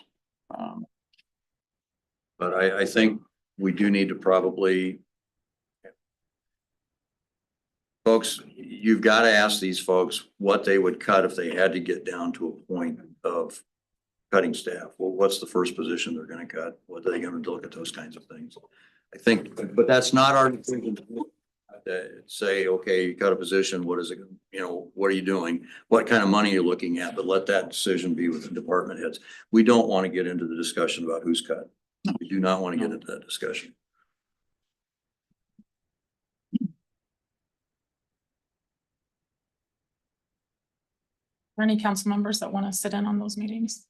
But I think we do need to probably, folks, you've got to ask these folks what they would cut if they had to get down to a point of cutting staff. Well, what's the first position they're going to cut? What are they going to look at, those kinds of things? I think, but that's not our decision to say, okay, you cut a position, what is it, you know, what are you doing? What kind of money you're looking at, but let that decision be with the department heads. We don't want to get into the discussion about who's cut. We do not want to get into that discussion. Are any council members that want to sit in on those meetings?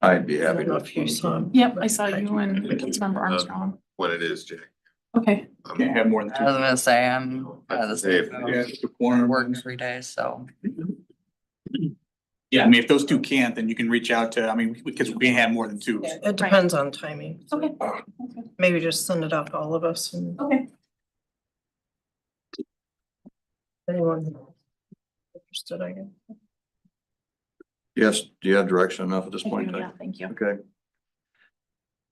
I'd be I happy don't know to. if you saw. Yep, I saw you and Councilmember Armstrong. When it is, Jack. Okay. Can't have more than I was two. gonna say, I'm out of the state. Yeah, the corner. Work 3 days, so. Yeah, I mean, if those two can't, then you can reach out to, I mean, because we can't have more than two. It depends on timing. Okay. Maybe just send it out to all of us and Okay. anyone interested, I guess. Yes, do you have direction enough at this point? in time? Yeah, thank you. Okay.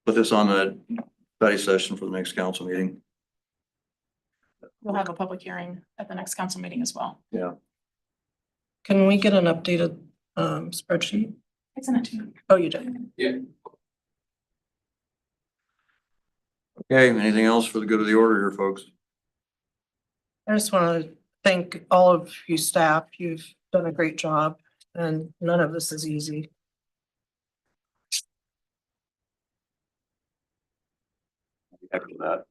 Put this on the study session for the next council meeting. We'll have a public hearing at the next council meeting as well. Yeah. Can we get an updated spreadsheet? I sent it to you. Oh, you did? Yeah. Okay, anything else for the good of the order here, folks? I just want to thank all of you staff. You've done a great job and none of this is easy. After that.